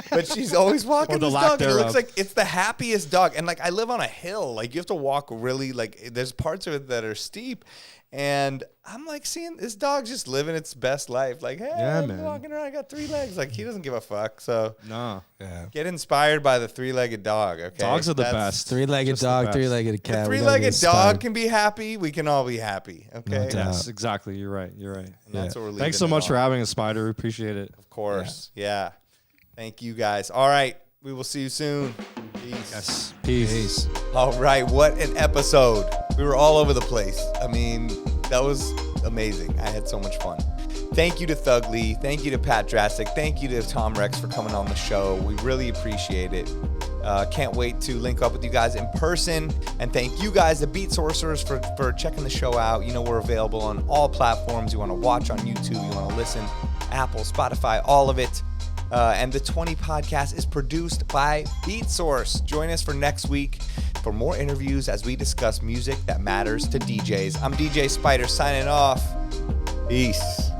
but she's always walking Or the this lack dog. And it looks thereof. like it's the happiest dog. And like I live on a hill. Like you have to walk really like there's parts of it that are steep. And I'm like seeing this dog just living its best life. Like, hey, Yeah, I'm man. walking around. I got 3 legs. Like he doesn't give a fuck. So No. Yeah. get inspired by the three-legged dog. Okay, Dogs are the That's- best. Three-legged Just the dog, best. three-legged cat. The We gotta three-legged get dog inspired. can be happy. We can all be happy. Okay. No doubt. Yes, exactly. You're right. You're right. And that's what we're leaving Thanks so it much for on. having us, Spider. We appreciate it. Of course. Yeah. Thank you guys. All right. We will see you soon. Peace. Yes. Peace. All right. What an episode. We were all over the place. I mean, that was amazing. I had so much fun. Thank you to Thugli. Thank you to Pat Drastic. Thank you to Tom Rex for coming on the show. We really appreciate it. Can't wait to link up with you guys in person. And thank you guys, the Beatsourcers, for checking the show out. You know, we're available on all platforms. You want to watch on YouTube, you want to listen, Apple, Spotify, all of it. And the 20 podcast is produced by Beatsource. Join us for next week for more interviews as we discuss music that matters to DJs. I'm DJ Spider signing off. Peace.